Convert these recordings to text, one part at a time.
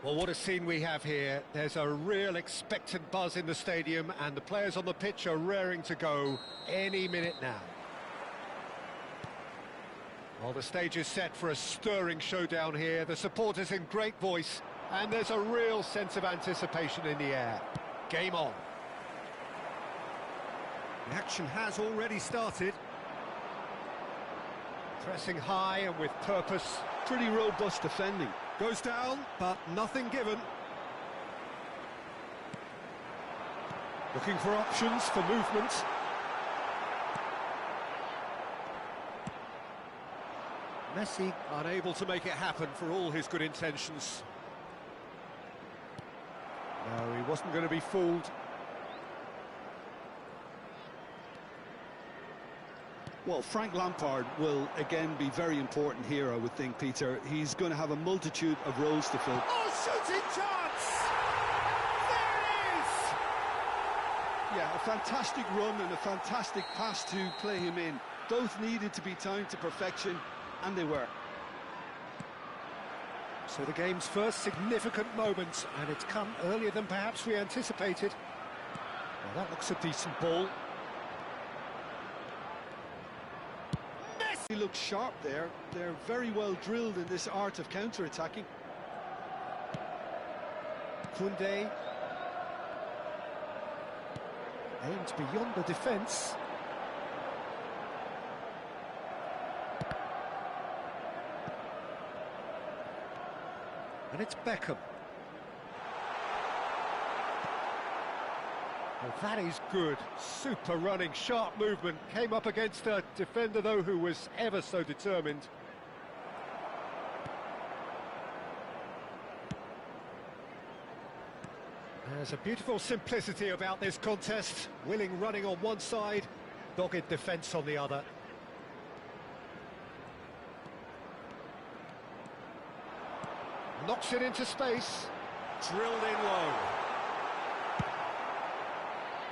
Well, what a scene we have here. There's a real expectant buzz in the stadium, and the players on the pitch are raring to go any minute now. Well, the stage is set for a stirring showdown here. The supporters in great voice, and there's a real sense of anticipation in the air. Game on. The action has already started. Pressing high and with purpose. Pretty robust defending. Goes down, but nothing given. Looking for options for movement. Messi unable to make it happen for all his good intentions. No, he wasn't going to be fooled. Well, Frank Lampard will again be very important here, I would think, Peter. He's going to have a multitude of roles to fill. Oh, shooting chance! There it is! Yeah, a fantastic run and a fantastic pass to play him in. Both needed to be timed to perfection, and they were. So the game's first significant moment, and it's come earlier than perhaps we anticipated. Well, that looks a decent ball. He looks sharp there. They're very well drilled in this art of counter-attacking. Koundé aimed beyond the defence. And it's Beckham. Well, that is good. Super running, sharp movement. Came up against a defender, though, who was ever so determined. There's a beautiful simplicity about this contest. Willing running on one side, dogged defence on the other. Knocks it into space. Drilled in low.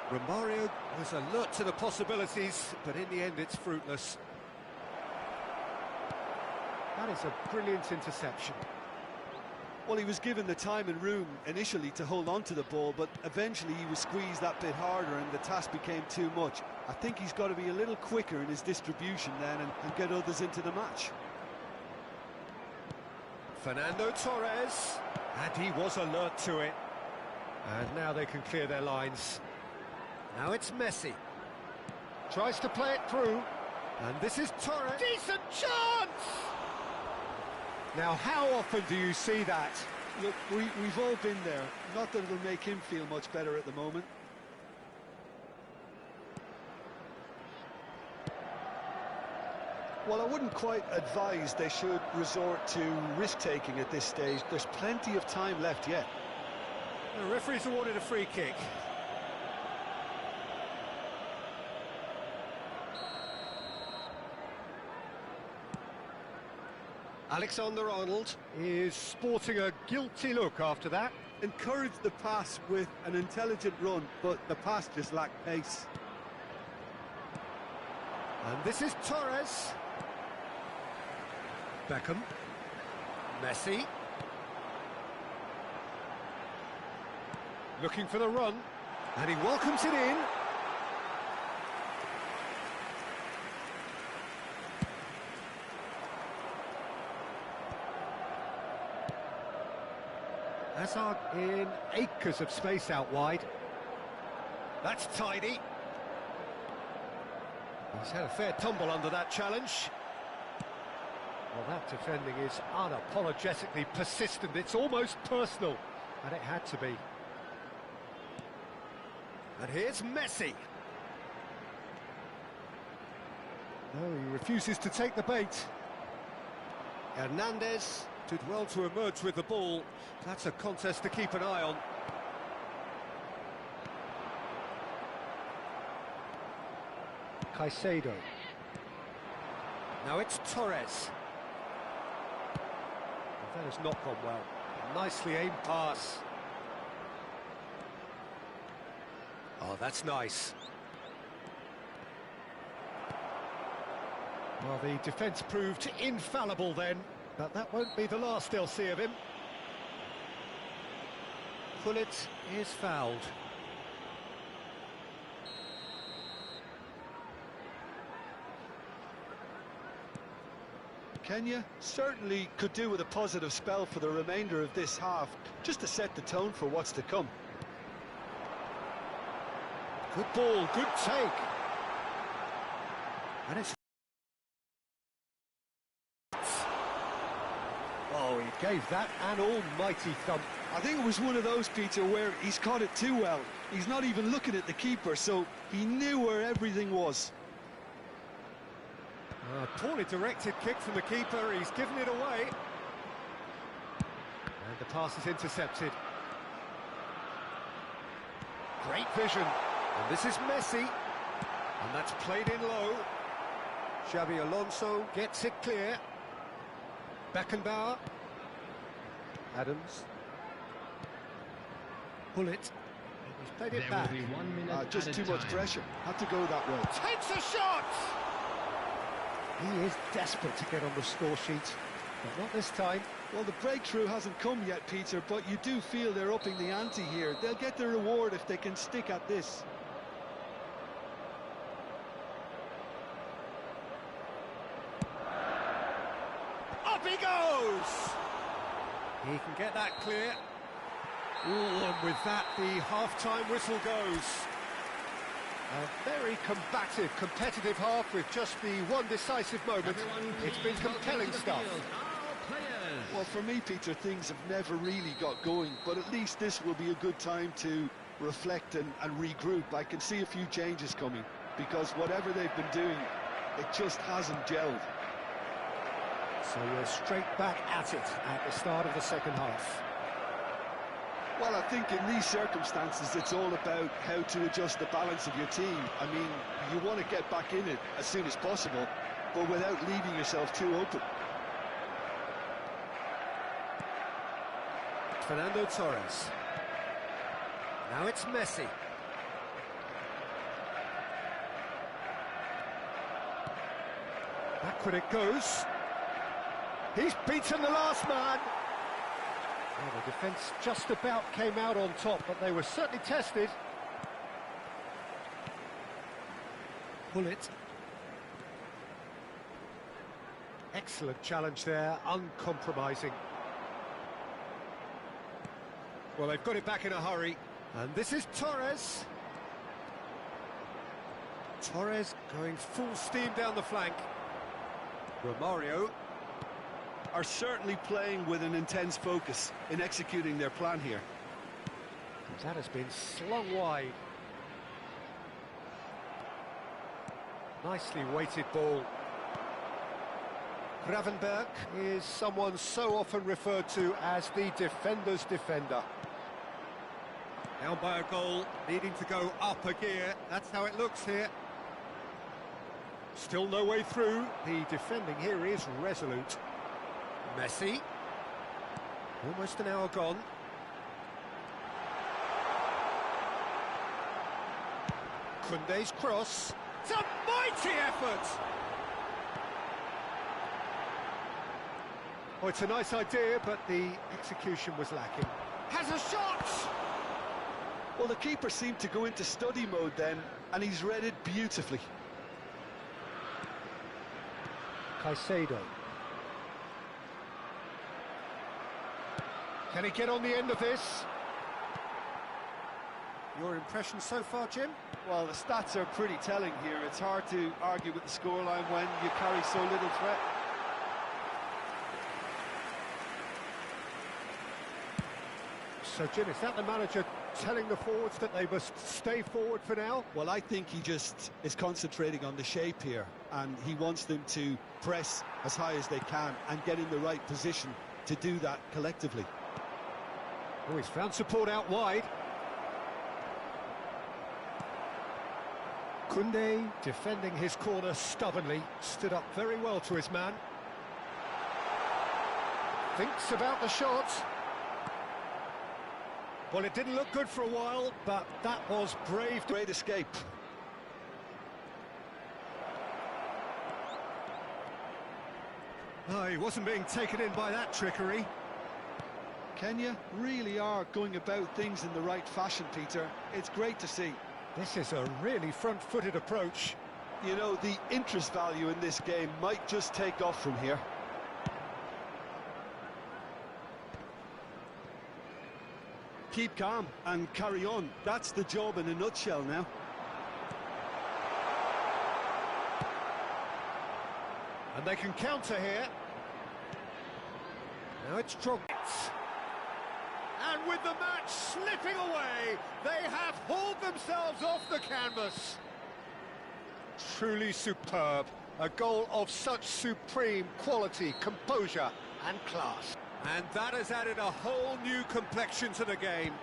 Romario was alert to the possibilities, but in the end it's fruitless. That is a brilliant interception. Well, he was given the time and room initially to hold on to the ball, but eventually he was squeezed that bit harder and the task became too much. I think he's got to be a little quicker in his distribution then and get others into the match. Fernando Torres, and he was alert to it. And now they can clear their lines. Now it's Messi. Tries to play it through. And this is Torres. Decent chance! Now, how often do you see that? Look, we've all been there. Not that it'll make him feel much better at the moment. Well, I wouldn't quite advise they should resort to risk-taking at this stage. There's plenty of time left yet. The referee's awarded a free kick. Alexander-Arnold is sporting a guilty look after that. Encouraged the pass with an intelligent run, but the pass just lacked pace. And this is Torres. Beckham. Messi. Looking for the run. And he welcomes it in. Hazard in acres of space out wide. That's tidy. He's had a fair tumble under that challenge. Well, that defending is unapologetically persistent. It's almost personal, and it had to be. And here's Messi. No, he refuses to take the bait. Hernandez did well to emerge with the ball. That's a contest to keep an eye on. Caicedo. Now it's Torres. That has not gone well. Nicely aimed pass. Oh, that's nice. Well, the defence proved infallible then, but that won't be the last they'll see of him. Pullet is fouled. Kenya certainly could do with a positive spell for the remainder of this half, just to set the tone for what's to come. Good ball, good take. And it's... Oh, he gave that an almighty thump. I think it was one of those, Peter, where he's caught it too well. He's not even looking at the keeper, so he knew where everything was. Poorly directed kick from the keeper, he's given it away. And the pass is intercepted. Great vision. And this is Messi. And that's played in low. Xabi Alonso gets it clear. Beckenbauer. Adams. Pullet. He's played it back. Just too much pressure. Had to go that way. Takes a shot! He is desperate to get on the score sheet, but not this time. Well, the breakthrough hasn't come yet, Peter, but you do feel they're upping the ante here. They'll get the reward if they can stick at this. Up he goes! He can get that clear. Ooh, and with that, the half-time whistle goes. A very combative, competitive half with just the one decisive moment. It's been compelling stuff. Well, for me, Peter, things have never really got going, but at least this will be a good time to reflect and regroup. I can see a few changes coming, because whatever they've been doing, it just hasn't gelled. So we're straight back at it at the start of the second half. Well, I think in these circumstances, it's all about how to adjust the balance of your team. I mean, you want to get back in it as soon as possible, but without leaving yourself too open. Fernando Torres. Now it's Messi. Backward it goes. He's beaten the last man. Well, the defence just about came out on top, but they were certainly tested. Pullet. Excellent challenge there, uncompromising. Well, they've got it back in a hurry. And this is Torres. Torres going full steam down the flank. Romario. Are certainly playing with an intense focus in executing their plan here. That has been slung wide. Nicely weighted ball. Gravenberg is someone so often referred to as the defender's defender. Down by a goal, needing to go up a gear. That's how it looks here. Still no way through. The defending here is resolute. Messi. Almost an hour gone. Koundé's cross. It's a mighty effort! Oh, it's a nice idea, but the execution was lacking. Has a shot! Well, the keeper seemed to go into study mode then, and he's read it beautifully. Caicedo. Can he get on the end of this? Your impression so far, Jim? Well, the stats are pretty telling here. It's hard to argue with the scoreline when you carry so little threat. So, Jim, is that the manager telling the forwards that they must stay forward for now? Well, I think he just is concentrating on the shape here, and he wants them to press as high as they can and get in the right position to do that collectively. Oh, he's found support out wide. Koundé defending his corner stubbornly, stood up very well to his man. Thinks about the shot. Well, it didn't look good for a while, but that was brave. Great escape. Oh, he wasn't being taken in by that trickery. Kenya really are going about things in the right fashion, Peter. It's great to see. This is a really front-footed approach. You know, the interest value in this game might just take off from here. Keep calm and carry on. That's the job in a nutshell now. And they can counter here. Now it's Drogba. And with the match slipping away, they have hauled themselves off the canvas. Truly superb. A goal of such supreme quality, composure and class. And that has added a whole new complexion to the game.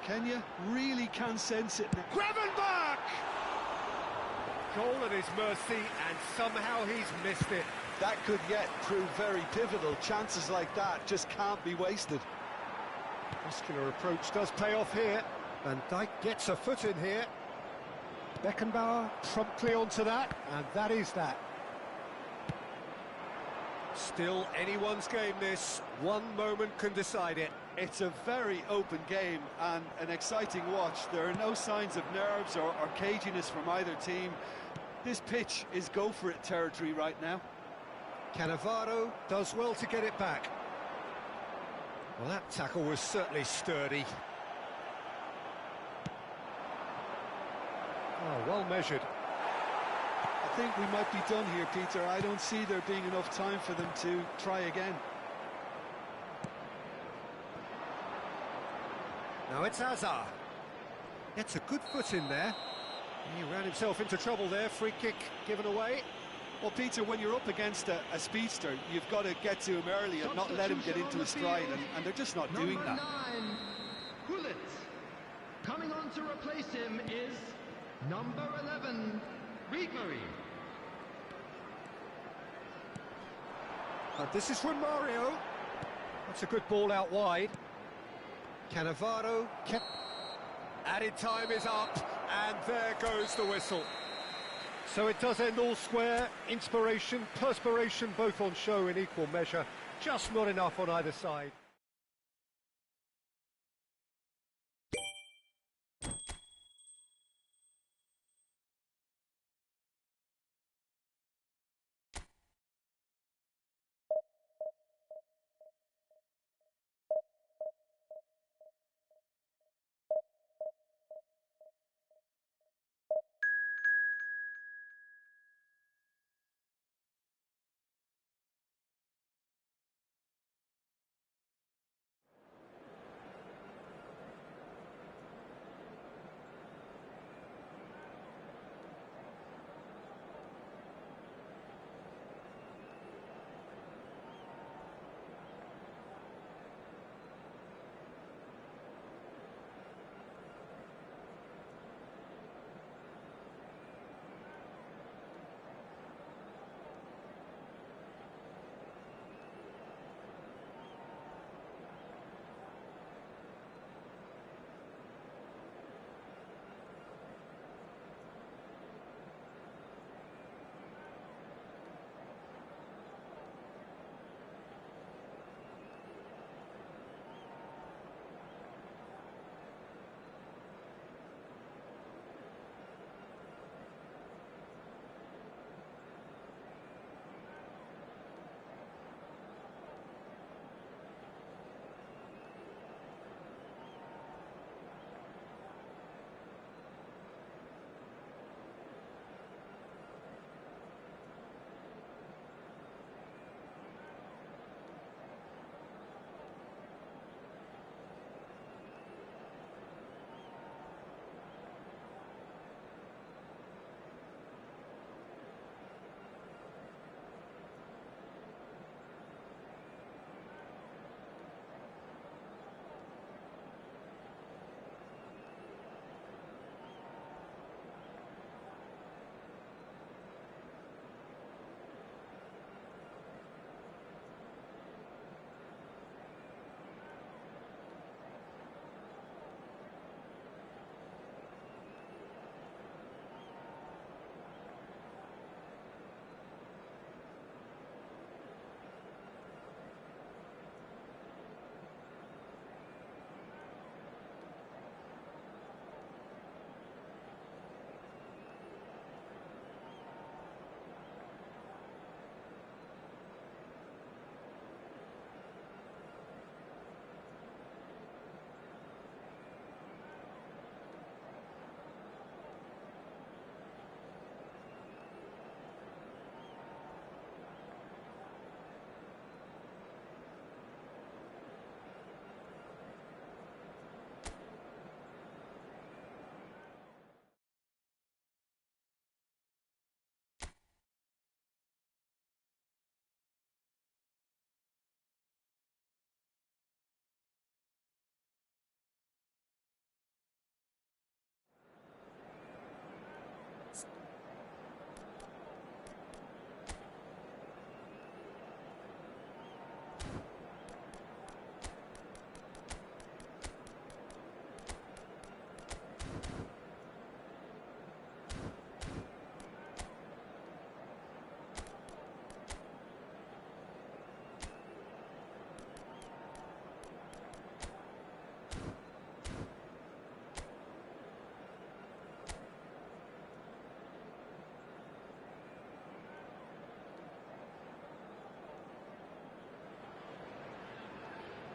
Kenya really can sense it now. Gravenberch! Goal at his mercy, and somehow he's missed it. That could yet prove very pivotal. Chances like that just can't be wasted. Muscular approach does pay off here. Van Dijk gets a foot in here. Beckenbauer promptly onto that, and that is that. Still anyone's game this. One moment can decide it. It's a very open game and an exciting watch. There are no signs of nerves or caginess from either team. This pitch is go-for-it territory right now. Cannavaro does well to get it back. Well, that tackle was certainly sturdy. Oh, well measured. I think we might be done here, Peter. I don't see there being enough time for them to try again. Now it's Hazard. Gets a good foot in there. He ran himself into trouble there. Free kick given away. Well, Peter, when you're up against a speedster, you've got to get to him early and not let him get into his stride, and they're just not doing that. Number 9, Gullit. Coming on to replace him is number 11, Ribery. And this is from Mario. That's a good ball out wide. Cannavaro kept... Added time is up, and there goes the whistle. So it does end all square. Inspiration, perspiration, both on show in equal measure. Just not enough on either side.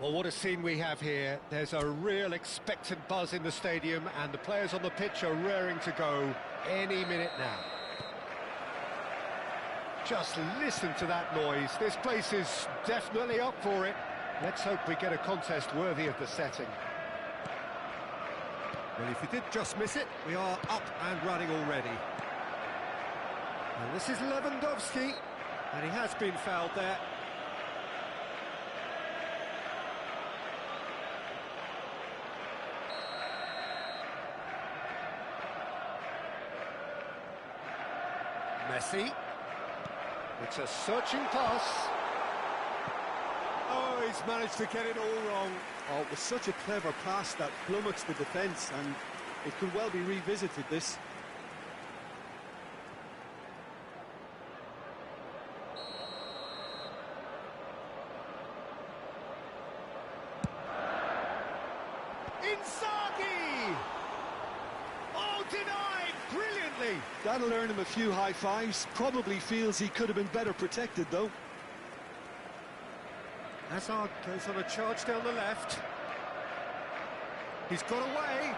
Well, what a scene we have here. There's a real expectant buzz in the stadium, and the players on the pitch are raring to go any minute now. Just listen to that noise. This place is definitely up for it. Let's hope we get a contest worthy of the setting. Well, if you did just miss it, we are up and running already. And this is Lewandowski, and he has been fouled there. Messi. It's a searching pass. Oh, he's managed to get it all wrong. Oh, it was such a clever pass that flummoxed the defence, and it could well be revisited, this. Inzaghi! Oh, denied! Brilliantly! That'll earn him a few high fives. Probably feels he could have been better protected, though. Hazard goes on a charge down the left. He's got away.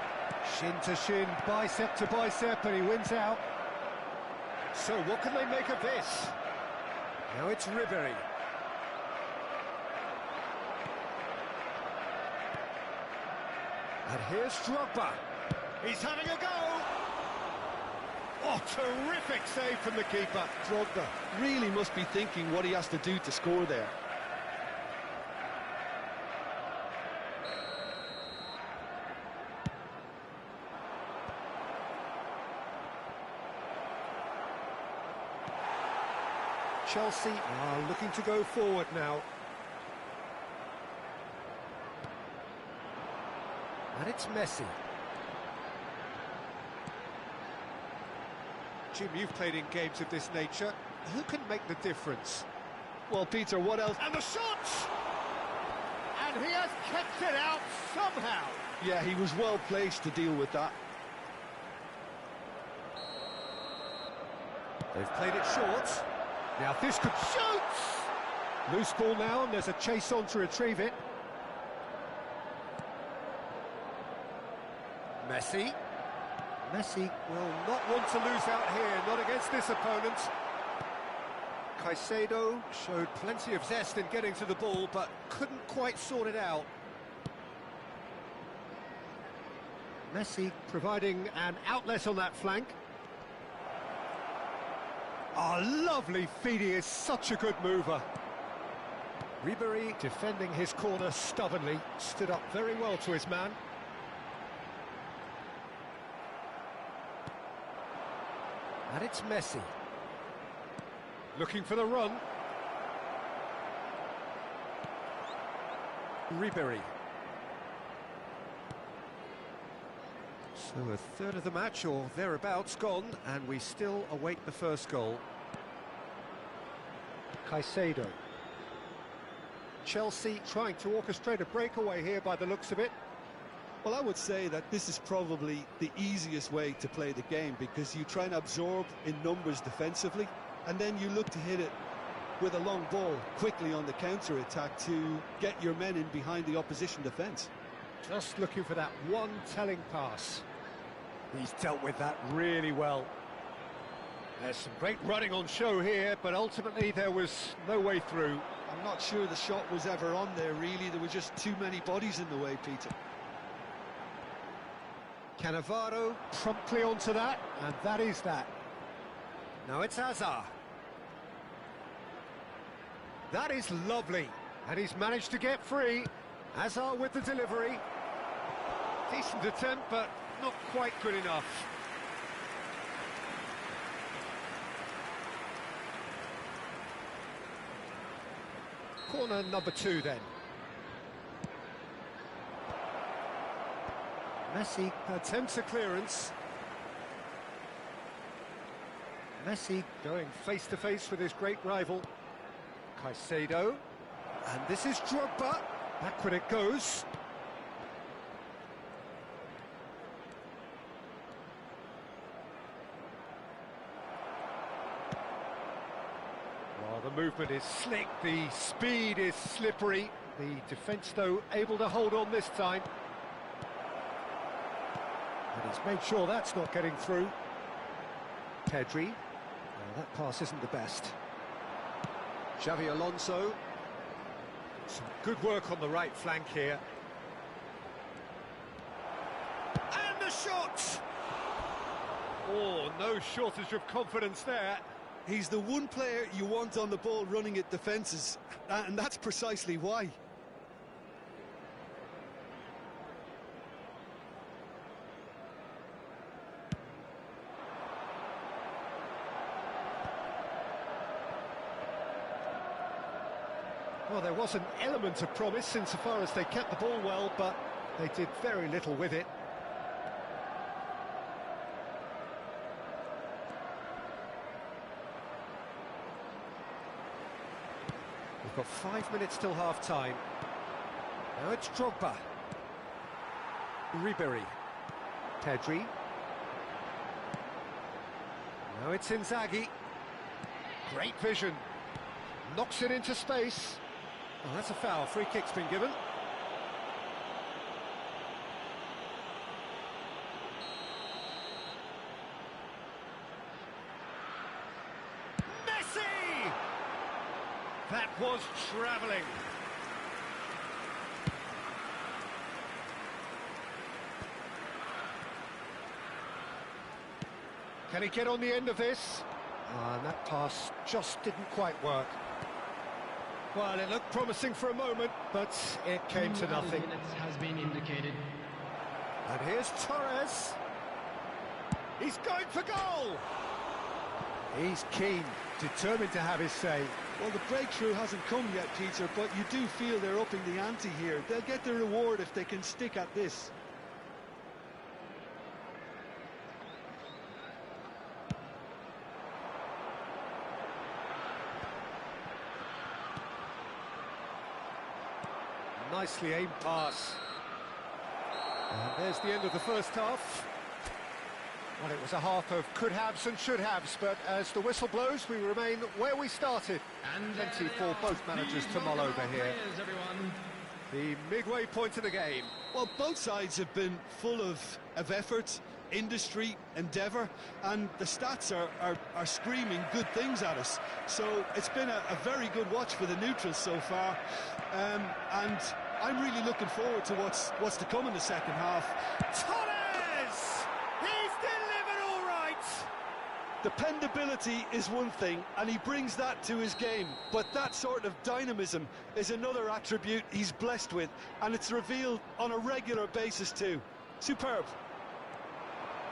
Shin to shin, bicep to bicep, and he wins out. So what can they make of this? Now it's Ribery. And here's Drogba. He's having a go. Oh, terrific save from the keeper. Drogba really must be thinking what he has to do to score there. Chelsea are looking to go forward now. And it's Messi. Jim, you've played in games of this nature. Who can make the difference? Well, Peter, what else? And the shot! And he has kept it out somehow. Yeah, he was well placed to deal with that. They've played it short. Now this could shoot! Loose ball now, and there's a chase on to retrieve it. Messi. Messi will not want to lose out here, not against this opponent. Caicedo showed plenty of zest in getting to the ball, but couldn't quite sort it out. Messi providing an outlet on that flank. Oh, lovely feed, he is such a good mover. Ribery defending his corner stubbornly, stood up very well to his man. And it's Messi. Looking for the run. Ribery. So a third of the match, or thereabouts, gone, and we still await the first goal. Caicedo. Chelsea trying to orchestrate a breakaway here by the looks of it. Well, I would say that this is probably the easiest way to play the game, because you try and absorb in numbers defensively, and then you look to hit it with a long ball quickly on the counter-attack to get your men in behind the opposition defence. Just looking for that one telling pass. He's dealt with that really well. There's some great running on show here, but ultimately there was no way through. I'm not sure the shot was ever on there, really. There were just too many bodies in the way, Peter. Cannavaro promptly onto that, and that is that. Now it's Hazard. That is lovely, and he's managed to get free. Hazard with the delivery. Decent attempt, but not quite good enough. Corner number 2 then. Messi attempts a clearance. Messi going face to face with his great rival. Caicedo. And this is Drogba. Backward it goes. Well, the movement is slick, the speed is slippery. The defence, though, able to hold on this time. And he's made sure that's not getting through. Pedri. Well, that pass isn't the best. Xavi Alonso. Some good work on the right flank here. And the shot! Oh, no shortage of confidence there. He's the one player you want on the ball running at defences, and that's precisely why. Well, there was an element of promise insofar as they kept the ball well, but they did very little with it. We've got 5 minutes till half-time. Now it's Drogba. Ribery. Pedri. Now it's Inzaghi. Great vision. Knocks it into space. Oh, that's a foul. Free kick's been given. Messi! That was travelling. Can he get on the end of this? And that pass just didn't quite work. Well, it looked promising for a moment, but it came to nothing. Has been indicated. And here's Torres. He's going for goal. He's keen, determined to have his say. Well, the breakthrough hasn't come yet, Peter, but you do feel they're upping the ante here. They'll get the reward if they can stick at this. Nicely aimed pass. And there's the end of the first half. Well, it was a half of could-haves and should-haves, but as the whistle blows, we remain where we started. And plenty for both managers to mull over here. The midway point of the game. Well, both sides have been full of effort, industry, endeavour, and the stats are screaming good things at us. So it's been a very good watch for the neutrals so far, and I'm really looking forward to what's to come in the second half. Torres! He's delivered all right! Dependability is one thing, and he brings that to his game, but that sort of dynamism is another attribute he's blessed with, and it's revealed on a regular basis too. Superb.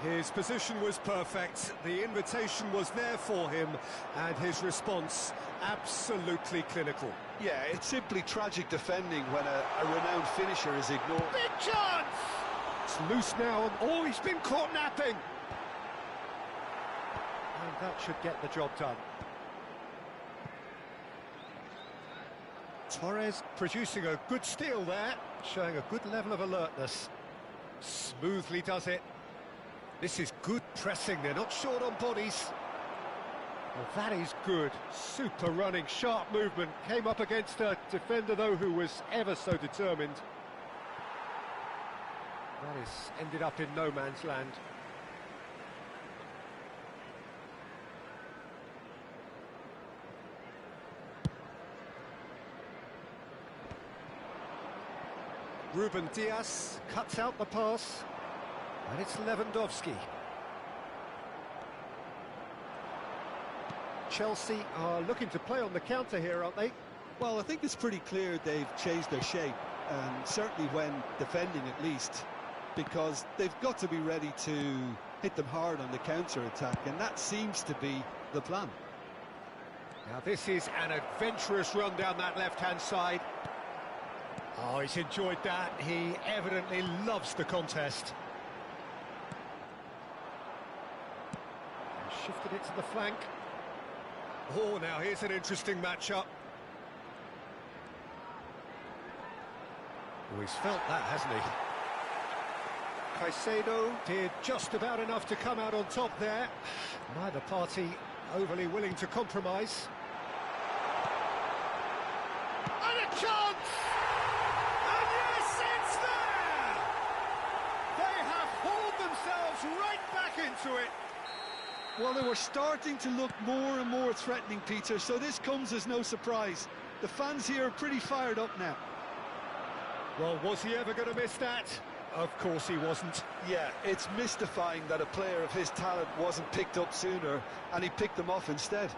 His position was perfect, the invitation was there for him, and his response absolutely clinical. Yeah, it's simply tragic defending when a renowned finisher is ignored. Big chance! It's loose now, and oh, he's been caught napping! And that should get the job done. Torres producing a good steal there, showing a good level of alertness. Smoothly does it. This is good pressing, they're not short on bodies. Well, that is good. Super running, sharp movement. Came up against a defender, though, who was ever so determined. That is ended up in no man's land. Ruben Dias cuts out the pass. And it's Lewandowski. Chelsea are looking to play on the counter here, aren't they? Well, I think it's pretty clear they've changed their shape, certainly when defending at least, because they've got to be ready to hit them hard on the counter-attack, and that seems to be the plan. Now this is an adventurous run down that left-hand side. Oh, he's enjoyed that. He evidently loves the contest. Shifted it to the flank. Oh, now here's an interesting matchup. Oh, he's felt that, hasn't he? Caicedo did just about enough to come out on top there. Neither party overly willing to compromise. And a chance! right back into it. Well, they were starting to look more and more threatening, Peter, so this comes as no surprise. The fans here are pretty fired up now. Well, was he ever going to miss that? Of course he wasn't. Yeah, it's mystifying that a player of his talent wasn't picked up sooner, and he picked them off instead.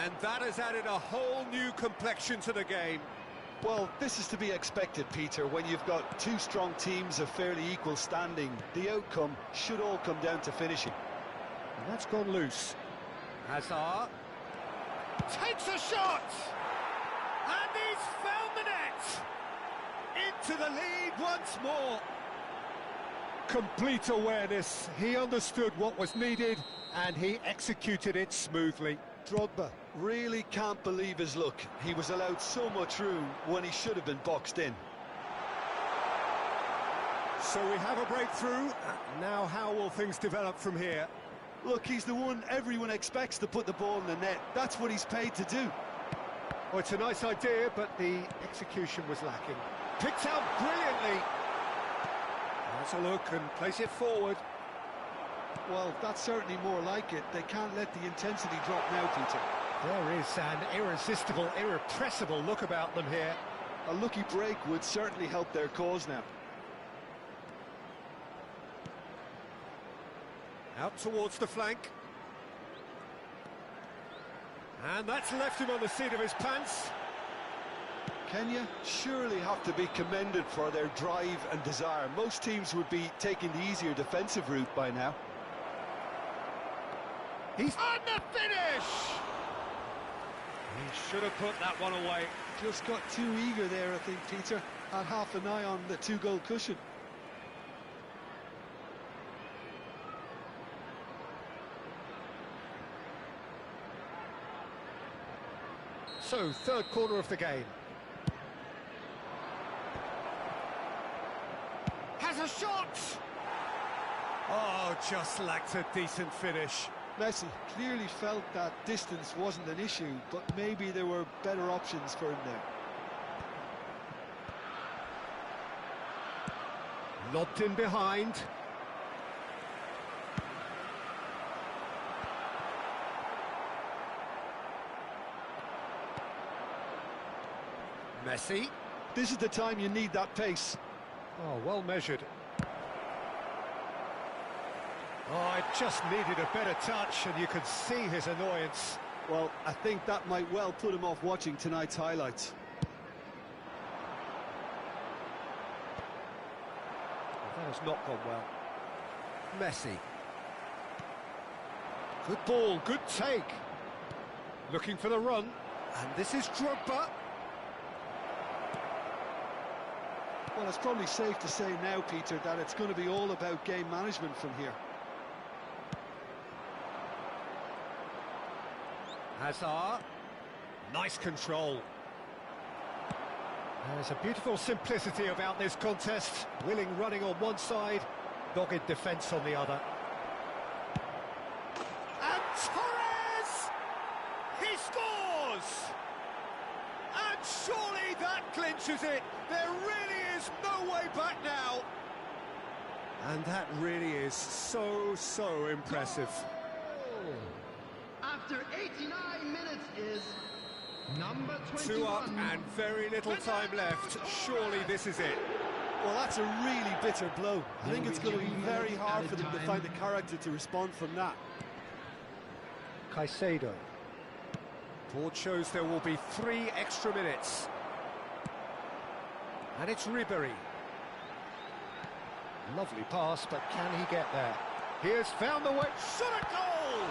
And that has added a whole new complexion to the game. Well, this is to be expected, Peter. When you've got two strong teams of fairly equal standing, the outcome should all come down to finishing. And that's gone loose. Hazard takes a shot! And he's found the net! Into the lead once more. Complete awareness. He understood what was needed and he executed it smoothly. Drogba really can't believe his luck. He was allowed so much room when he should have been boxed in. So we have a breakthrough. Now how will things develop from here? Look, he's the one everyone expects to put the ball in the net. That's what he's paid to do. Well, it's a nice idea, but the execution was lacking. Picked out brilliantly. Let's a look and place it forward. Well, that's certainly more like it. They can't let the intensity drop now, Peter. There is an irresistible, irrepressible look about them here. A lucky break would certainly help their cause now. Out towards the flank. And that's left him on the seat of his pants. Kenya surely have to be commended for their drive and desire. Most teams would be taking the easier defensive route by now. He's on the finish! He should have put that one away. Just got too eager there, I think, Peter. Had half an eye on the two-goal cushion. So, third quarter of the game. Has a shot! Oh, just lacked a decent finish. Messi clearly felt that distance wasn't an issue, but maybe there were better options for him there. Lobbed in behind. Messi. This is the time you need that pace. Oh, well measured. Oh, it just needed a better touch, and you could see his annoyance. Well, I think that might well put him off watching tonight's highlights. That has not gone well. Messi. Good ball, good take. Looking for the run, and this is Drogba. Well, it's probably safe to say now, Peter, that it's going to be all about game management from here. Hazard. Nice control. There's a beautiful simplicity about this contest. Willing running on one side, dogged defence on the other. And Torres! He scores! And surely that clinches it. There really is no way back now. And that really is so impressive. After 89 minutes is number 21. 2 up and very little time left. Surely this is it. Well, that's a really bitter blow. I think it's going to be very hard for them to find the character to respond from that. Caicedo. Board shows there will be 3 extra minutes. And it's Ribery. Lovely pass, but can he get there? He has found the way. Shot a goal!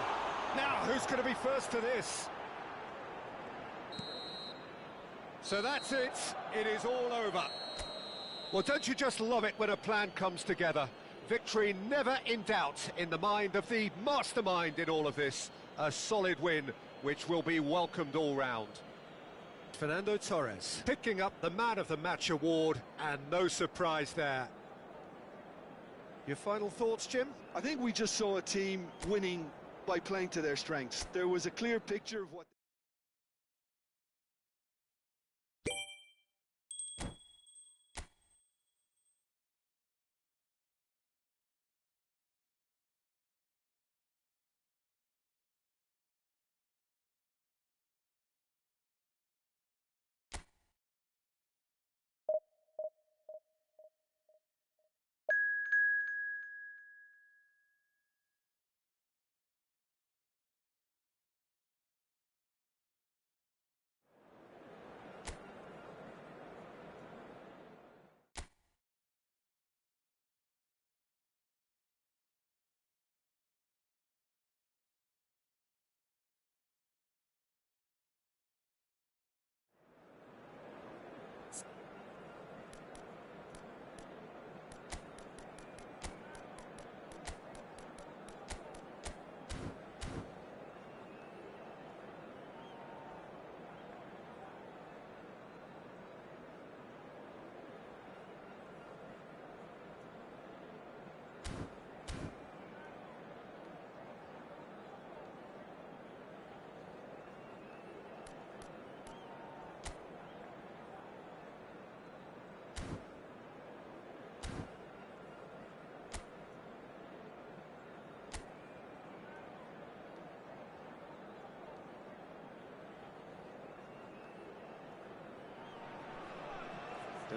Now, who's going to be first to this? So that's it. It is all over. Well, don't you just love it when a plan comes together? Victory never in doubt in the mind of the mastermind in all of this. A solid win, which will be welcomed all round. Fernando Torres picking up the Man of the Match award, and no surprise there. Your final thoughts, Jim? I think we just saw a team winning by playing to their strengths. There was a clear picture of what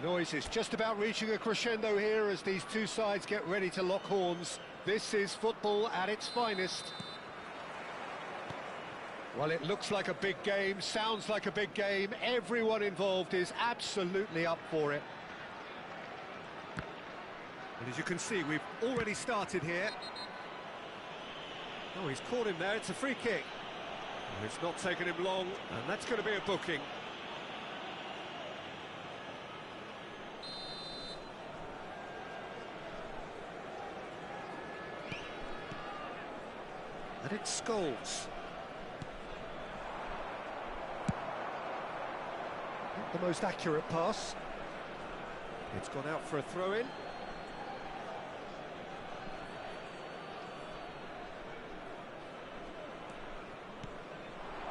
noise is just about reaching a crescendo here as these two sides get ready to lock horns. This is football at its finest. Well, it looks like a big game, sounds like a big game. Everyone involved is absolutely up for it. And as you can see, we've already started here. Oh, he's caught him there, it's a free kick. Well, it's not taken him long, and that's going to be a booking. And it's Scholes. Not the most accurate pass. It's gone out for a throw-in.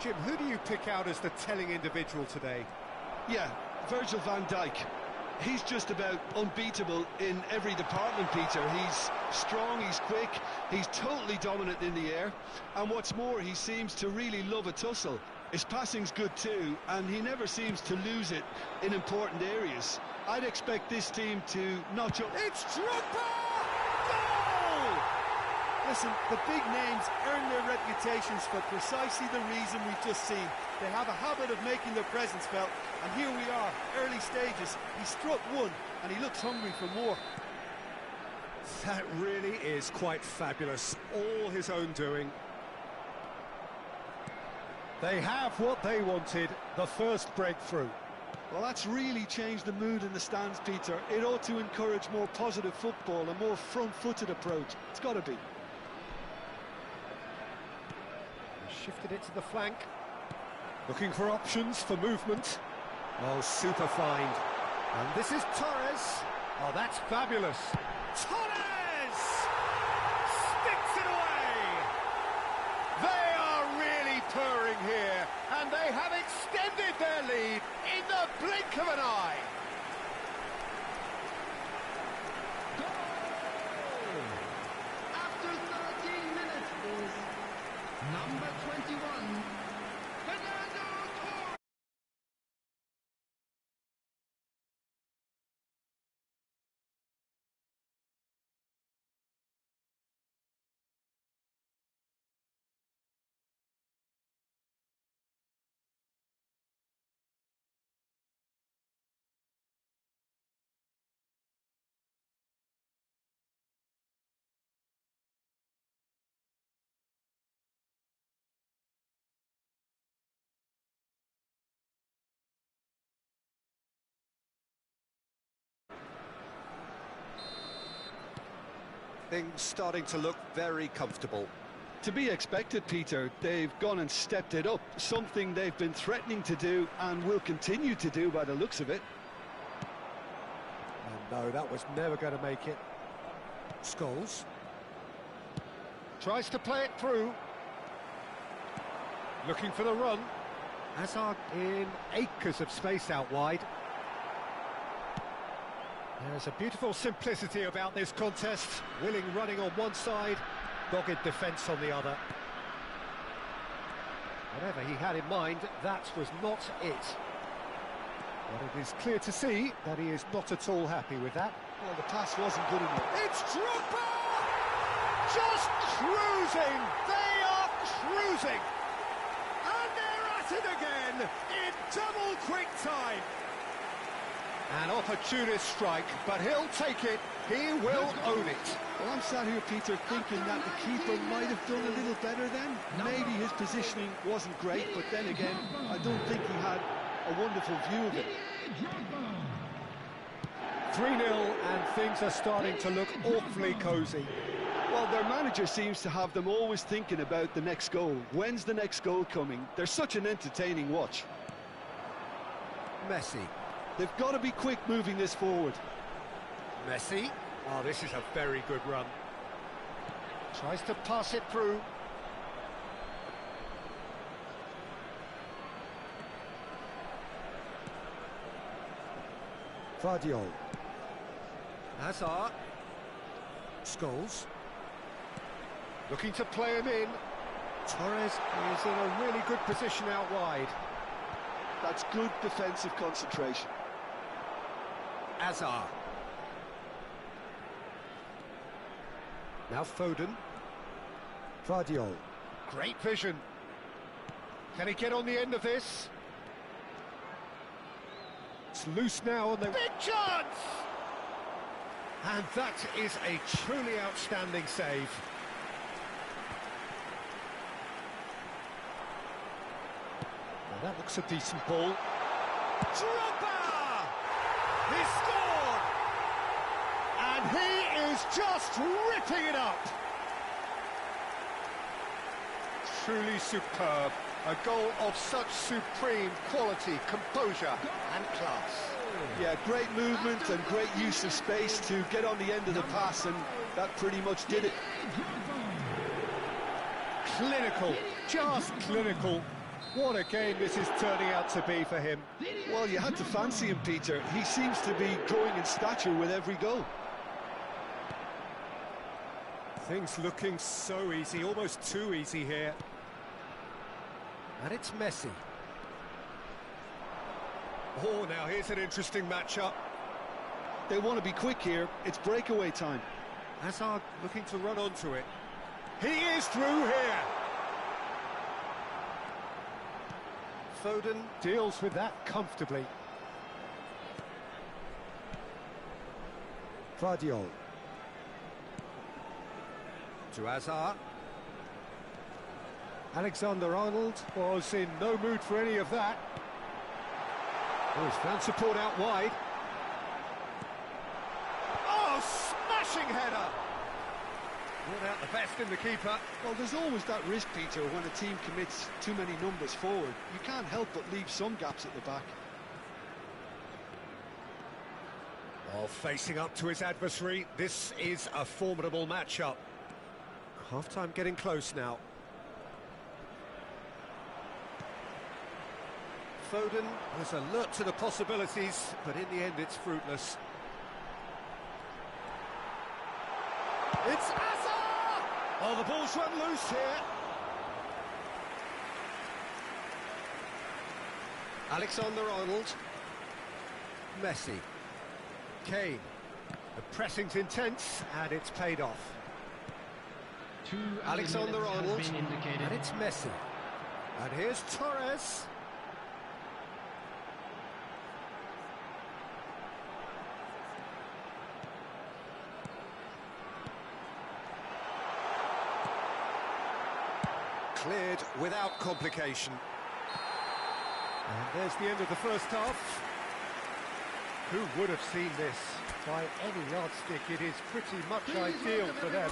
Jim, who do you pick out as the telling individual today? Yeah, Virgil van Dijk. He's just about unbeatable in every department, Peter. He's strong, he's quick, he's totally dominant in the air, and what's more, he seems to really love a tussle. His passing's good too, and he never seems to lose it in important areas. I'd expect this team to notch up. It's Drogba! Goal! Listen, the big names earn their reputations for precisely the reason we've just seen. They have a habit of making their presence felt, and here we are, early stages. He struck one, and he looks hungry for more. That really is quite fabulous, all his own doing. They have what they wanted, the first breakthrough. Well, that's really changed the mood in the stands, Peter. It ought to encourage more positive football, a more front-footed approach. It's got to be. Shifted it to the flank. Looking for options for movement. Oh, super find. And this is Torres. Oh, that's fabulous. Torres! Sticks it away! They are really purring here, and they have extended their lead in the blink of an eye. After 13 minutes is number 21, Fernando Torres. Things starting to look very comfortable. To be expected, Peter. They've gone and stepped it up, something they've been threatening to do and will continue to do by the looks of it. Oh no, that was never going to make it. Scholes tries to play it through. Looking for the run. Hazard in acres of space out wide. There's a beautiful simplicity about this contest. Willing running on one side, dogged defence on the other. Whatever he had in mind, that was not it. But it is clear to see that he is not at all happy with that. Well, the pass wasn't good enough. It's Drogba! Just cruising! They are cruising! And they're at it again in double quick time. An opportunist strike, but he'll take it. He will own it. Well, I'm sat here, Peter, thinking that the keeper might have done a little better then. Maybe his positioning wasn't great, but then again, I don't think he had a wonderful view of it. 3-0, and things are starting to look awfully cosy. Well, their manager seems to have them always thinking about the next goal. When's the next goal coming? They're such an entertaining watch. Messi. They've got to be quick moving this forward. Messi. Oh, this is a very good run. Tries to pass it through. Vardiol. Hazard. Scholes. Looking to play him in. Torres is in a really good position out wide. That's good defensive concentration. Azar. Now Foden. Vardiol. Great vision. Can he get on the end of this? It's loose now on the... Big chance! And that is a truly outstanding save. Well, that looks a decent ball. Drogba! He scored! And he is just ripping it up! Truly superb. A goal of such supreme quality, composure and class. Yeah, great movement and great use of space to get on the end of the pass, and that pretty much did it. Clinical, just clinical. What a game this is turning out to be for him. Well, you had to fancy him, Peter. He seems to be growing in stature with every goal. Things looking so easy, almost too easy here. And it's Messi. Oh, now here's an interesting matchup. They want to be quick here. It's breakaway time. Hazard looking to run onto it. He is through here. Foden deals with that comfortably. Vardiol. To Hazard. Alexander-Arnold was in no mood for any of that. Oh, he's found support out wide. Oh, smashing header! Brought out the best in the keeper. Well, there's always that risk, Peter, when a team commits too many numbers forward. You can't help but leave some gaps at the back. While facing up to his adversary, this is a formidable matchup. Half-time getting close now. Foden was alert to the possibilities, but in the end it's fruitless. It's Azar! Oh, the ball's run loose here. Alexander-Arnold. Messi. Kane. The pressing's intense, and it's paid off. Alexander-Arnold. And it's Messi. And here's Torres. Cleared without complication. And there's the end of the first half. Who would have seen this? By any yardstick, it is pretty much ideal for them.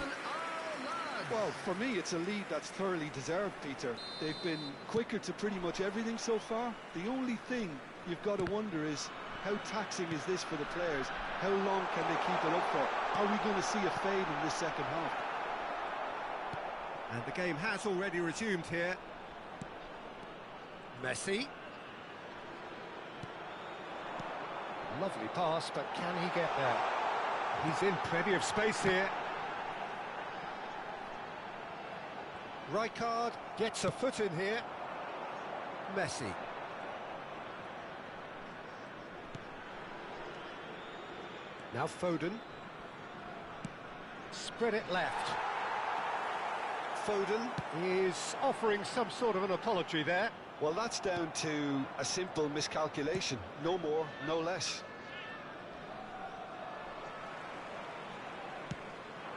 Well, for me, it's a lead that's thoroughly deserved, Peter. They've been quicker to pretty much everything so far. The only thing you've got to wonder is, how taxing is this for the players? How long can they keep it up for? Are we going to see a fade in this second half? And the game has already resumed here. Messi. Lovely pass, but can he get there? He's in plenty of space here. Rijkaard gets a foot in here. Messi. Now Foden. Spread it left. Foden is offering some sort of an apology there. Well, that's down to a simple miscalculation. No more, no less.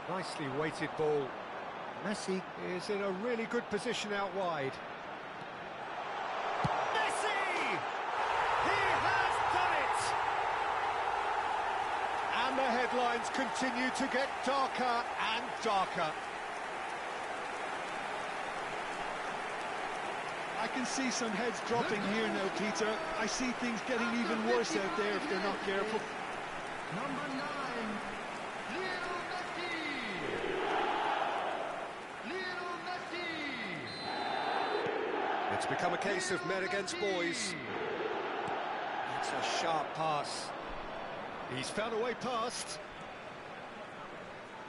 Nicely weighted ball. Messi is in a really good position out wide. Messi! He has done it! And the headlines continue to get darker and darker. I can see some heads dropping here now, Peter. I see things getting even worse out there if they're not careful. Number 9, Lionel Messi! Lionel Messi! It's become a case of men against boys. It's a sharp pass. He's found a way past.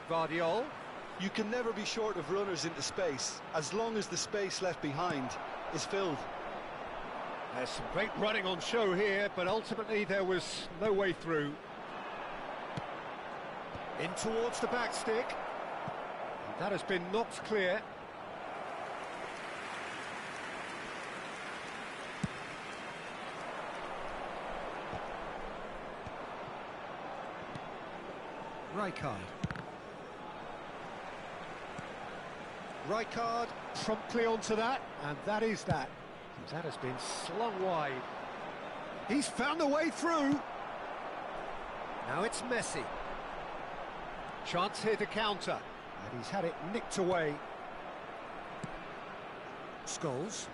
Vardiol. You can never be short of runners into space, as long as the space left behind is filled. There's some great running on show here, but ultimately there was no way through. In towards the back stick. And that has been knocked clear. Rijkaard promptly onto that, and that is that. That has been slung wide. He's found a way through. Now it's Messi. Chance here to counter, and he's had it nicked away. Scholes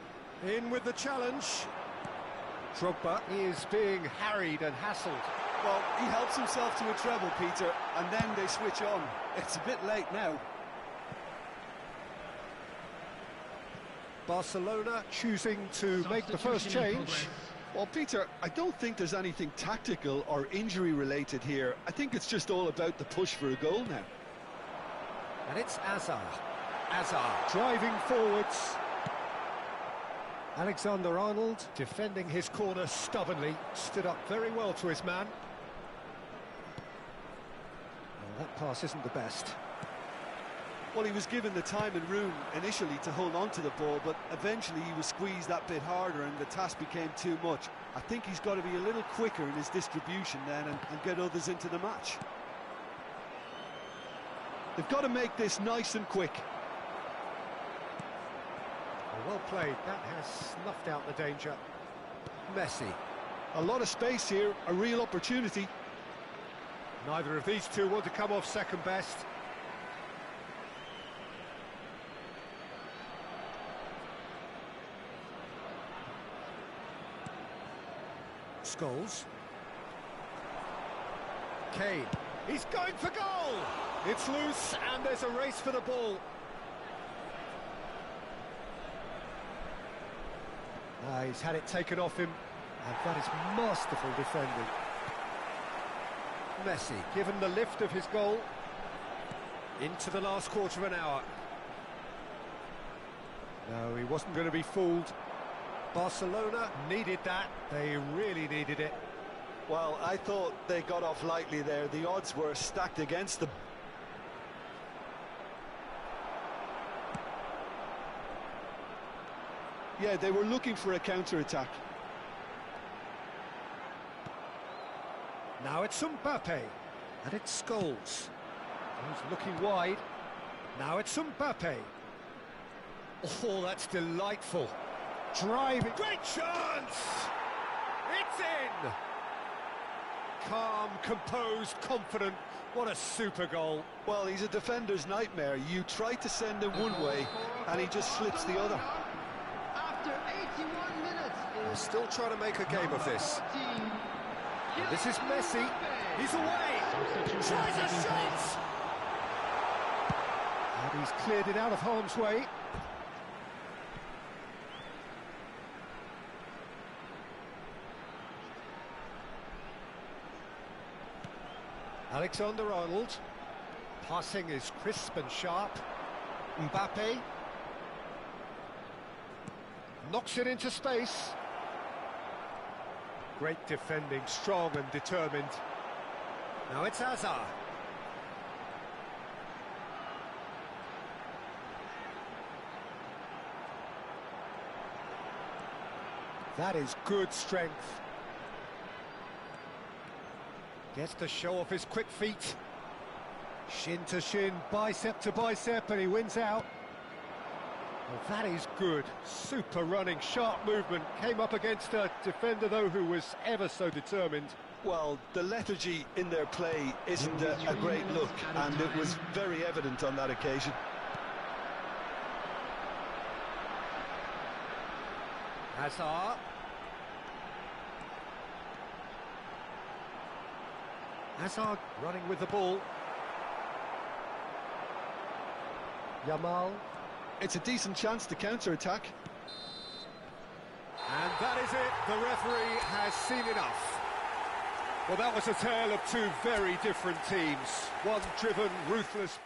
in with the challenge. Drogba is being harried and hassled. Well, he helps himself to a treble, Peter, and then they switch on. It's a bit late now. Barcelona choosing to make the first change. Well, Peter, I don't think there's anything tactical or injury-related here. I think it's just all about the push for a goal now. And it's Hazard. Hazard driving forwards. Alexander-Arnold defending his corner stubbornly. Stood up very well to his man. Well, that pass isn't the best. Well, he was given the time and room initially to hold on to the ball, but eventually he was squeezed that bit harder and the task became too much. I think he's got to be a little quicker in his distribution then and get others into the match. They've got to make this nice and quick. Well played, that has snuffed out the danger. Messi. A lot of space here, a real opportunity. Neither of these two want to come off second best. Scholes. Kane. He's going for goal! It's loose and there's a race for the ball. He's had it taken off him, and that is masterful defending. Messi, given the lift of his goal, into the last quarter of an hour. No, he wasn't going to be fooled. Barcelona needed that, they really needed it. Well, I thought they got off lightly there. The odds were stacked against them. Yeah, they were looking for a counter-attack. Now it's Mbappe, and it's Scholes. He's looking wide. Now it's Mbappe. Oh, that's delightful. Driving, great chance! It's in! Calm, composed, confident. What a super goal. Well, he's a defender's nightmare. You try to send him one way, and he just slips the other. After 81 minutes, They're still trying to make a game of this. And this is Messi. He's away. Tries a shot. And he's cleared it out of harm's way. Alexander-Arnold. Passing is crisp and sharp. Mbappe. Knocks it into space. Great defending, strong and determined. Now it's Hazard. That is good strength. Gets to show off his quick feet. Shin to shin, bicep to bicep, and he wins out. Well, that is good. Super running, sharp movement. Came up against a defender, though, who was ever so determined. Well, the lethargy in their play isn't a great look, and it was very evident on that occasion. Hazard. Hazard running with the ball. Yamal. It's a decent chance to counter-attack. And that is it. The referee has seen enough. Well, that was a tale of two very different teams. One driven, ruthless...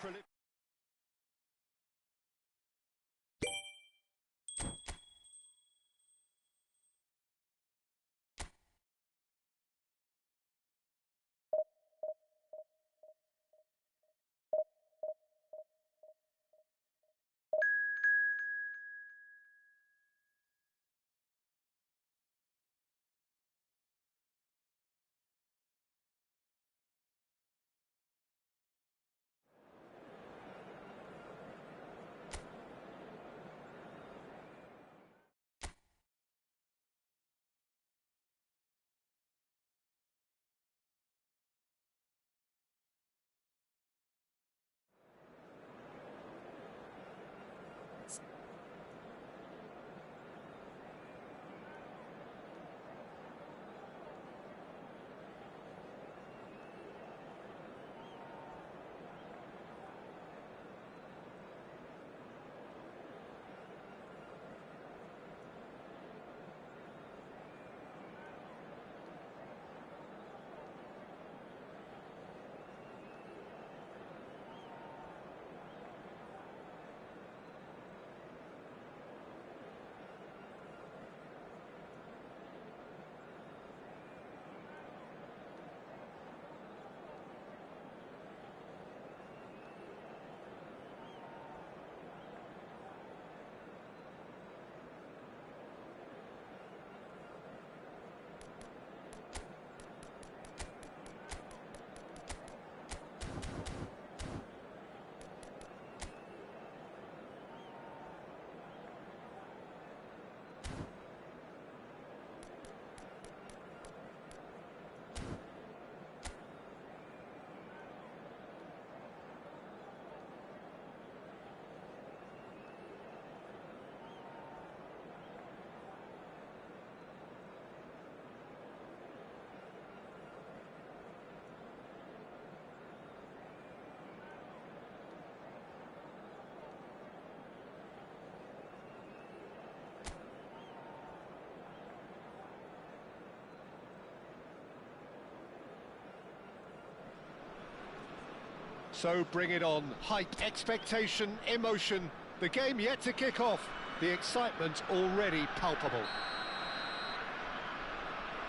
So bring it on. Hype, expectation, emotion. The game yet to kick off. The excitement already palpable.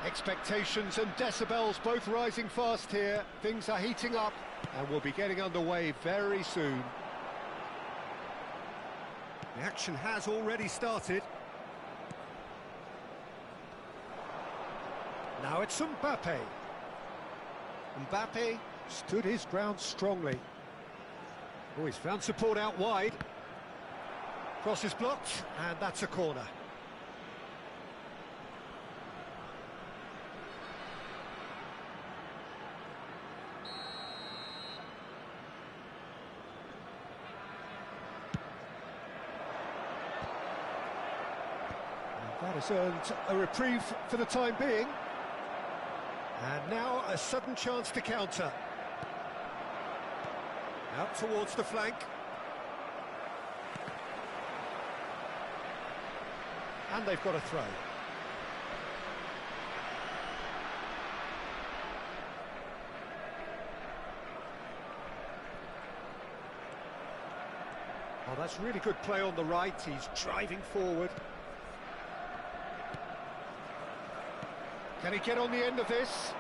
Expectations and decibels both rising fast here. Things are heating up and we'll be getting underway very soon. The action has already started. Now it's Mbappe. Mbappe stood his ground strongly. Oh, he's found support out wide. Cross is blocked, and that's a corner. And that has earned a reprieve for the time being. And now a sudden chance to counter. Out towards the flank. And they've got a throw. Oh, that's really good play on the right. He's driving forward. Can he get on the end of this?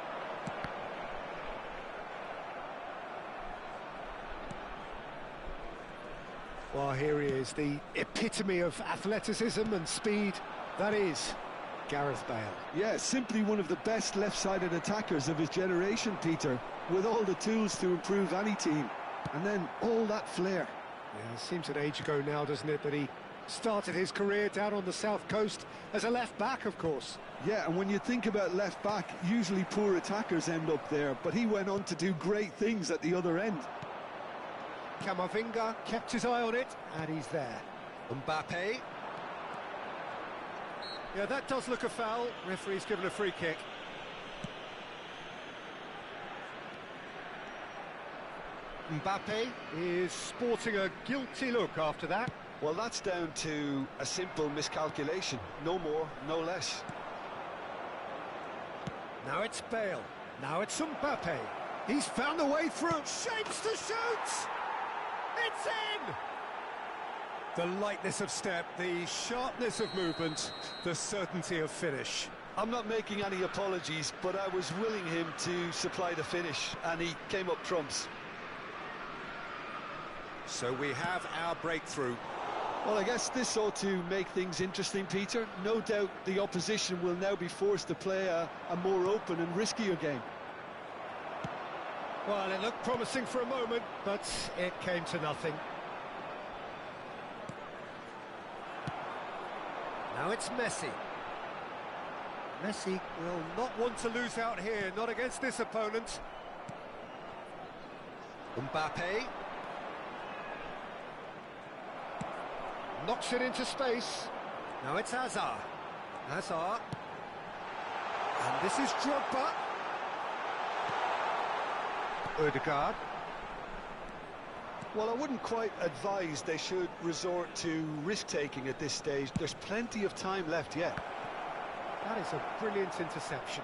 Well, here he is, the epitome of athleticism and speed. That is Gareth Bale. Yeah, simply one of the best left-sided attackers of his generation, Peter, with all the tools to improve any team. And then all that flair. Yeah, it seems an age ago now, doesn't it, that he started his career down on the south coast as a left-back, of course. Yeah, and when you think about left-back, usually poor attackers end up there, but he went on to do great things at the other end. Camavinga kept his eye on it, and he's there. Mbappe. Yeah, that does look a foul. Referee's given a free kick. Mbappe is sporting a guilty look after that. Well, that's down to a simple miscalculation. No more, no less. Now it's Bale. Now it's Mbappe. He's found a way through. Shapes to shoot! It's in! The lightness of step, the sharpness of movement, the certainty of finish. I'm not making any apologies, but I was willing him to supply the finish, and he came up trumps. So we have our breakthrough. Well, I guess this ought to make things interesting, Peter. No doubt the opposition will now be forced to play a more open and riskier game. Well, it looked promising for a moment, but it came to nothing. Now it's Messi. Messi will not want to lose out here, not against this opponent. Mbappe. Knocks it into space. Now it's Hazard. Hazard. And this is Drogba. Odegaard. Well, I wouldn't quite advise they should resort to risk-taking at this stage. There's plenty of time left yet. That is a brilliant interception.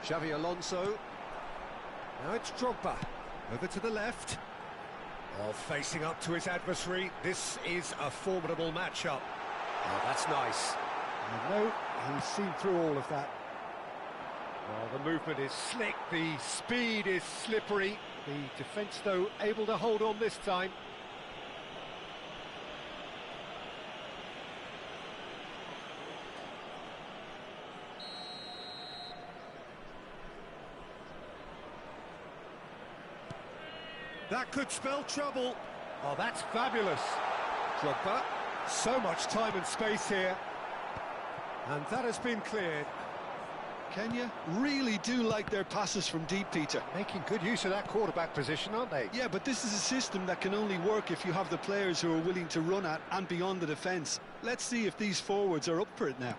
Xavi Alonso. Now it's Drogba. Over to the left. Oh, facing up to his adversary. This is a formidable matchup. Oh, that's nice. No, he's seen through all of that. Well, the movement is slick, the speed is slippery. The defence, though, able to hold on this time. That could spell trouble. Oh, that's fabulous. Drogba. So much time and space here. And that has been cleared. Kenya really do like their passes from deep, Peter. Making good use of that quarterback position, aren't they? Yeah, but this is a system that can only work if you have the players who are willing to run at and beyond the defence. Let's see if these forwards are up for it now.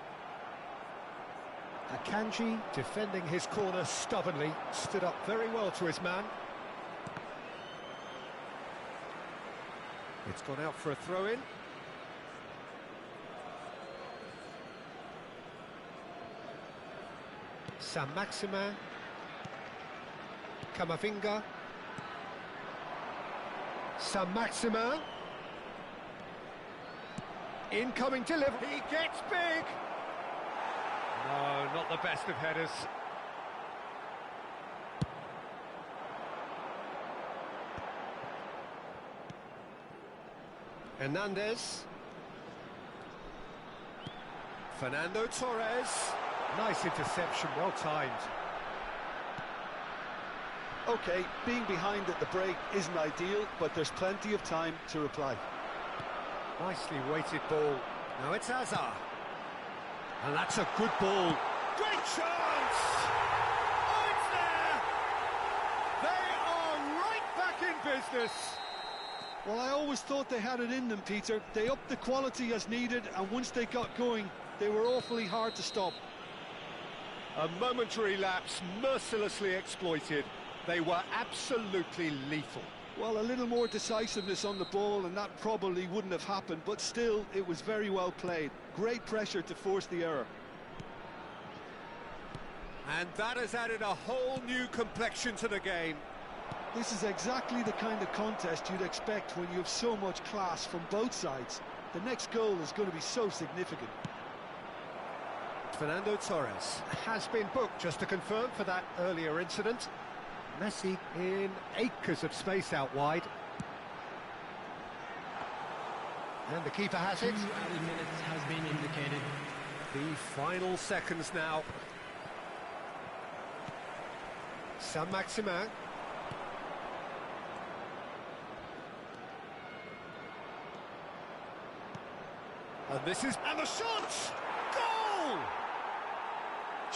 Akanji defending his corner stubbornly, stood up very well to his man. It's gone out for a throw-in. Saint-Maximin. Camavinga. Saint-Maximin. Incoming delivery. He gets big. No, not the best of headers. Hernandez. Fernando Torres. Nice interception, well timed. OK, being behind at the break isn't ideal, but there's plenty of time to reply. Nicely weighted ball. Now it's Hazard. And that's a good ball. Great chance! Oh, it's there! They are right back in business. Well, I always thought they had it in them, Peter. They upped the quality as needed, and once they got going, they were awfully hard to stop. A momentary lapse, mercilessly exploited. They were absolutely lethal. Well, a little more decisiveness on the ball, and that probably wouldn't have happened, but still, it was very well played. Great pressure to force the error. And that has added a whole new complexion to the game. This is exactly the kind of contest you'd expect when you have so much class from both sides. The next goal is going to be so significant. Fernando Torres has been booked, just to confirm, for that earlier incident. Messi in acres of space out wide. And the keeper has it. 2 added minutes has been indicated. The final seconds now. Saint-Maximin. And this is... And the shot! Goal!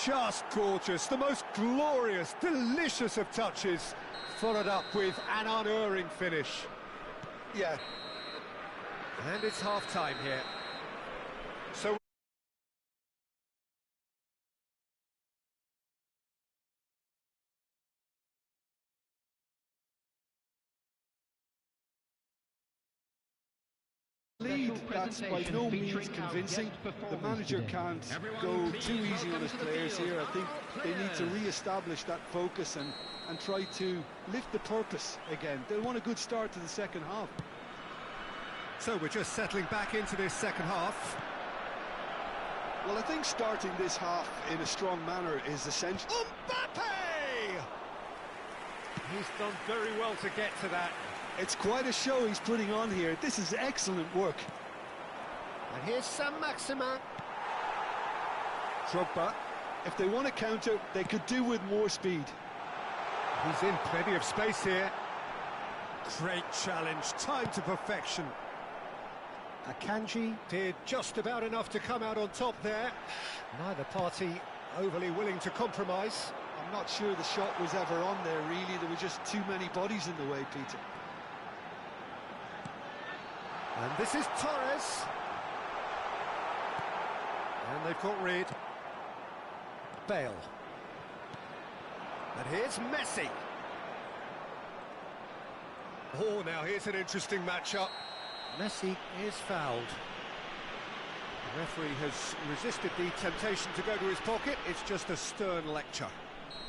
Just gorgeous, the most glorious, delicious of touches, followed up with an unerring finish. Yeah. And it's half-time here. So... lead that's by no means convincing. The manager can't go too easy on his players here. I think they need to re-establish that focus and try to lift the purpose again. They want a good start to the second half. So we're just settling back into this second half. Well, I think starting this half in a strong manner is essential. Mbappe! He's done very well to get to that. It's quite a show he's putting on here. This is excellent work. And here's Saint-Maximin. Drogba. If they want to counter, they could do with more speed. He's in plenty of space here. Great challenge, time to perfection. Akanji did just about enough to come out on top there. Neither party overly willing to compromise. I'm not sure the shot was ever on there, really. There were just too many bodies in the way, Peter. And this is Torres. And they've got Reed. Bale. And here's Messi. Oh, now here's an interesting matchup. Messi is fouled. The referee has resisted the temptation to go to his pocket. It's just a stern lecture.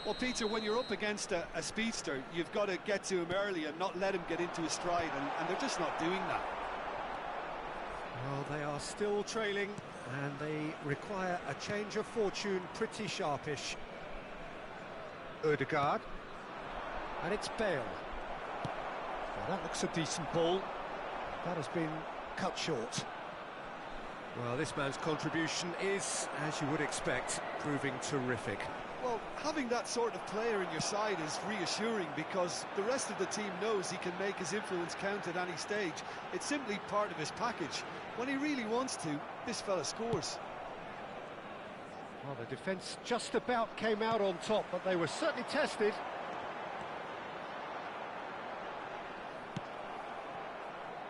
Well, Peter, when you're up against a speedster, you've got to get to him early and not let him get into his stride, and they're just not doing that. Well, they are still trailing, and they require a change of fortune, pretty sharpish. Ødegaard. And it's Bale. Well, that looks a decent ball. That has been cut short. Well, this man's contribution is, as you would expect, proving terrific. Well, having that sort of player in your side is reassuring because the rest of the team knows he can make his influence count at any stage. It's simply part of his package. When he really wants to, this fella scores. Well, the defence just about came out on top, but they were certainly tested.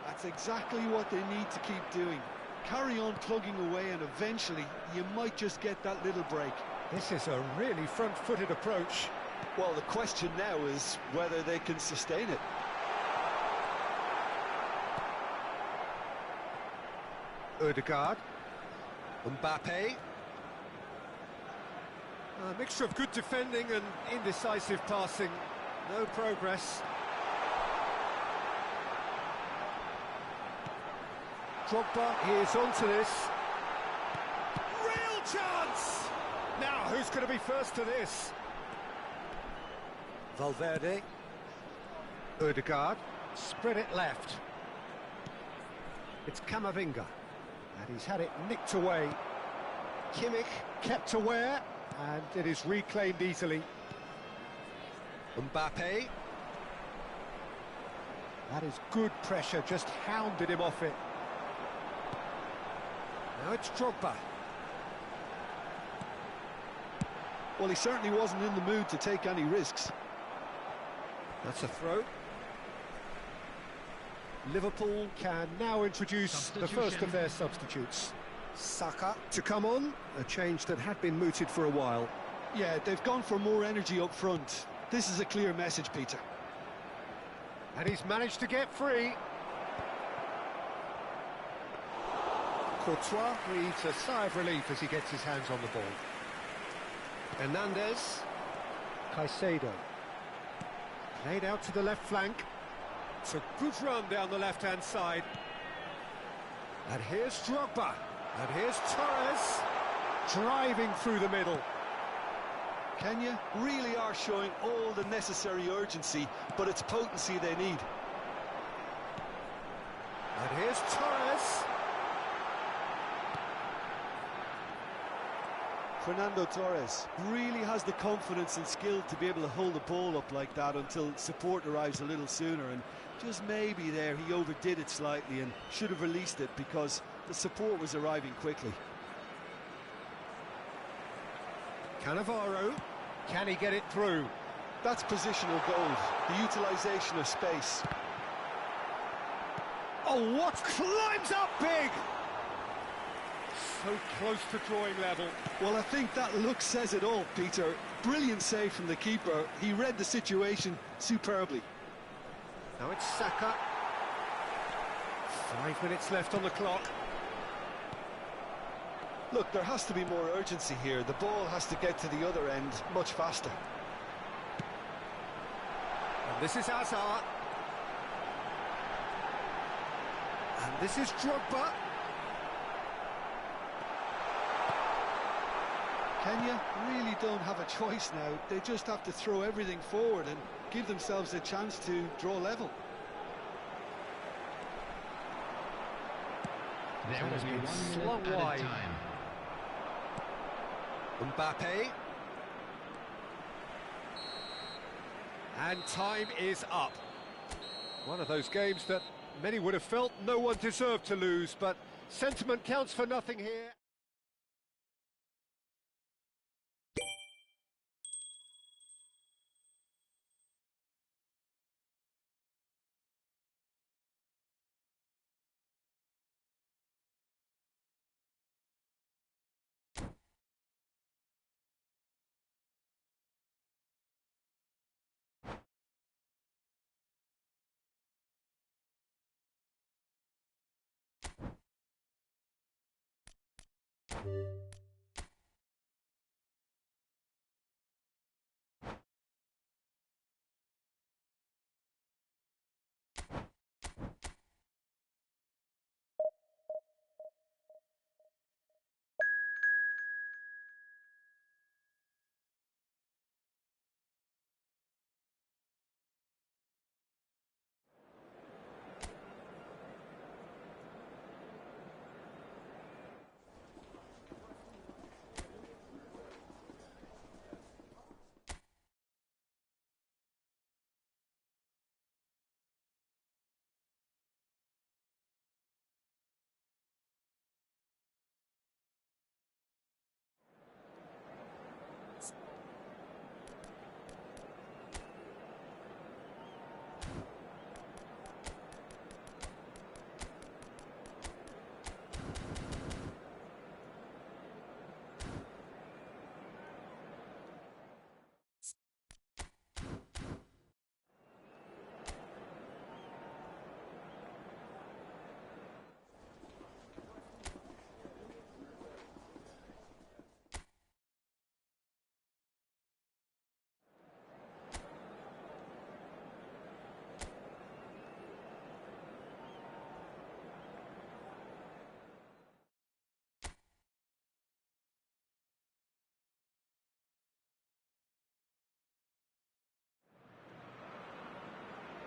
That's exactly what they need to keep doing. Carry on plugging away, and eventually you might just get that little break. This is a really front-footed approach. Well, the question now is whether they can sustain it. Ødegaard. Mbappe. A mixture of good defending and indecisive passing. No progress. Drogba, he is onto this. Real chance! Now, who's going to be first to this? Valverde. Odegaard. Spread it left. It's Camavinga. And he's had it nicked away. Kimmich kept aware, and it is reclaimed easily. Mbappe. That is good pressure, just hounded him off it. Now it's Drogba. Well, he certainly wasn't in the mood to take any risks. That's a throw. Liverpool can now introduce the first of their substitutes. Saka to come on, a change that had been mooted for a while. Yeah, they've gone for more energy up front. This is a clear message, Peter. And he's managed to get free. Courtois breathes a sigh of relief as he gets his hands on the ball. Hernandez. Caicedo. Played out to the left flank. It's a good run down the left-hand side. And here's Drogba. And here's Torres. Driving through the middle. Kenya really are showing all the necessary urgency, but it's potency they need. And here's Torres. Fernando Torres really has the confidence and skill to be able to hold the ball up like that until support arrives a little sooner, and just maybe there he overdid it slightly and should have released it because the support was arriving quickly. Cannavaro, can he get it through? That's positional gold, the utilisation of space. Oh, what climbs up big! So close to drawing level. Well, I think that look says it all, Peter. Brilliant save from the keeper. He read the situation superbly. Now it's Saka. 5 minutes left on the clock. Look, there has to be more urgency here. The ball has to get to the other end much faster. And this is Hazard. And this is Drogba. Kenya really don't have a choice now. They just have to throw everything forward and give themselves a chance to draw level. There will be 1 slung minute wide. added time. Mbappe. And time is up. One of those games that many would have felt no one deserved to lose, but sentiment counts for nothing here.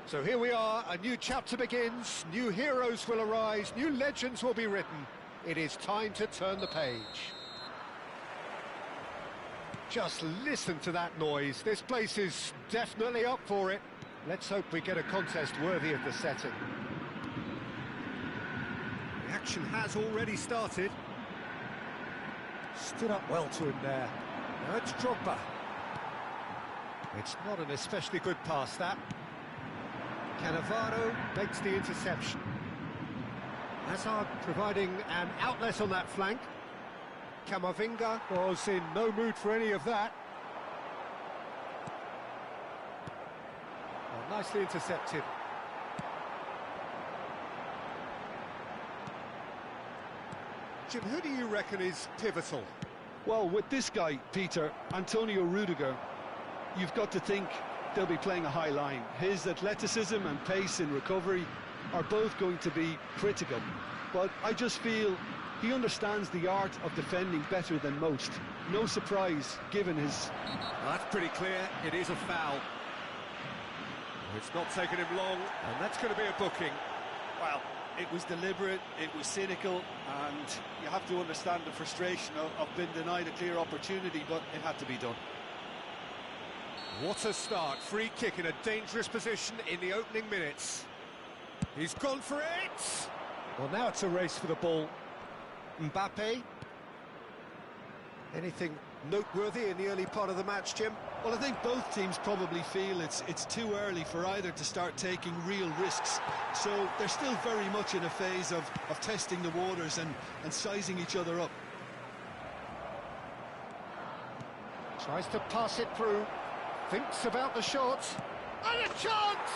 So here we are, a new chapter begins, new heroes will arise, new legends will be written. It is time to turn the page. Just listen to that noise. This place is definitely up for it. Let's hope we get a contest worthy of the setting. The action has already started. Stood up well to him there. Now it's Drogba. It's not an especially good pass, that. Cannavaro makes the interception. Hazard providing an outlet on that flank. Camavinga was in no mood for any of that. Well, nicely intercepted. Jim, who do you reckon is pivotal? Well, with this guy, Peter, Antonio Rudiger, you've got to think they'll be playing a high line. His athleticism and pace in recovery are both going to be critical. But I just feel he understands the art of defending better than most. No surprise, given his... That's pretty clear, it is a foul. It's not taken him long, and that's going to be a booking. Well, it was deliberate, it was cynical, and you have to understand the frustration of being denied a clear opportunity, but it had to be done. What a start, free kick in a dangerous position in the opening minutes. He's gone for it! Well, now it's a race for the ball. Mbappe. Anything noteworthy in the early part of the match, Jim? Well, I think both teams probably feel it's too early for either to start taking real risks. So they're still very much in a phase of testing the waters and sizing each other up. Tries to pass it through. Thinks about the shot. And a chance!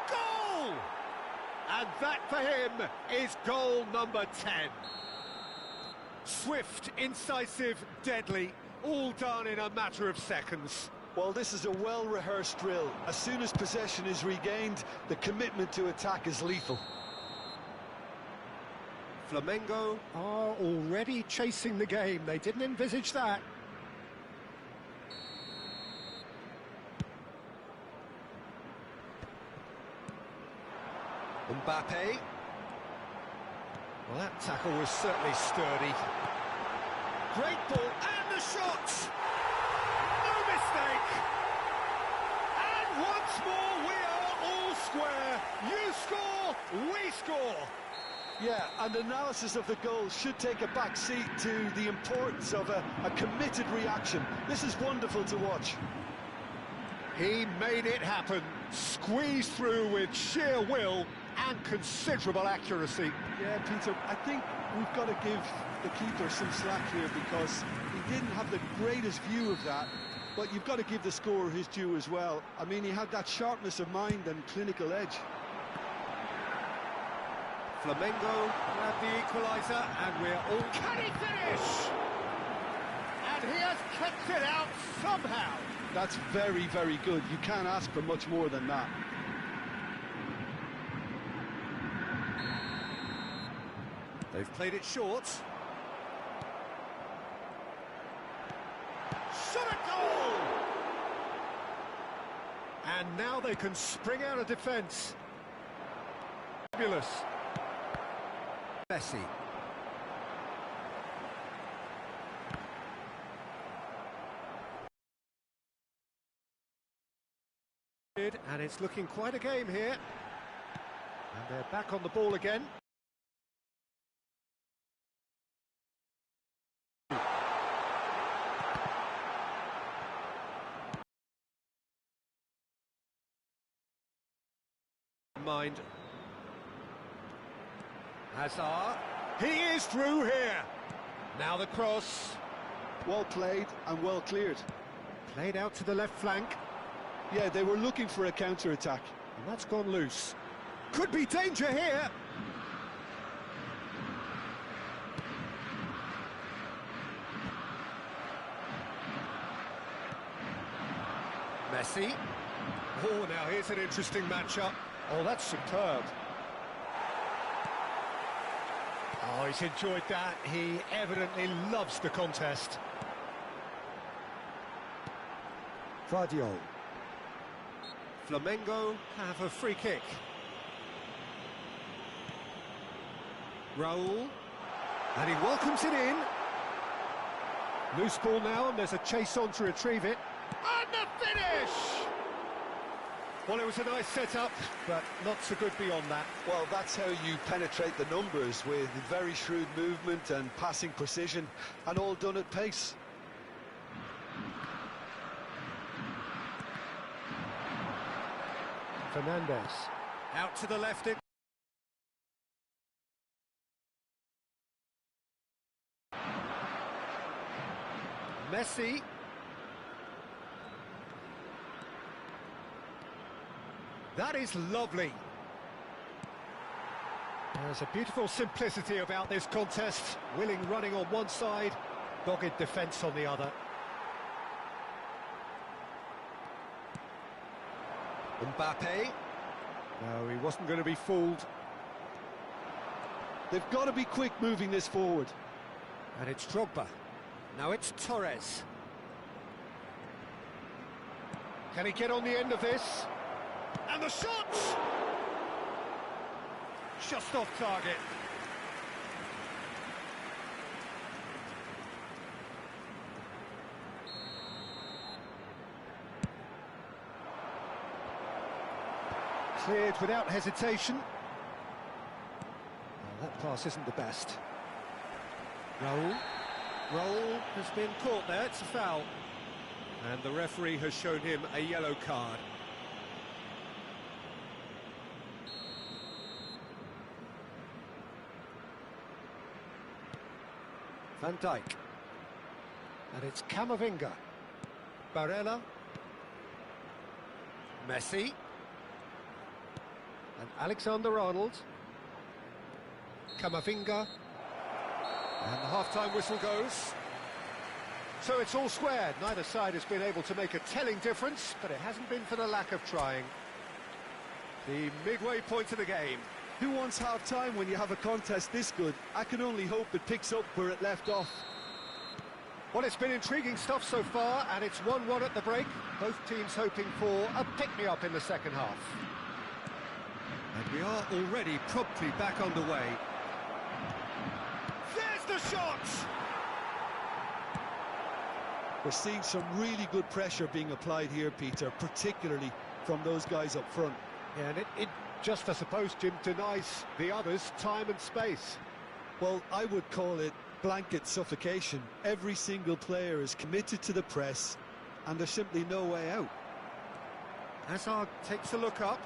Goal! And that for him is goal number 10. Swift, incisive, deadly, all done in a matter of seconds. Well, this is a well-rehearsed drill. As soon as possession is regained, the commitment to attack is lethal. Flamengo are already chasing the game. They didn't envisage that. Mbappe. Well, that tackle was certainly sturdy. Great ball, and the shot! No mistake! And once more, we are all square. You score, we score! Yeah, and analysis of the goal should take a back seat to the importance of a committed reaction. This is wonderful to watch. He made it happen, squeezed through with sheer will and considerable accuracy. Yeah, Peter, I think we've got to give the keeper some slack here because he didn't have the greatest view of that, but you've got to give the scorer his due as well. I mean, he had that sharpness of mind and clinical edge. Flamengo grab the equaliser, and we're all... Can he finish? And he has kept it out somehow. That's very, very good. You can't ask for much more than that. They've played it short. Shot a goal! And now they can spring out of defence. Fabulous. Messi. And it's looking quite a game here. And they're back on the ball again. Mind. Hazard. He is through here. Now the cross. Well played and well cleared. Played out to the left flank. Yeah, they were looking for a counter-attack. And that's gone loose. Could be danger here. Messi. Oh, now here's an interesting matchup. Oh, that's superb. Oh, he's enjoyed that. He evidently loves the contest. Vardiol. Flamengo have a free kick. Raul, and he welcomes it in. Loose ball now, and there's a chase on to retrieve it. And the finish! Well, it was a nice setup, but not so good beyond that. Well, that's how you penetrate the numbers, with very shrewd movement and passing precision, and all done at pace. Fernandez, out to the left. Messi. That is lovely. There's a beautiful simplicity about this contest. Willing running on one side, dogged defence on the other. Mbappe. No, he wasn't going to be fooled. They've got to be quick moving this forward. And it's Drogba. Now it's Torres. Can he get on the end of this? And the shot! Just off target. Cleared without hesitation. Well, that pass isn't the best. Raul has been caught there, it's a foul. And the referee has shown him a yellow card. Van Dijk. And it's Camavinga. Barella. Messi. And Alexander-Arnold. Camavinga. And the half-time whistle goes. So it's all squared. Neither side has been able to make a telling difference, but it hasn't been for the lack of trying. The midway point of the game. Who wants half-time when you have a contest this good? I can only hope it picks up where it left off. Well, it's been intriguing stuff so far, and it's 1-1 at the break. Both teams hoping for a pick-me-up in the second half. And we are already promptly back underway. There's the shot! We're seeing some really good pressure being applied here, Peter, particularly from those guys up front. Yeah, and it just, I suppose, Jim, denies the others time and space. Well, I would call it blanket suffocation. Every single player is committed to the press, and there's simply no way out. Hazard takes a look up,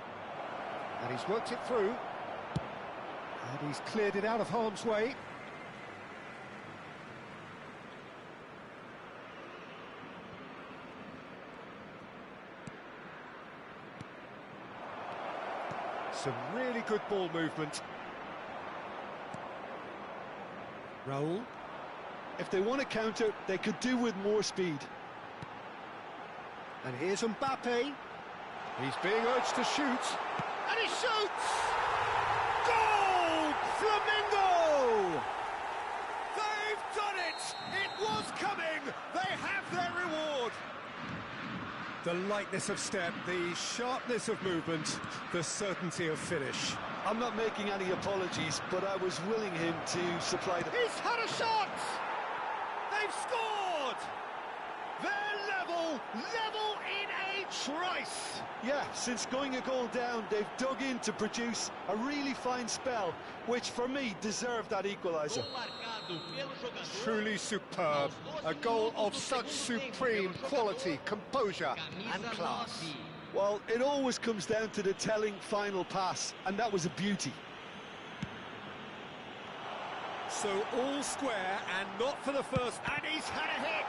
and he's worked it through, and he's cleared it out of harm's way. Some really good ball movement. Raul. If they want to counter, they could do with more speed. And here's Mbappe. He's being urged to shoot. And he shoots! Goal! Flamengo! They've done it! It was coming! They have their reward! The lightness of step, the sharpness of movement, the certainty of finish. I'm not making any apologies, but I was willing him to supply the... He's had a shot! They've scored! They're level in a trice! Yeah, since going a goal down, they've dug in to produce a really fine spell, which for me deserved that equaliser. Truly superb. A goal of such supreme quality, composure and class. Well, it always comes down to the telling final pass, and that was a beauty. So all square, and not for the first, and he's had a hit!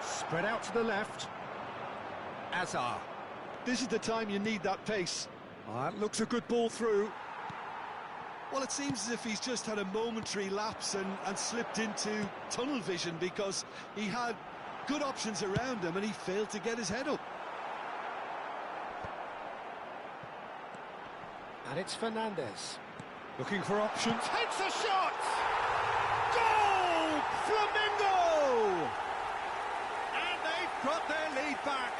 Spread out to the left. Hazard. This is the time you need that pace. That looks a good ball through. Well, it seems as if he's just had a momentary lapse and slipped into tunnel vision, because he had good options around him and he failed to get his head up. And it's Fernandez. Looking for options. Takes a shot! Goal! Flamengo! got their lead back.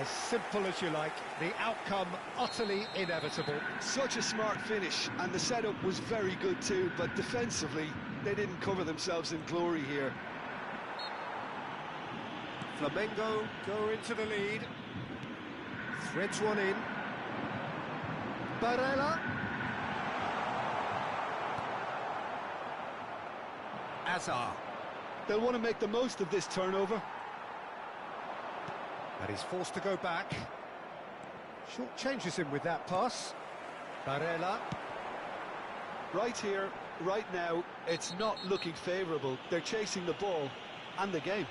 As simple as you like, the outcome utterly inevitable. Such a smart finish, and the setup was very good too, but defensively, they didn't cover themselves in glory here. Flamengo go into the lead. Threads one in. Barella. Azar. They'll want to make the most of this turnover. And he's forced to go back. Short changes him with that pass. Barella. Right here, right now, it's not looking favourable. They're chasing the ball and the game.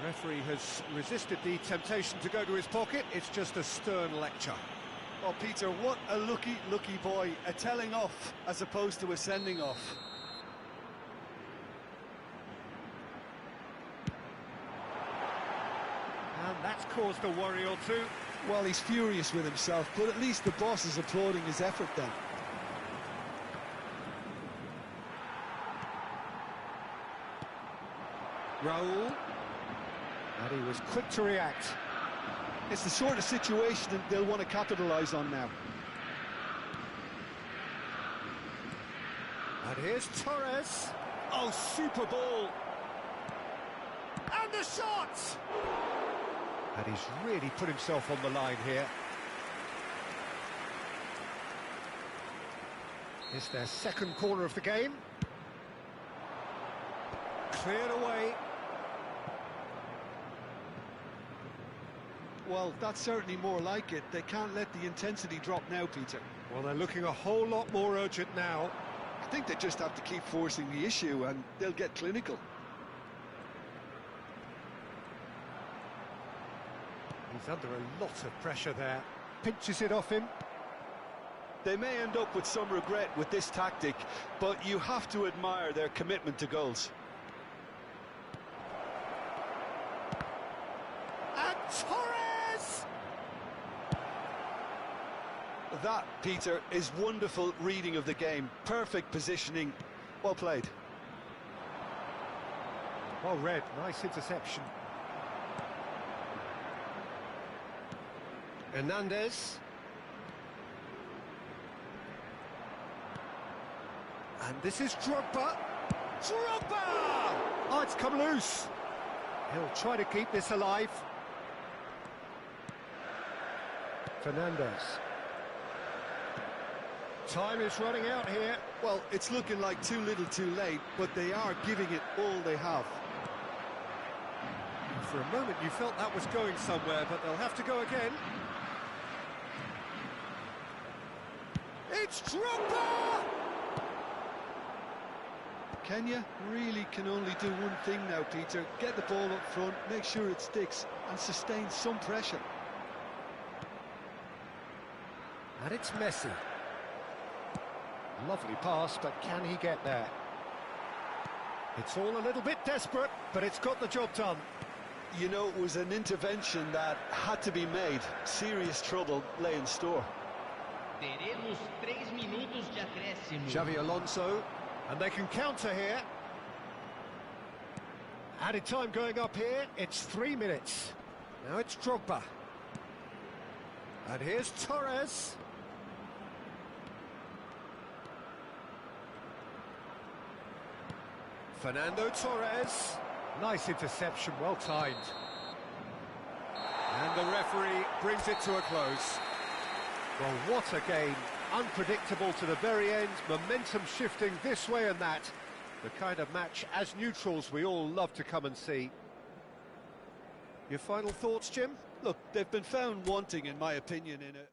The referee has resisted the temptation to go to his pocket. It's just a stern lecture. Oh, Peter, what a lucky boy. A telling off as opposed to a sending off. And that's caused a worry or two. Well, he's furious with himself, but at least the boss is applauding his effort then. Raul. And he was quick to react. It's the sort of situation that they'll want to capitalise on now. And here's Torres. Oh, super ball. And the shot! And he's really put himself on the line here. It's their second corner of the game. Cleared away. Well, that's certainly more like it. They can't let the intensity drop now, Peter. Well, they're looking a whole lot more urgent now. I think they just have to keep forcing the issue and they'll get clinical. He's under a lot of pressure there. Pinches it off him. They may end up with some regret with this tactic, but you have to admire their commitment to goals. And Torres! That, Peter, is wonderful reading of the game. Perfect positioning. Well played. Well read. Nice interception. Hernandez. And this is Drogba. Drogba! Oh, it's come loose. He'll try to keep this alive. Fernandez. Time is running out here. Well, it's looking like too little too late, but they are giving it all they have. For a moment you felt that was going somewhere, but they'll have to go again. It's Drogba! Kenya really can only do one thing now, Peter. Get the ball up front, make sure it sticks, and sustain some pressure. And it's Messi. Lovely pass, but can he get there? It's all a little bit desperate, but it's got the job done. You know, it was an intervention that had to be made. Serious trouble lay in store. Teremos 3 minutos de acréscimo. Xavi Alonso, and they can counter here. Added time going up here, it's 3 minutes. Now it's Drogba. And here's Torres. Fernando Torres. Nice interception, well timed. And the referee brings it to a close. Well, what a game. Unpredictable to the very end, momentum shifting this way and that. The kind of match, as neutrals, we all love to come and see. Your final thoughts, Jim? Look, they've been found wanting, in my opinion, in a...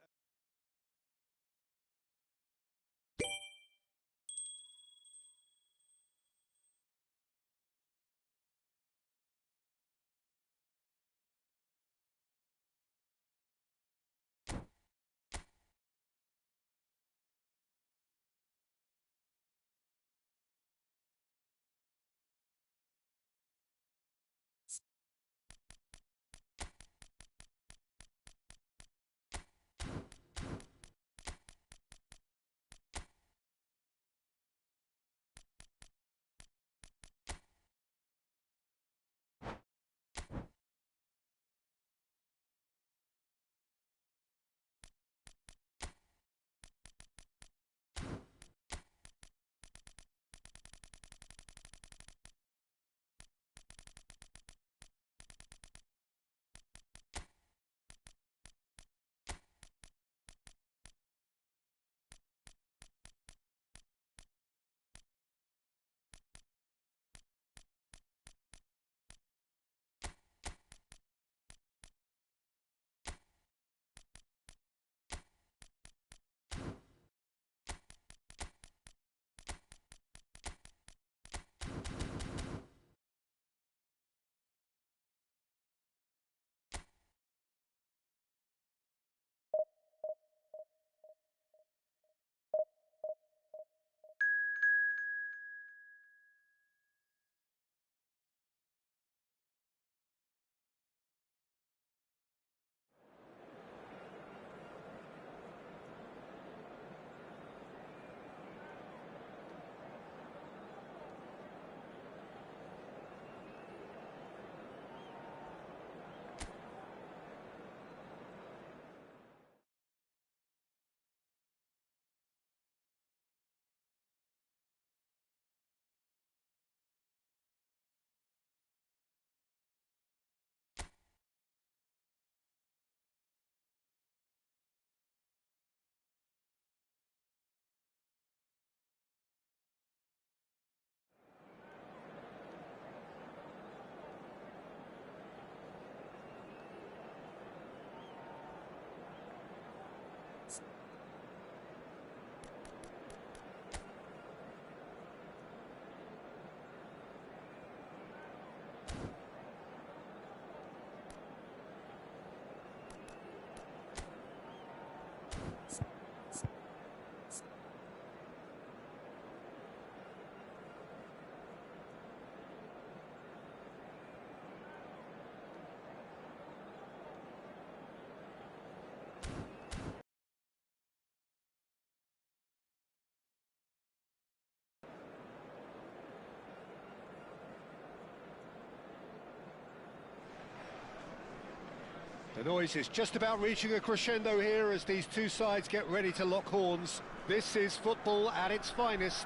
The noise is just about reaching a crescendo here as these two sides get ready to lock horns. This is football at its finest.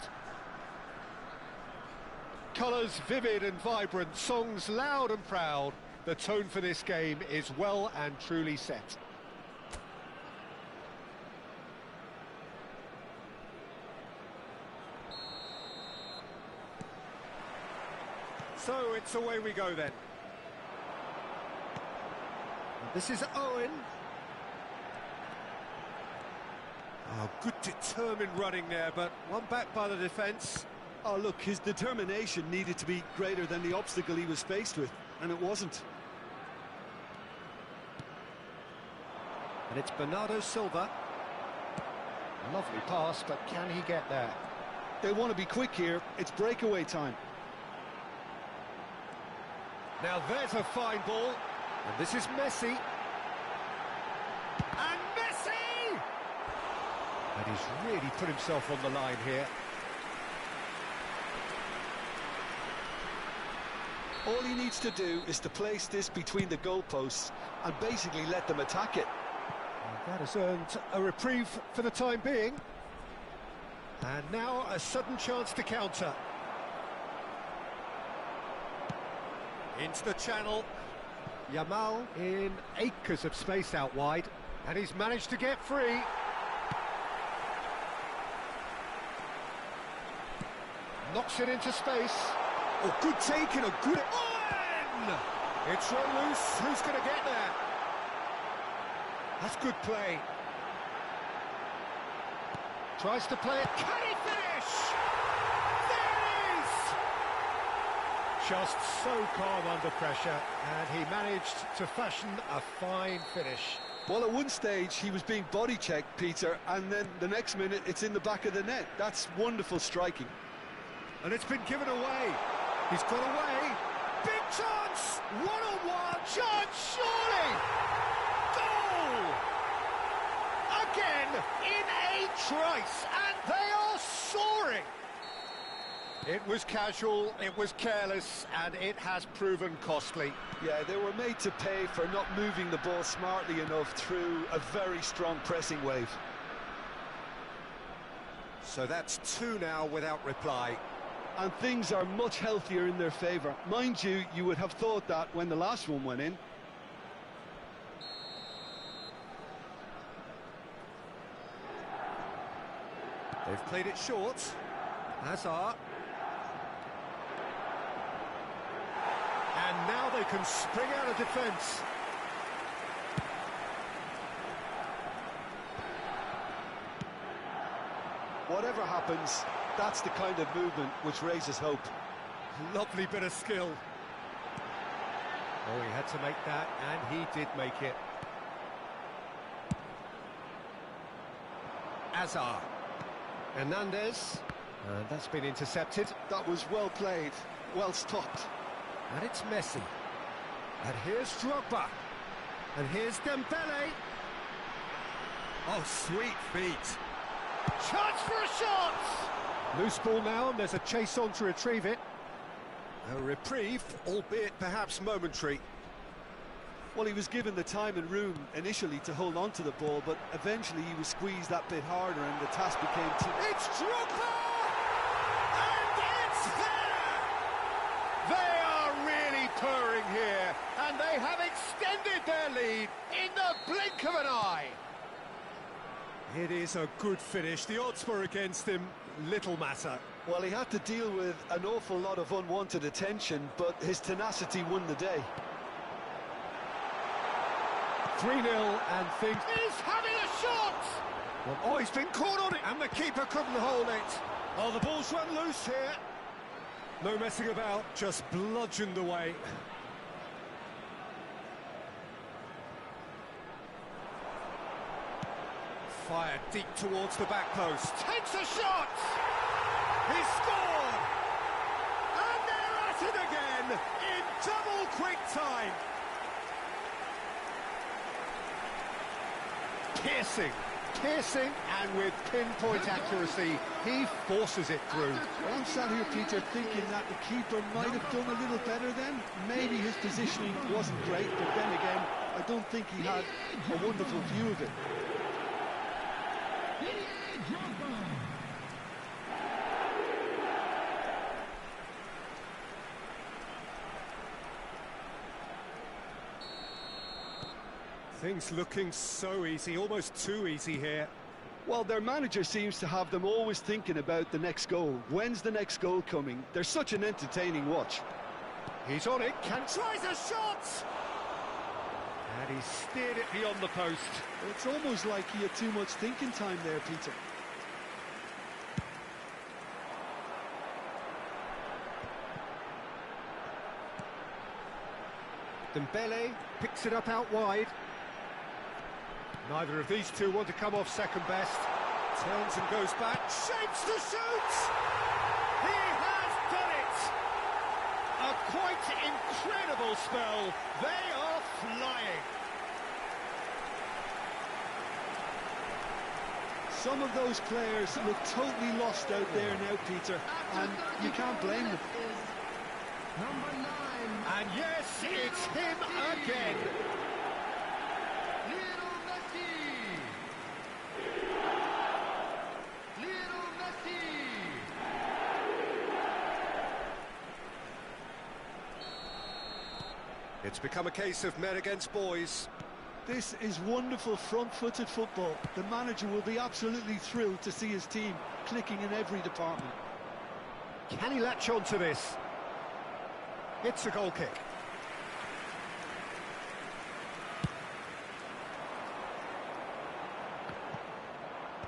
Colours vivid and vibrant, songs loud and proud. The tone for this game is well and truly set. So it's away we go then. This is Owen. Oh, good determined running there, but one back by the defence. Oh, look, his determination needed to be greater than the obstacle he was faced with, and it wasn't. And it's Bernardo Silva. Lovely pass, but can he get there? They want to be quick here. It's breakaway time. Now there's a fine ball. And this is Messi. And Messi! And he's really put himself on the line here. All he needs to do is to place this between the goalposts and basically let them attack it. And that has earned a reprieve for the time being. And now a sudden chance to counter. Into the channel. Yamal in acres of space out wide, and he's managed to get free. Knocks it into space. Oh, good take and a good... Owen! It's run loose. Who's going to get there? That's good play. Tries to play it. Can he finish? There it is! Just so calm under pressure, and he managed to fashion a fine finish. Well, at one stage he was being body checked, Peter, and then the next minute it's in the back of the net. That's wonderful striking. And it's been given away. He's got away. Big chance! One-on-one chance, surely! Goal! Again, in a trice, and they are soaring! It was casual, it was careless, and it has proven costly. Yeah, they were made to pay for not moving the ball smartly enough through a very strong pressing wave. So that's two now without reply. And things are much healthier in their favour. Mind you, you would have thought that when the last one went in. They've played it short. Hazard. And now they can spring out of defence. Whatever happens, that's the kind of movement which raises hope. Lovely bit of skill. Oh, he had to make that, and he did make it. Hazard. Hernandez. And that's been intercepted. That was well played, well stopped. And it's Messi. And here's Drogba. And here's Dembele. Oh, sweet feet. Chance for a shot! Loose ball now, and there's a chase on to retrieve it. A reprieve, albeit perhaps momentary. Well, he was given the time and room initially to hold on to the ball, but eventually he was squeezed that bit harder and the task became too... It's Drogba! And it's there! They are really purring here, and they have extended their lead in the blink of an eye. It is a good finish. The odds were against him, little matter. Well, he had to deal with an awful lot of unwanted attention, but his tenacity won the day. 3-0 and things... He's having a shot! Well, oh, he's been caught on it, and the keeper couldn't hold it. Oh, the ball's run loose here. No messing about, just bludgeoned away. Fired deep towards the back post. Takes a shot! He scored! And they're at it again in double quick time. Piercing, and with pinpoint accuracy, he forces it through. Well, I'm sat here, Peter, thinking that the keeper might have done a little better then. Maybe his positioning wasn't great, but then again, I don't think he had a wonderful view of it. Things looking so easy, almost too easy here. Well, their manager seems to have them always thinking about the next goal. When's the next goal coming? They're such an entertaining watch. He's on it, tries a shot! And he steered it beyond the post. It's almost like he had too much thinking time there, Peter. Dembele picks it up out wide. Neither of these two want to come off second best. Turns and goes back, shapes to shoot! He has done it! A quite incredible spell. They are flying. Some of those players look totally lost out there now, Peter, and you can't blame them. Number 9. And yes, it's him again. Lionel Messi. Lionel Messi. It's become a case of men against boys. This is wonderful front-footed football. The manager will be absolutely thrilled to see his team clicking in every department. Can he latch on to this? It's a goal kick.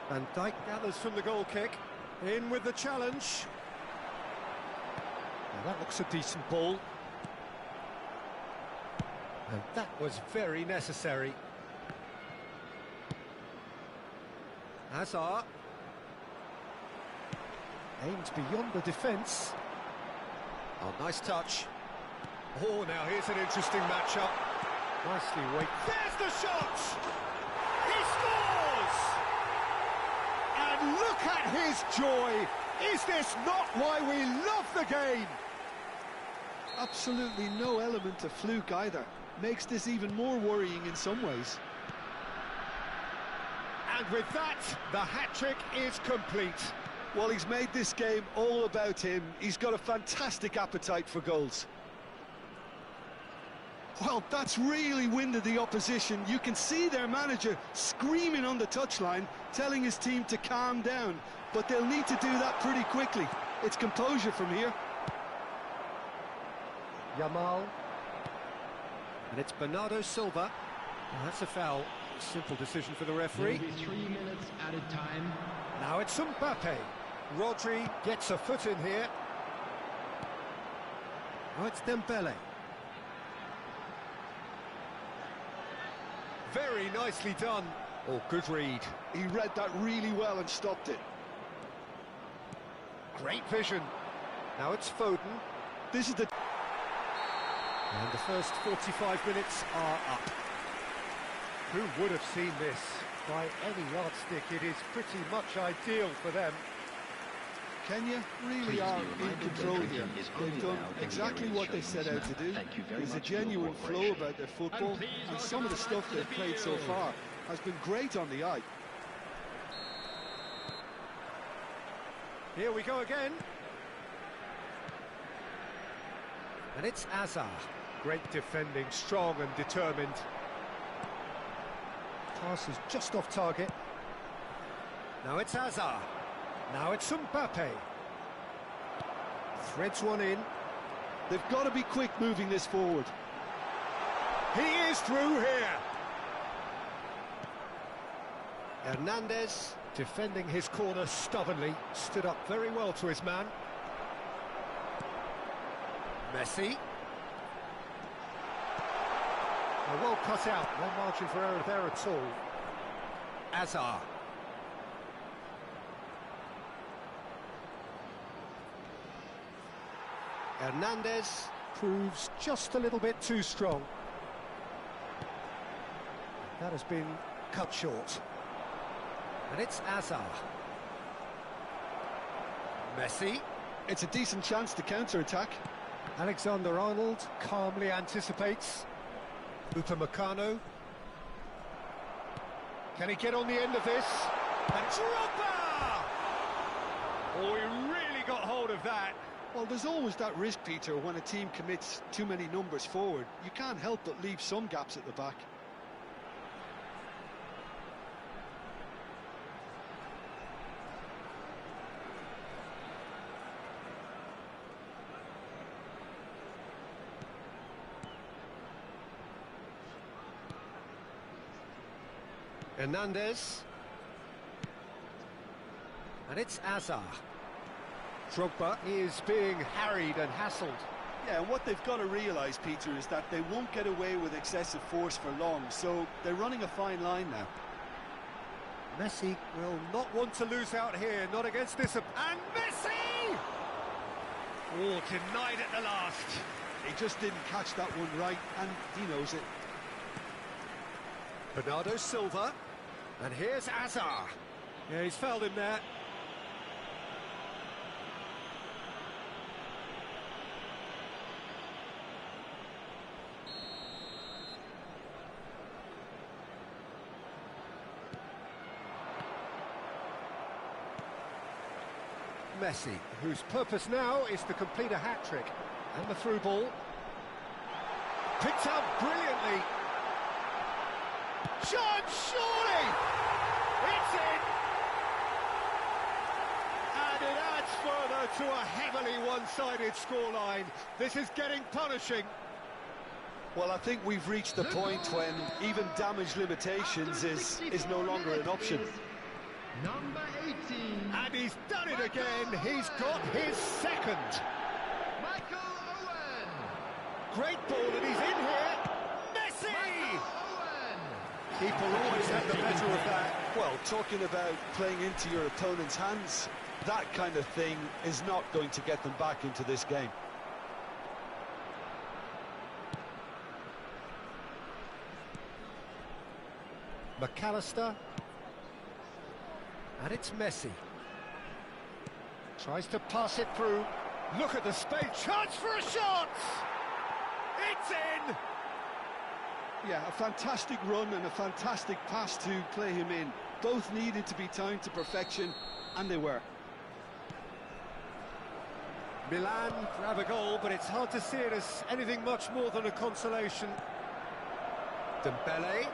Van Dijk gathers from the goal kick. In with the challenge. Now that looks a decent ball. And that was very necessary. Hazard. Aimed beyond the defence. Oh, nice touch. Oh, now here's an interesting matchup. Nicely weighted. There's the shot! He scores! And look at his joy! Is this not why we love the game? Absolutely no element of fluke either. Makes this even more worrying in some ways. And with that, the hat-trick is complete. Well, he's made this game all about him. He's got a fantastic appetite for goals. Well, that's really winded the opposition. You can see their manager screaming on the touchline, telling his team to calm down. But they'll need to do that pretty quickly. It's composure from here. Yamal. And it's Bernardo Silva. Well, that's a foul. Simple decision for the referee. There'll be 3 minutes added time. Now it's Mbappe. Rodri gets a foot in here. Now it's Dembele. Very nicely done. Oh, good read. He read that really well and stopped it. Great vision. Now it's Foden. This is the... And the first 45 minutes are up. Who would have seen this? By any yardstick, it is pretty much ideal for them. Kenya really are in control here. They've done exactly what they set out to do. There's a genuine flow about their football, and some of the stuff they've played so far has been great on the eye. Here we go again. And it's Hazard. Great defending, strong and determined. Pass is just off target. Now it's Hazard. Now it's Mbappe. Threads one in. They've got to be quick moving this forward. He is through here. Hernandez defending his corner stubbornly. Stood up very well to his man. Messi. Well cut out, no margin for error there at all. Hazard. Hernandez proves just a little bit too strong. That has been cut short. And it's Hazard. Messi. It's a decent chance to counter-attack. Alexander-Arnold calmly anticipates. Upamecano. Can he get on the end of this? And Drogba! Oh, he really got hold of that. Well, there's always that risk, Peter, when a team commits too many numbers forward. You can't help but leave some gaps at the back. Hernandez. And it's Azar. Drogba is being harried and hassled. Yeah, and what they've got to realise, Peter, is that they won't get away with excessive force for long, so they're running a fine line now. Messi will not want to lose out here, not against this. And Messi! Oh, denied at the last. He just didn't catch that one right, and he knows it. Bernardo Silva. And here's Azar. Yeah, he's fouled him there. Messi, whose purpose now is to complete a hat-trick. And the through ball. Picked up brilliantly. Shot, surely! It's in! And it adds further to a heavily one-sided scoreline. This is getting punishing. Well, I think we've reached the point when even damage limitations is no longer an option. Number 18. And he's done it again. He's got his second. Michael Owen. Great ball, and he's in here. Messi! Keeper always had the better of that. Well, talking about playing into your opponent's hands, that kind of thing is not going to get them back into this game. McAllister. And it's Messi. Tries to pass it through. Look at the space. Chance for a shot! It's in! Yeah, a fantastic run and a fantastic pass to play him in. Both needed to be timed to perfection, and they were. Milan grab a goal, but it's hard to see it as anything much more than a consolation. Dembele.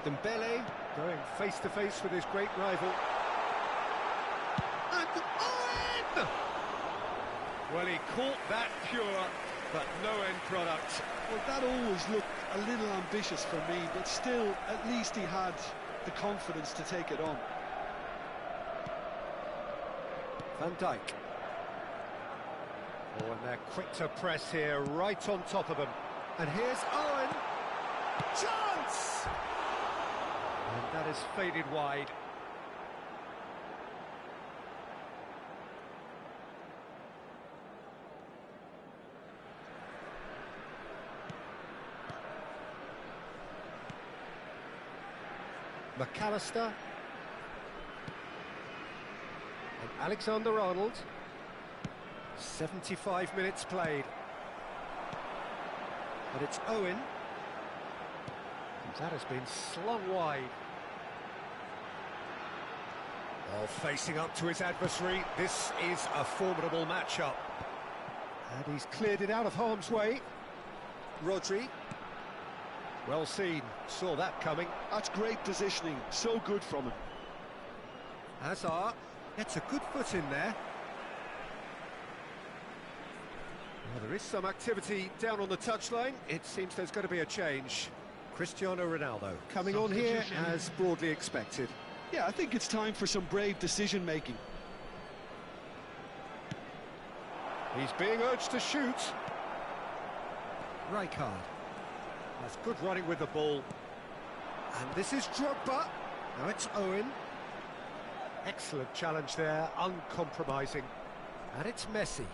Dembele going face-to-face with his great rival. And Owen! Well, he caught that pure, but no end product. Well, that always looked a little ambitious for me, but still, at least he had the confidence to take it on. Van Dijk. Oh, and they're quick to press here, right on top of them. And here's Owen. Chance! And that is faded wide. McAllister. And Alexander-Arnold. 75 minutes played. But it's Owen. And that has been slung wide. Oh, facing up to his adversary. This is a formidable matchup. And he's cleared it out of harm's way. Rodri. Well seen. Saw that coming. That's great positioning. So good from him. Hazard gets a good foot in there. Well, there is some activity down on the touchline. It seems there's going to be a change. Cristiano Ronaldo coming on here as broadly expected. Yeah, I think it's time for some brave decision-making. He's being urged to shoot. Rijkaard. That's good running with the ball. And this is Drogba. Now it's Owen. Excellent challenge there, uncompromising. And it's Messi.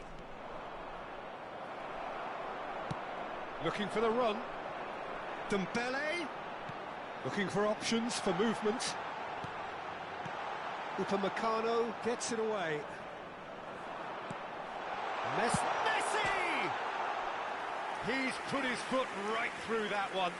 Looking for the run. Dembele. Looking for options for movement. Upamecano gets it away. Messi! He's put his foot right through that one.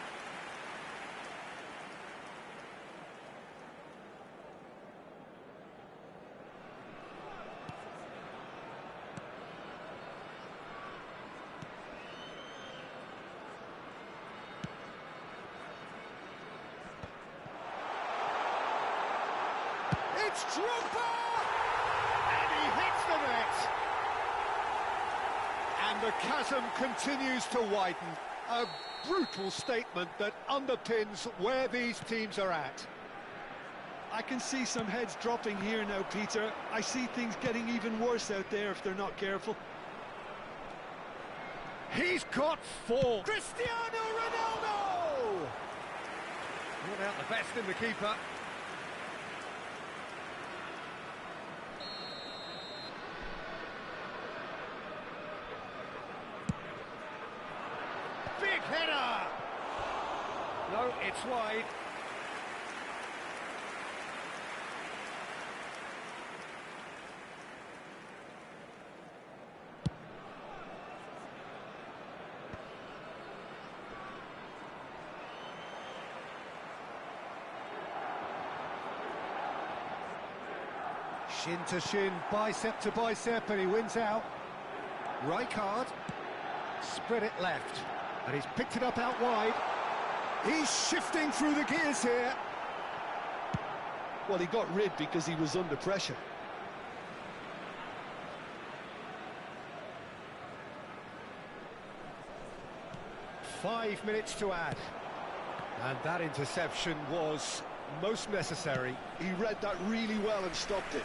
It's Drogba! And he hits the net! And the chasm continues to widen. A brutal statement that underpins where these teams are at. I can see some heads dropping here now, Peter. I see things getting even worse out there if they're not careful. He's got four. Cristiano Ronaldo! Brought out the best in the keeper. Big header! No, it's wide. Shin to shin, bicep to bicep, and he wins out. Rijkaard, spread it left, and he's picked it up out wide. He's shifting through the gears here. Well, he got rid because he was under pressure. Five minutes to add. And that interception was most necessary. He read that really well and stopped it.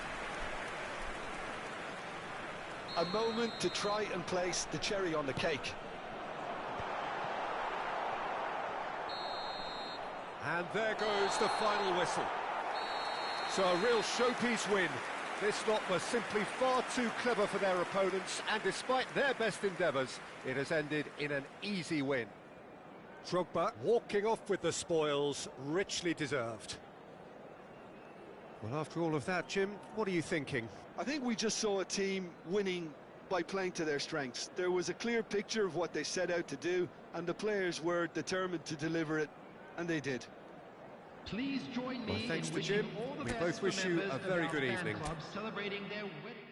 A moment to try and place the cherry on the cake. And there goes the final whistle. So a real showpiece win. This lot was simply far too clever for their opponents, and despite their best endeavours, it has ended in an easy win. Drogba walking off with the spoils, richly deserved. Well, after all of that, Jim, what are you thinking? I think we just saw a team winning by playing to their strengths. There was a clear picture of what they set out to do, and the players were determined to deliver it, and they did. Please join me Thanks in to wishing Jim. all the We best both for wish you members a of very our good fan evening. club celebrating their wedding.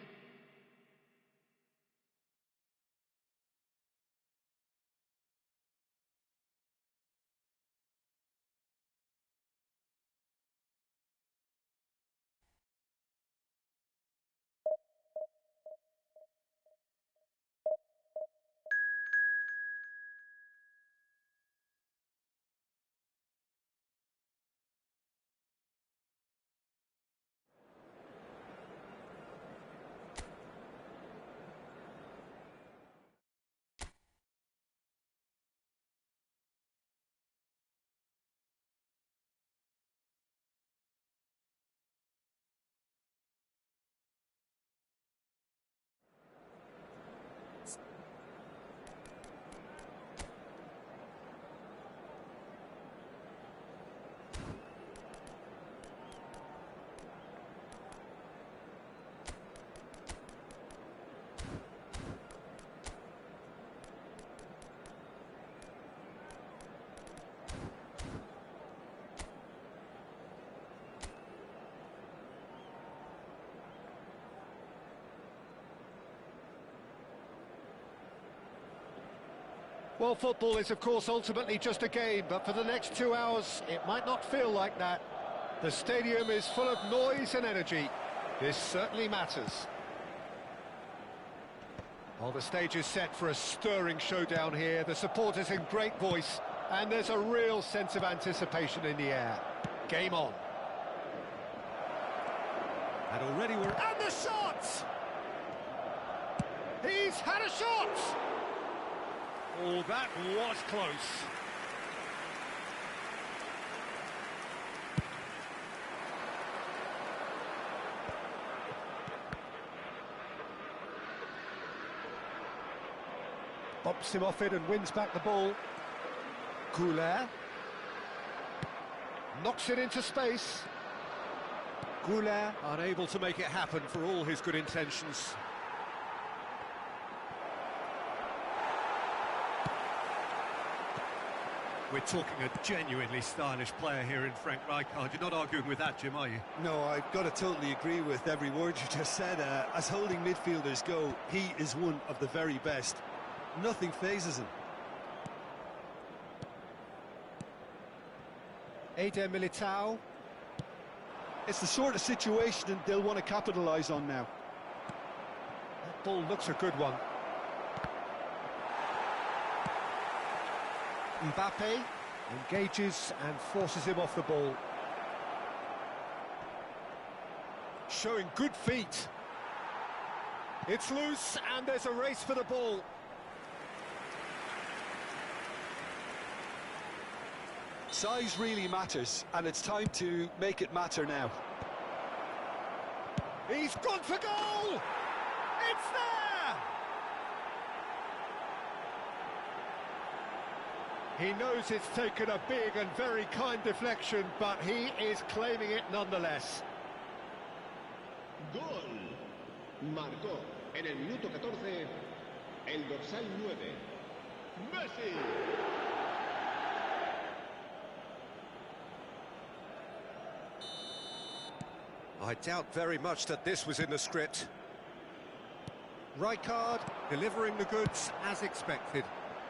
Well, football is, of course, ultimately just a game, but for the next 2 hours, it might not feel like that. The stadium is full of noise and energy. This certainly matters. Well, the stage is set for a stirring showdown here. The supporters in great voice, and there's a real sense of anticipation in the air. Game on. And already we're... And the shots! He's had a shot! Oh, that was close. Bumps him off it and wins back the ball. Goulet. Knocks it into space. Goulet unable to make it happen for all his good intentions. we're talking a genuinely stylish player here in Frank Rijkaard. You're not arguing with that, Jim, are you? No, I've got to totally agree with every word you just said. As holding midfielders go, he is one of the very best. Nothing phases him. Eder Militao. It's the sort of situation they'll want to capitalise on now. That ball looks a good one. Mbappe engages and forces him off the ball. Showing good feet. It's loose and there's a race for the ball. Size really matters, and it's time to make it matter now. He's gone for goal! It's there! He knows it's taken a big and very kind deflection, but he is claiming it nonetheless. Gol. Marcó en el minuto 14 el dorsal 9. Messi. I doubt very much that this was in the script. Rijkaard delivering the goods as expected.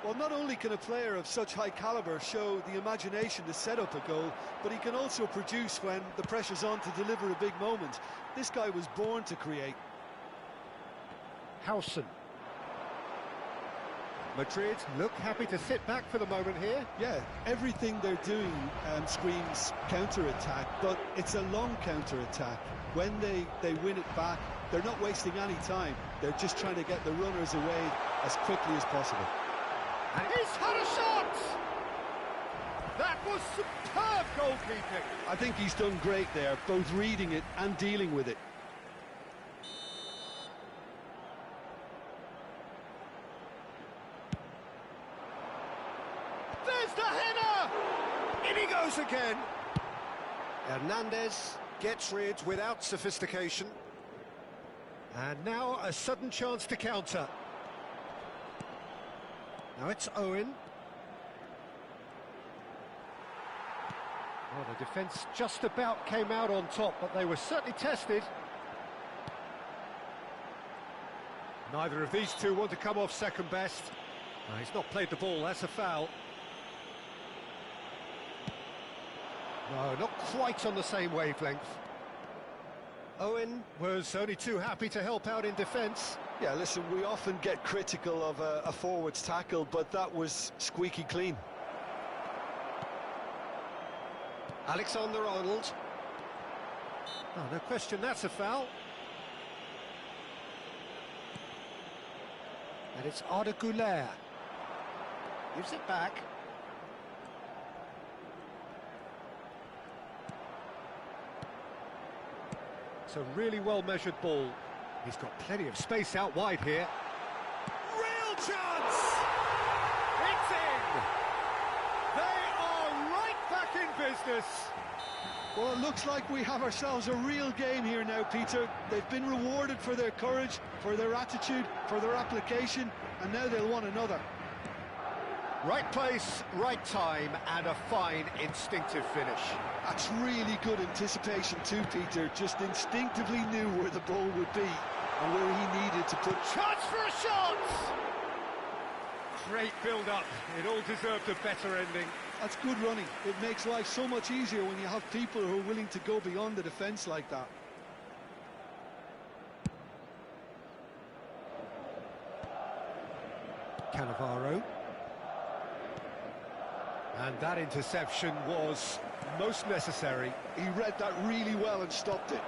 Well, not only can a player of such high calibre show the imagination to set up a goal, but he can also produce when the pressure's on to deliver a big moment. This guy was born to create. Howson. Madrid look happy to sit back for the moment here. Yeah, everything they're doing screams counter-attack, but it's a long counter-attack. When they win it back, they're not wasting any time. They're just trying to get the runners away as quickly as possible. And he's had a shot! That was superb goalkeeping. I think he's done great there, both reading it and dealing with it. There's the header! In he goes again. Hernandez gets rid without sophistication. And now a sudden chance to counter. Now it's Owen. Well, the defence just about came out on top, but they were certainly tested. Neither of these two want to come off second best. No, he's not played the ball, that's a foul. No, not quite on the same wavelength. Owen was only too happy to help out in defence. Yeah, listen, we often get critical of a forward's tackle, but that was squeaky clean. Alexander-Arnold. Oh, no question, that's a foul. And it's Arda Güler. Gives it back. It's a really well-measured ball. He's got plenty of space out wide here. Real chance! It's in! They are right back in business. Well, it looks like we have ourselves a real game here now, Peter. They've been rewarded for their courage, for their attitude, for their application, and now they'll want another. Right place, right time, and a fine instinctive finish. That's really good anticipation too, Peter. Just instinctively knew where the ball would be and where he needed to put... Chance for a shot! Great build-up. It all deserved a better ending. That's good running. It makes life so much easier when you have people who are willing to go beyond the defence like that. Cannavaro. And that interception was most necessary. He read that really well and stopped it.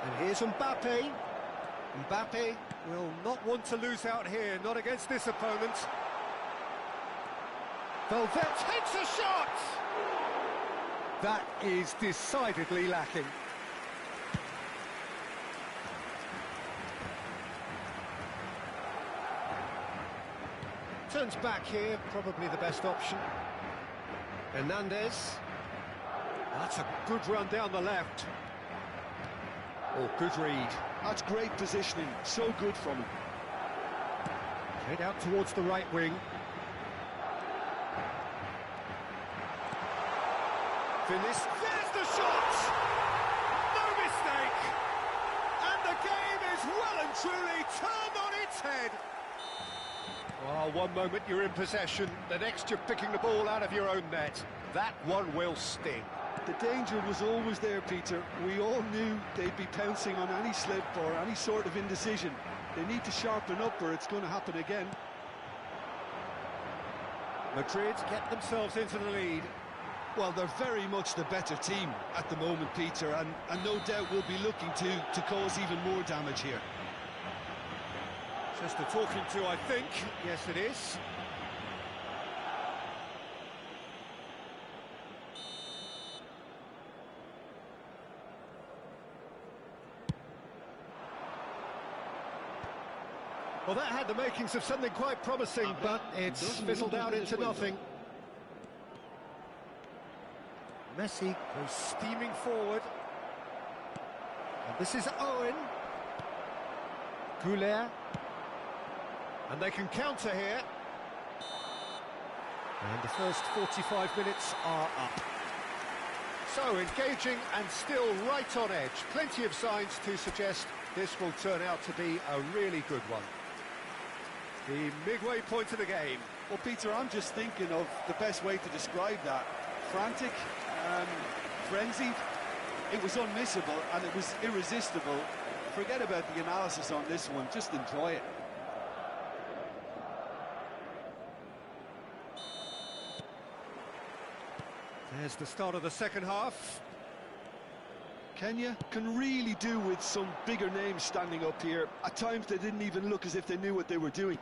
And here's Mbappe. Mbappe will not want to lose out here, not against this opponent. Valverde takes a shot! That is decidedly lacking. Turns back here, probably the best option. Hernandez. That's a good run down the left. Oh, good read. That's great positioning, so good from him. Head out towards the right wing. Finish. There's the shot! No mistake! And the game is well and truly turned on its head. Well, one moment you're in possession, the next you're picking the ball out of your own net. That one will sting. The danger was always there, Peter. We all knew they'd be pouncing on any slip or any sort of indecision. They need to sharpen up or it's going to happen again. Madrid get themselves into the lead. Well, they're very much the better team at the moment, Peter, and no doubt will be looking to cause even more damage here. Just a talking to, I think. Yes, it is. Well, that had the makings of something quite promising, but it's fizzled out into nothing. Messi goes steaming forward. And this is Owen. Goulet. And they can counter here. And the first 45 minutes are up. So engaging and still right on edge. Plenty of signs to suggest this will turn out to be a really good one. The midway point of the game. Well, Peter, I'm just thinking of the best way to describe that. Frantic, frenzied. It was unmissable and it was irresistible. Forget about the analysis on this one, just enjoy it. There's the start of the second half. Kenya can really do with some bigger names standing up here. At times they didn't even look as if they knew what they were doing.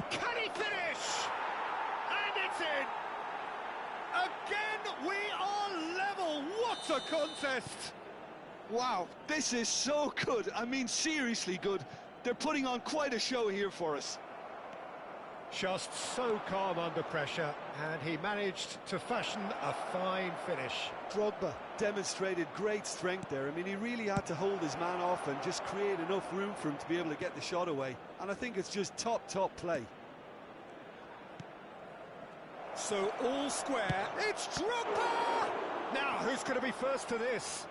Can he finish? And it's in! Again, we are level! What a contest! Wow, this is so good. I mean, seriously good. They're putting on quite a show here for us. Just so calm under pressure, and he managed to fashion a fine finish. Drogba demonstrated great strength there. I mean, he really had to hold his man off and just create enough room for him to be able to get the shot away. And I think it's just top play. So all square, it's Drogba! Now, who's going to be first to this?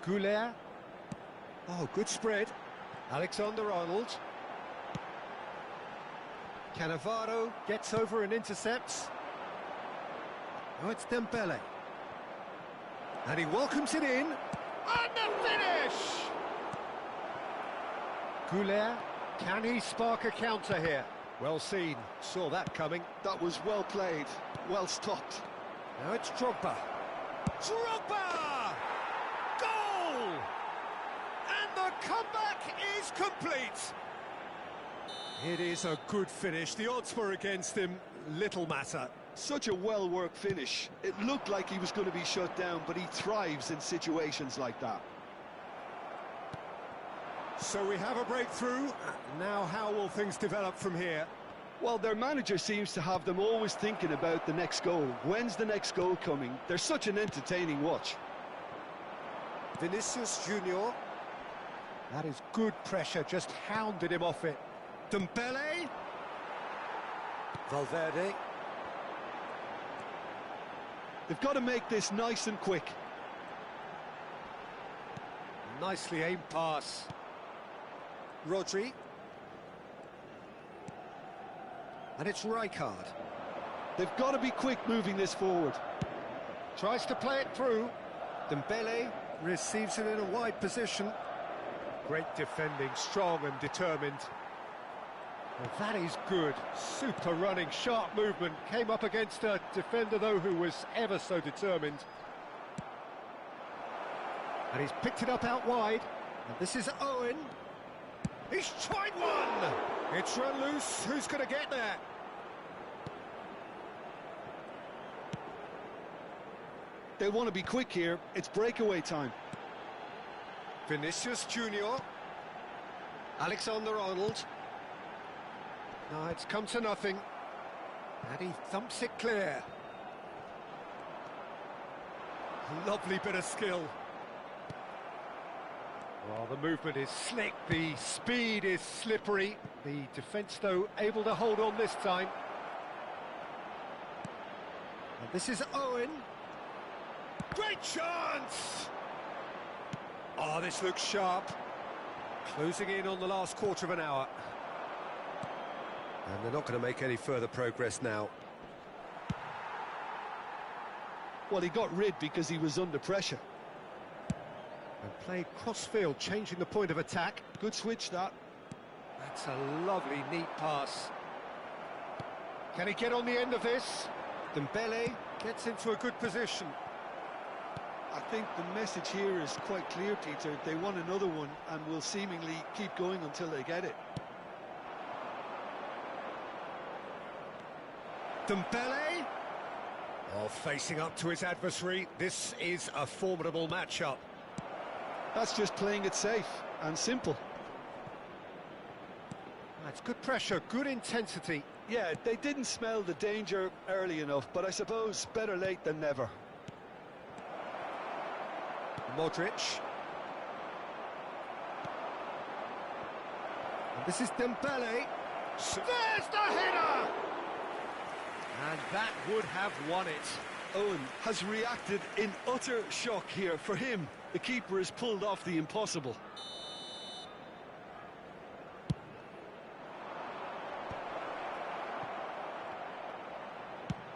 Goulet. Oh, good spread. Alexander-Arnold. Cannavaro gets over and intercepts. Now it's Dembele. And he welcomes it in. And the finish! Goulet, can he spark a counter here? Well seen, saw that coming. That was well played, well stopped. Now it's Drogba. Drogba! Goal! And the comeback is complete. It is a good finish. The odds were against him, little matter. Such a well-worked finish. It looked like he was going to be shut down, but he thrives in situations like that. So we have a breakthrough. Now how will things develop from here? Well, their manager seems to have them always thinking about the next goal. When's the next goal coming? They're such an entertaining watch. Vinicius Junior. That is good pressure, just hounded him off it. Dembele. Valverde. They've got to make this nice and quick. Nicely aimed pass. Rodri. And it's Rijkaard. They've got to be quick moving this forward. Tries to play it through. Dembele receives it in a wide position. Great defending, strong and determined. Well, that is good. Super running, sharp movement. Came up against a defender, though, who was ever so determined. And he's picked it up out wide. And this is Owen. He's tried one! It's run loose. Who's going to get there? They want to be quick here. It's breakaway time. Vinicius Junior. Alexander-Arnold. No, it's come to nothing. And he thumps it clear. Lovely bit of skill. Well, the movement is slick, the speed is slippery. The defence, though, able to hold on this time. And this is Owen. Great chance! Oh, this looks sharp. Closing in on the last quarter of an hour. And they're not going to make any further progress now. Well, he got rid because he was under pressure. And played cross-field, changing the point of attack. Good switch, that. That's a lovely, neat pass. Can he get on the end of this? Dembele gets into a good position. I think the message here is quite clear, Peter. They want another one and will seemingly keep going until they get it. Dembele! Oh, facing up to his adversary. This is a formidable matchup. That's just playing it safe and simple. That's good pressure, good intensity. Yeah, they didn't smell the danger early enough, but I suppose better late than never. Modric. And this is Dembele. There's the header! And that would have won it. Owen has reacted in utter shock here. For him, the keeper has pulled off the impossible.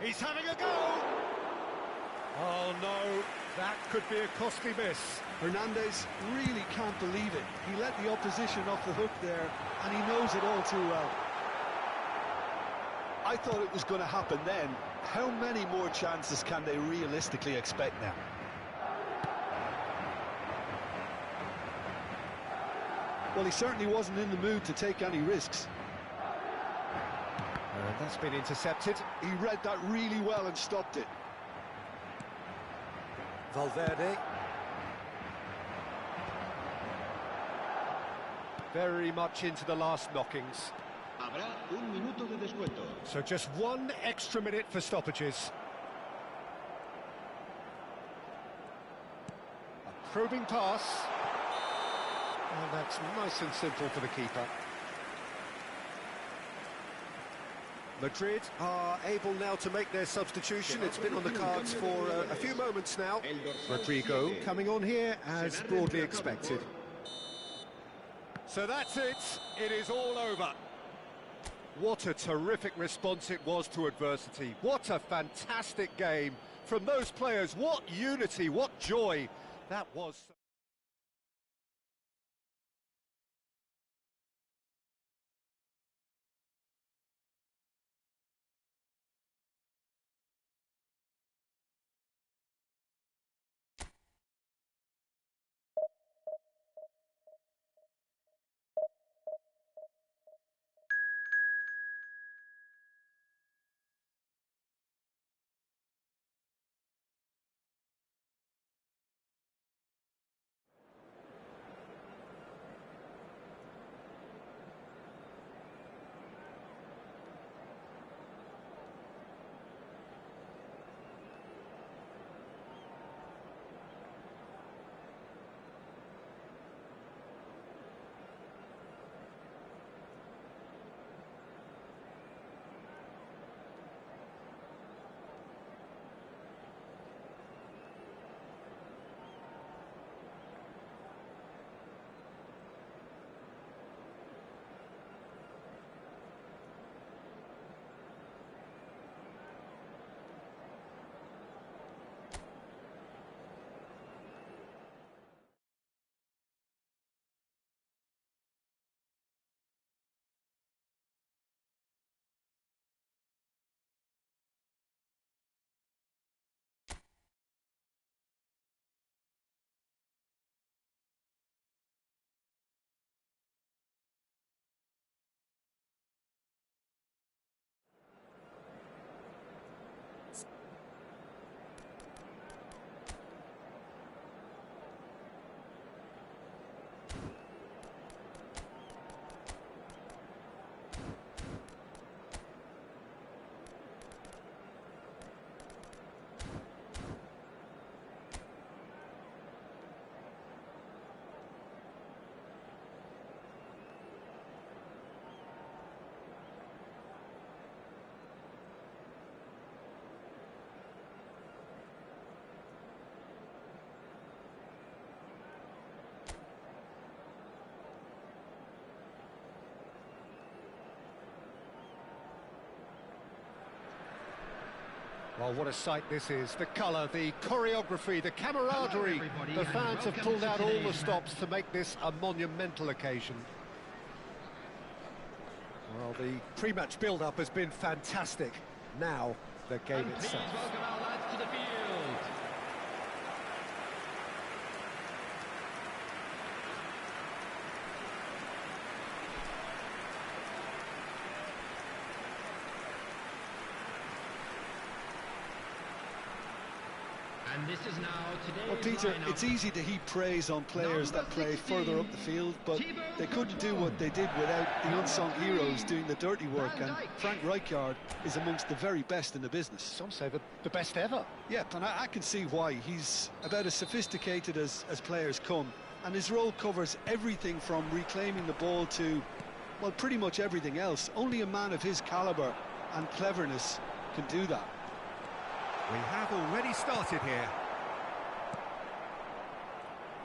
He's having a go! Oh no, that could be a costly miss. Hernandez really can't believe it. He let the opposition off the hook there, and he knows it all too well. I thought it was going to happen then. How many more chances can they realistically expect now? Well, he certainly wasn't in the mood to take any risks. And that's been intercepted. He read that really well and stopped it. Valverde. Very much into the last knockings. Habrá un minuto de descuento. So just one extra minute for stoppages. A probing pass. And that's nice and simple for the keeper. Madrid are able now to make their substitution. It's been on the cards for a few moments now. Rodrigo coming on here as broadly expected. So that's it. It is all over. What a terrific response it was to adversity. What a fantastic game from those players. What unity, what joy that was. Well, what a sight this is. The colour, the choreography, the camaraderie. The fans have pulled out all the stops to make this a monumental occasion. Well, the pre-match build-up has been fantastic. Now, the game itself. Please welcome our lads to the field. And this is now today's Well, Peter, lineup. it's easy to heap praise on players that play further up the field, but they couldn't do what they did without the unsung heroes doing the dirty work, and Frank Rijkaard is amongst the very best in the business. Some say the best ever. Yep, and I can see why. He's about as sophisticated as players come, and his role covers everything from reclaiming the ball to, well, pretty much everything else. Only a man of his calibre and cleverness can do that. We have already started here.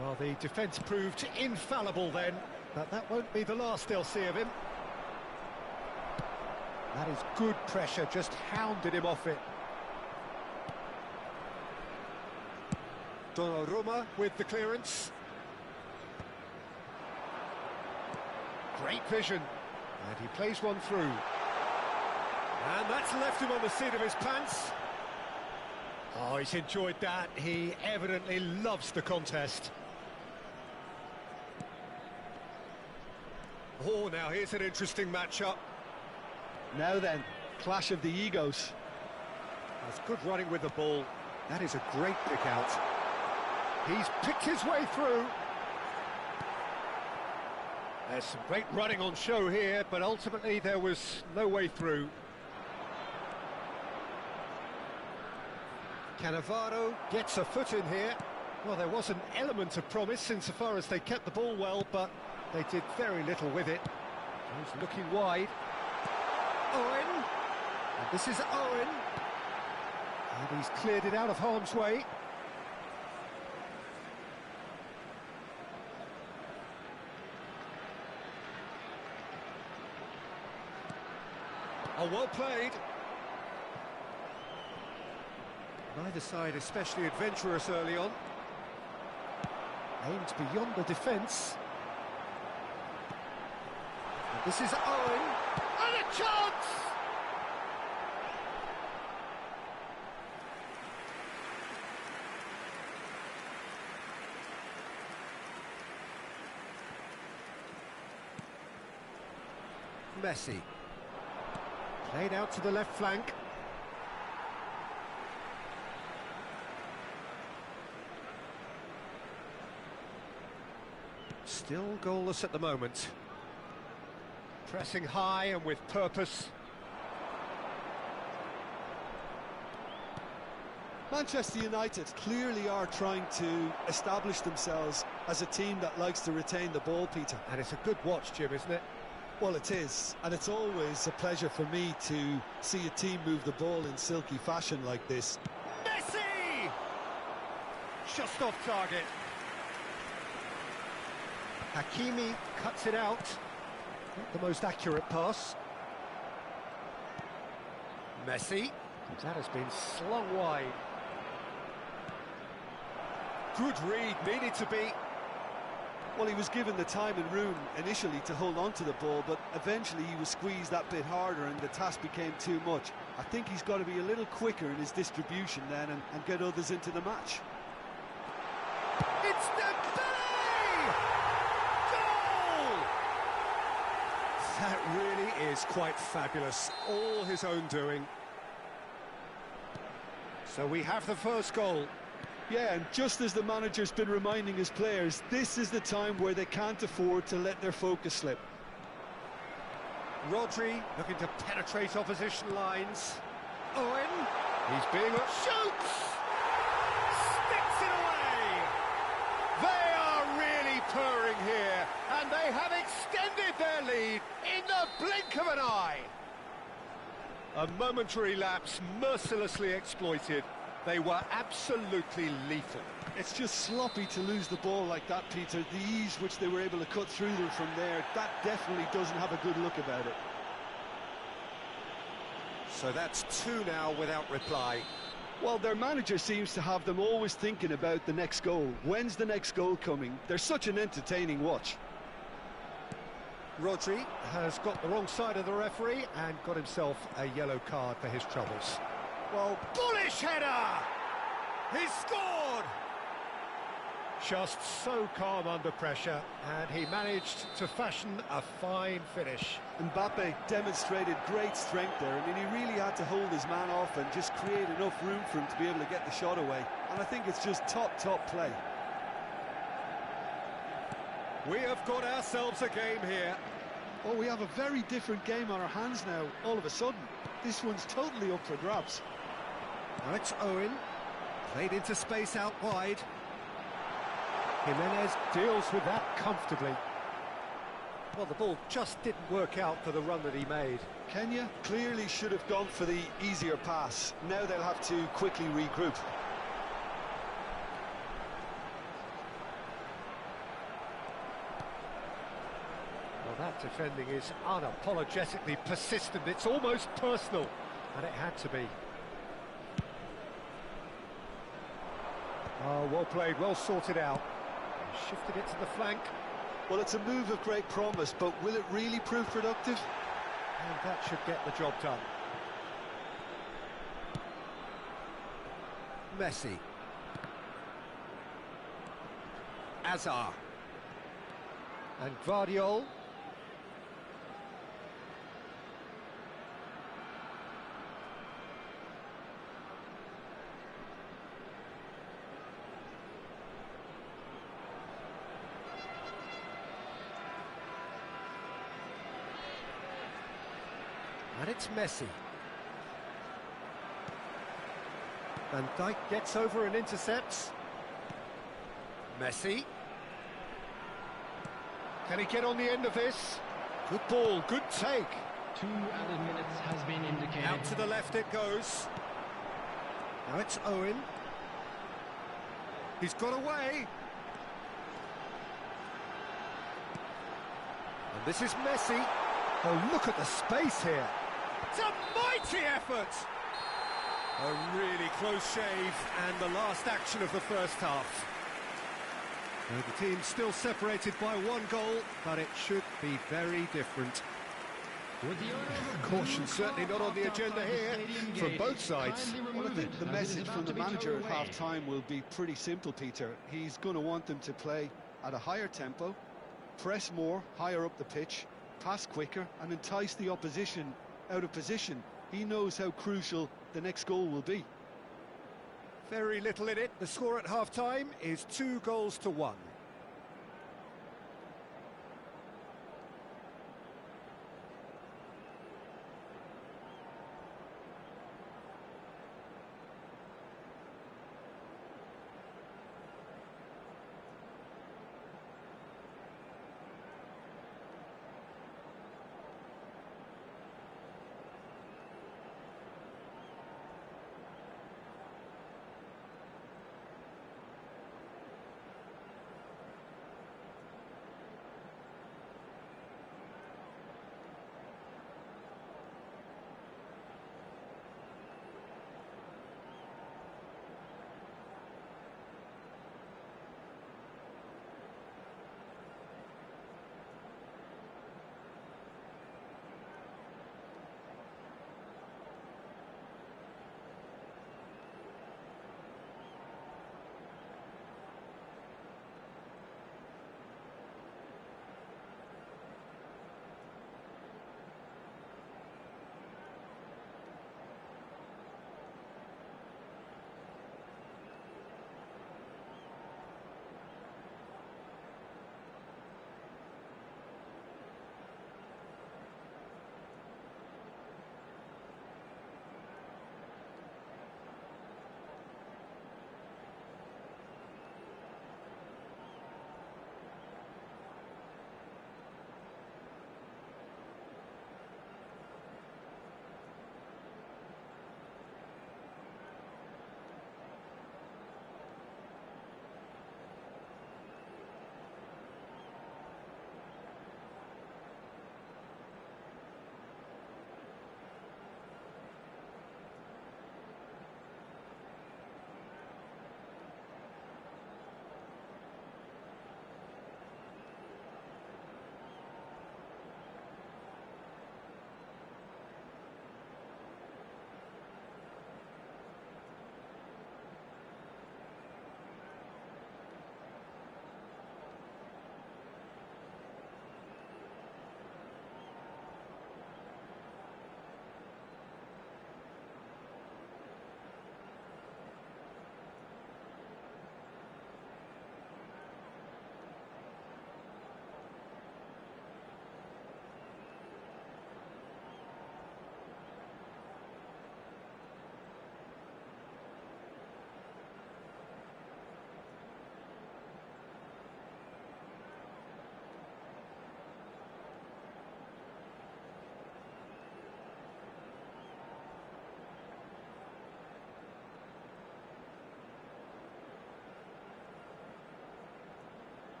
Well, the defence proved infallible then, but that won't be the last they'll see of him. That is good pressure, just hounded him off it. Donnarumma with the clearance. Great vision, and he plays one through. And that's left him on the seat of his pants. Oh, he's enjoyed that. He evidently loves the contest. Oh, now here's an interesting matchup. Now then, clash of the egos. That's good running with the ball. That is a great pick out. He's picked his way through. There's some great running on show here, but ultimately there was no way through. Cannavaro gets a foot in here. Well, there was an element of promise insofar as they kept the ball well, but they did very little with it. He's looking wide. Owen. And this is Owen. And he's cleared it out of harm's way. Oh, well played. Neither side especially adventurous early on. Aimed beyond the defence. And this is Owen. And a chance! Messi. Played out to the left flank. Still goalless at the moment. Pressing high and with purpose. Manchester United clearly are trying to establish themselves as a team that likes to retain the ball, Peter. And it's a good watch, Jim, isn't it? Well, it is, and it's always a pleasure for me to see a team move the ball in silky fashion like this. Messi! Just off target. Hakimi cuts it out. Not the most accurate pass. Messi. That has been slung wide. Good read, needed to be. Well, he was given the time and room initially to hold on to the ball, but eventually he was squeezed that bit harder and the task became too much. I think he's got to be a little quicker in his distribution then and get others into the match. It's Dembele! Goal! That really is quite fabulous. All his own doing. So we have the first goal. Yeah, and just as the manager's been reminding his players, this is the time where they can't afford to let their focus slip. Rodri looking to penetrate opposition lines. Owen, he's being shoots! Sticks it away! They are really purring here, and they have extended their lead in the blink of an eye. A momentary lapse mercilessly exploited. They were absolutely lethal. It's just sloppy to lose the ball like that, Peter. The ease which they were able to cut through them from there, that definitely doesn't have a good look about it. So that's two now without reply. Well, their manager seems to have them always thinking about the next goal. When's the next goal coming? They're such an entertaining watch. Rodri has got the wrong side of the referee and got himself a yellow card for his troubles. Well, bullish header! He's scored! Just so calm under pressure, and he managed to fashion a fine finish. Mbappe demonstrated great strength there. I mean, he really had to hold his man off and just create enough room for him to be able to get the shot away. And I think it's just top play. We have got ourselves a game here. Oh, we have a very different game on our hands now, all of a sudden. This one's totally up for grabs. Now it's Owen, played into space out wide. Jimenez deals with that comfortably. Well, the ball just didn't work out for the run that he made. Kenya clearly should have gone for the easier pass. Now they'll have to quickly regroup. Well, that defending is unapologetically persistent. It's almost personal, and it had to be. Oh, well played, well sorted out. He shifted it to the flank. Well, it's a move of great promise, but will it really prove productive? And that should get the job done. Messi. Azar. And Guardiola. And it's Messi. Van Dijk gets over and intercepts. Messi. Can he get on the end of this? Good ball, good take. 2 added minutes has been indicated. Out to the left it goes. Now it's Owen. He's got away. And this is Messi. Oh, look at the space here. It's a mighty effort! A really close shave, and the last action of the first half. Now, the team's still separated by 1 goal, but it should be very different. Caution certainly not on the agenda here from both sides. Well, I think the message from the manager at half-time will be pretty simple, Peter. He's going to want them to play at a higher tempo, press more, higher up the pitch, pass quicker and entice the opposition out of position. He knows how crucial the next goal will be. Very little in it. The score at half-time is 2-1.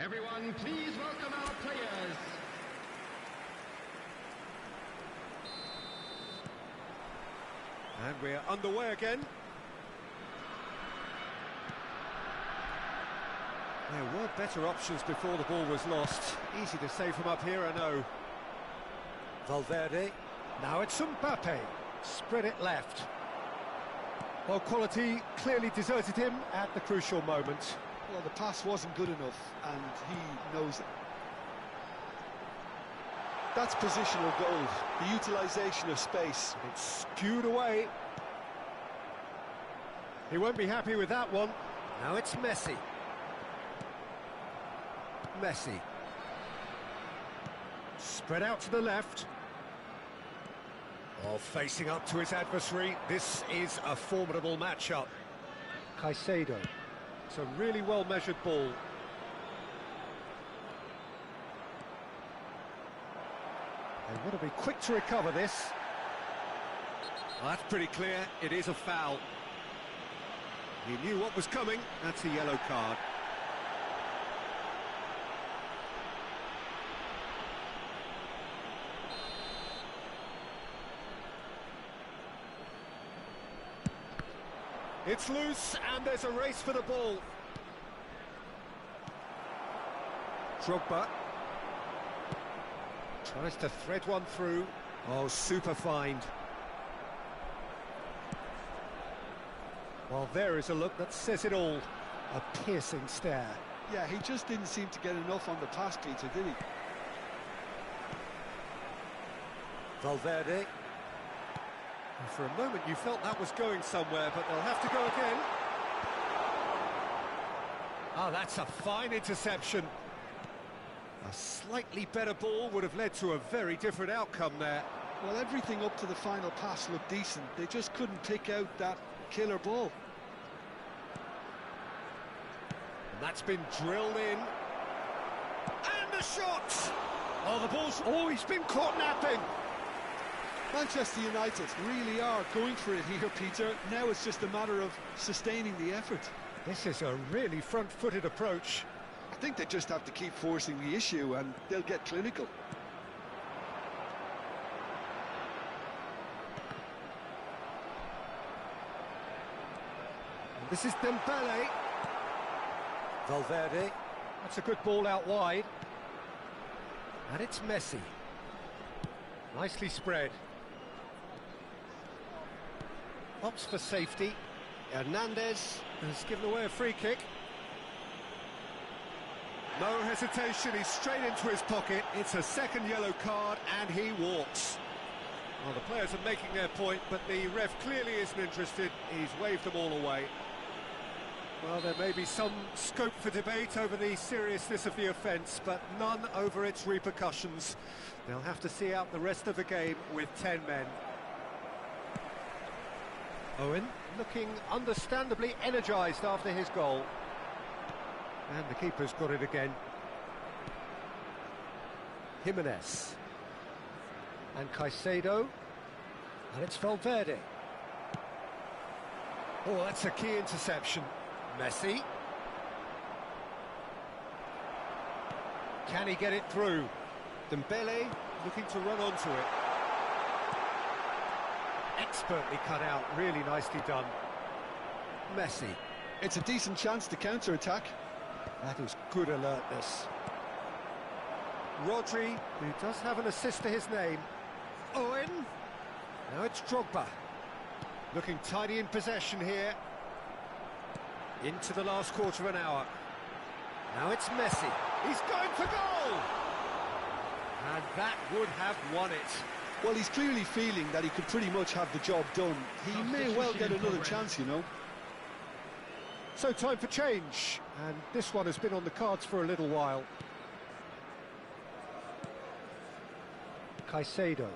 Everyone, please welcome our players. And we're underway again. There were better options before the ball was lost. Easy to say from up here, I know. Valverde. Now it's Mbappe. Spread it left. Well, quality clearly deserted him at the crucial moment. Well, the pass wasn't good enough, and he knows it. That's positional gold, the utilisation of space. It's skewed away. He won't be happy with that one. Now it's Messi. Messi. Spread out to the left. Oh, facing up to his adversary. This is a formidable matchup. Caicedo. It's a really well-measured ball. They want to be quick to recover this. Well, that's pretty clear. It is a foul. He knew what was coming. That's a yellow card. It's loose, and there's a race for the ball. Drogba tries to thread one through. Oh, super find. Well, there is a look that says it all. A piercing stare. Yeah, he just didn't seem to get enough on the pass, Peter, did he? Valverde. And for a moment you felt that was going somewhere, but they'll have to go again. Oh, that's a fine interception. A slightly better ball would have led to a very different outcome there. Well, everything up to the final pass looked decent. They just couldn't pick out that killer ball. And that's been drilled in. And the shot! Oh, the ball's always been caught napping. Manchester United really are going for it here, Peter. Now it's just a matter of sustaining the effort. This is a really front-footed approach. I think they just have to keep forcing the issue and they'll get clinical. And this is Dembele. Valverde. That's a good ball out wide. And it's Messi. Nicely spread. Opts for safety. Hernandez has given away a free kick. No hesitation, he's straight into his pocket. It's a second yellow card and he walks. Well, the players are making their point, but the ref clearly isn't interested. He's waved them all away. Well, there may be some scope for debate over the seriousness of the offence, but none over its repercussions. They'll have to see out the rest of the game with 10 men. Owen looking understandably energised after his goal. And the keeper's got it again. Jimenez. And Caicedo. And it's Valverde. Oh, that's a key interception. Messi. Can he get it through? Dembele looking to run onto it. Expertly cut out, really nicely done. Messi. It's a decent chance to counter-attack. That is good alertness. Rodri, who does have an assist to his name. Owen. Now it's Drogba. Looking tidy in possession here. Into the last quarter of an hour. Now it's Messi. He's going for goal! And that would have won it. Well, he's clearly feeling that he could pretty much have the job done. He may well get another chance, you know. So time for change, and this one has been on the cards for a little while. Caicedo.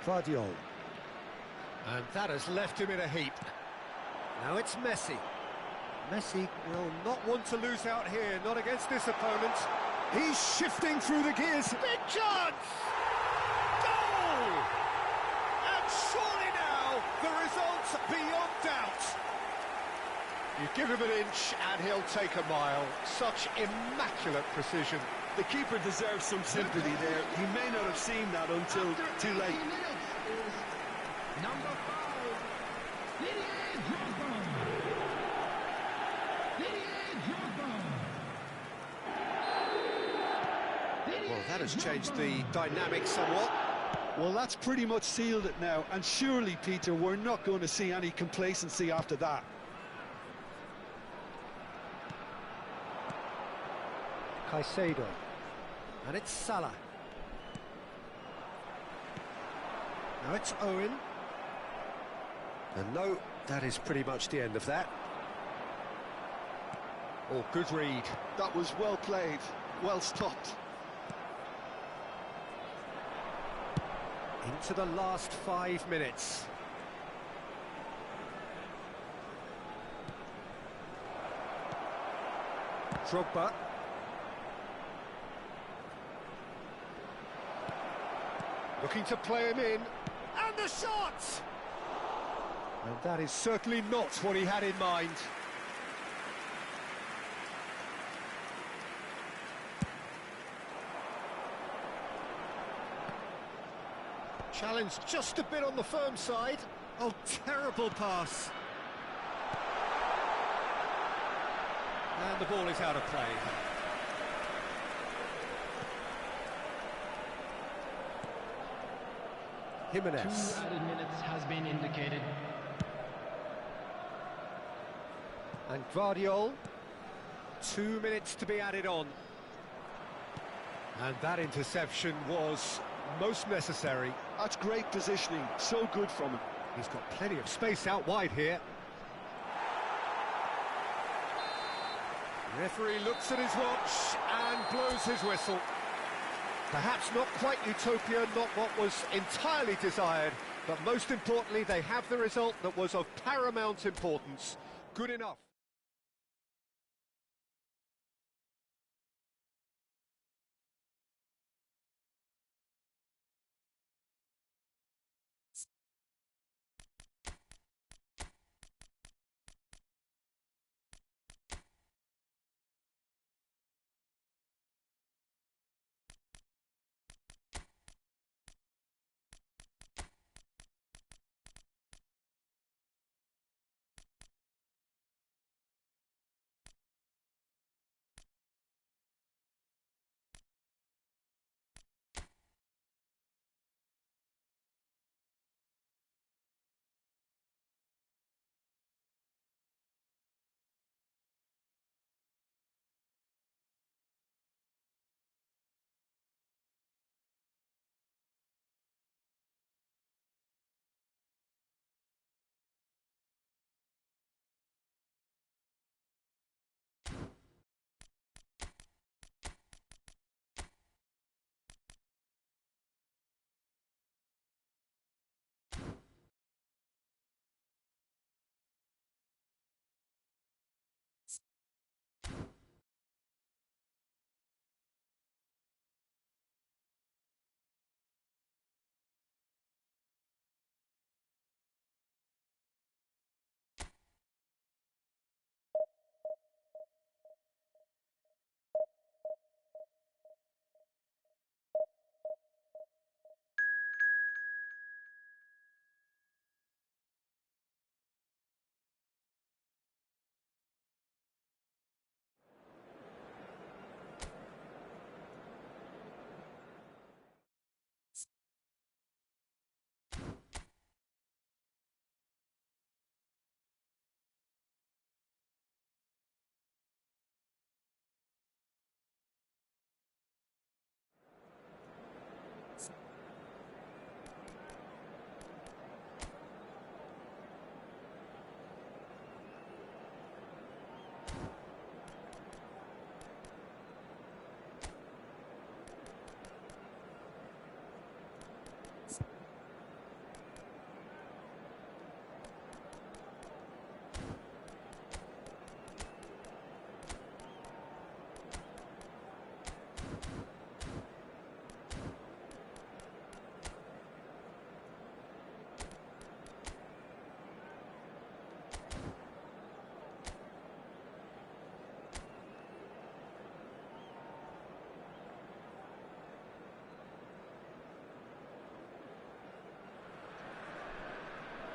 Guardiola. And that has left him in a heap. Now it's Messi. Messi will not want to lose out here, not against this opponent. He's shifting through the gears. Big chance! Goal! And surely now, the result's beyond doubt. You give him an inch and he'll take a mile. Such immaculate precision. The keeper deserves some sympathy there. He may not have seen that until too late. Number 5, Didier Drogba. Didier Drogba. Well, that has changed the dynamic somewhat. Well, that's pretty much sealed it now, and surely, Peter, we're not going to see any complacency after that. Caicedo. And it's Salah. Now it's Owen. And no, that is pretty much the end of that. Oh, good read. That was well played, well stopped. Into the last 5 minutes. Drogba. Looking to play him in. And the shot! And that is certainly not what he had in mind. Challenge just a bit on the firm side. Oh, terrible pass. And the ball is out of play. Jimenez. 2 added minutes has been indicated. And Guardiol. 2 minutes to be added on. And that interception was most necessary. That's great positioning, so good from him. He's got plenty of space out wide here. The referee looks at his watch and blows his whistle. Perhaps not quite utopia, not what was entirely desired, but most importantly, they have the result that was of paramount importance. Good enough.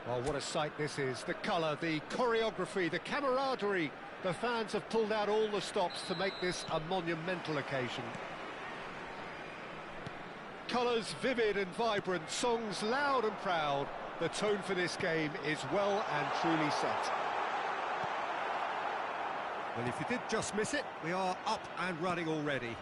Well, what a sight this is. The colour, the choreography, the camaraderie. The fans have pulled out all the stops to make this a monumental occasion. Colours vivid and vibrant, songs loud and proud. The tone for this game is well and truly set. Well, if you did just miss it, we are up and running already.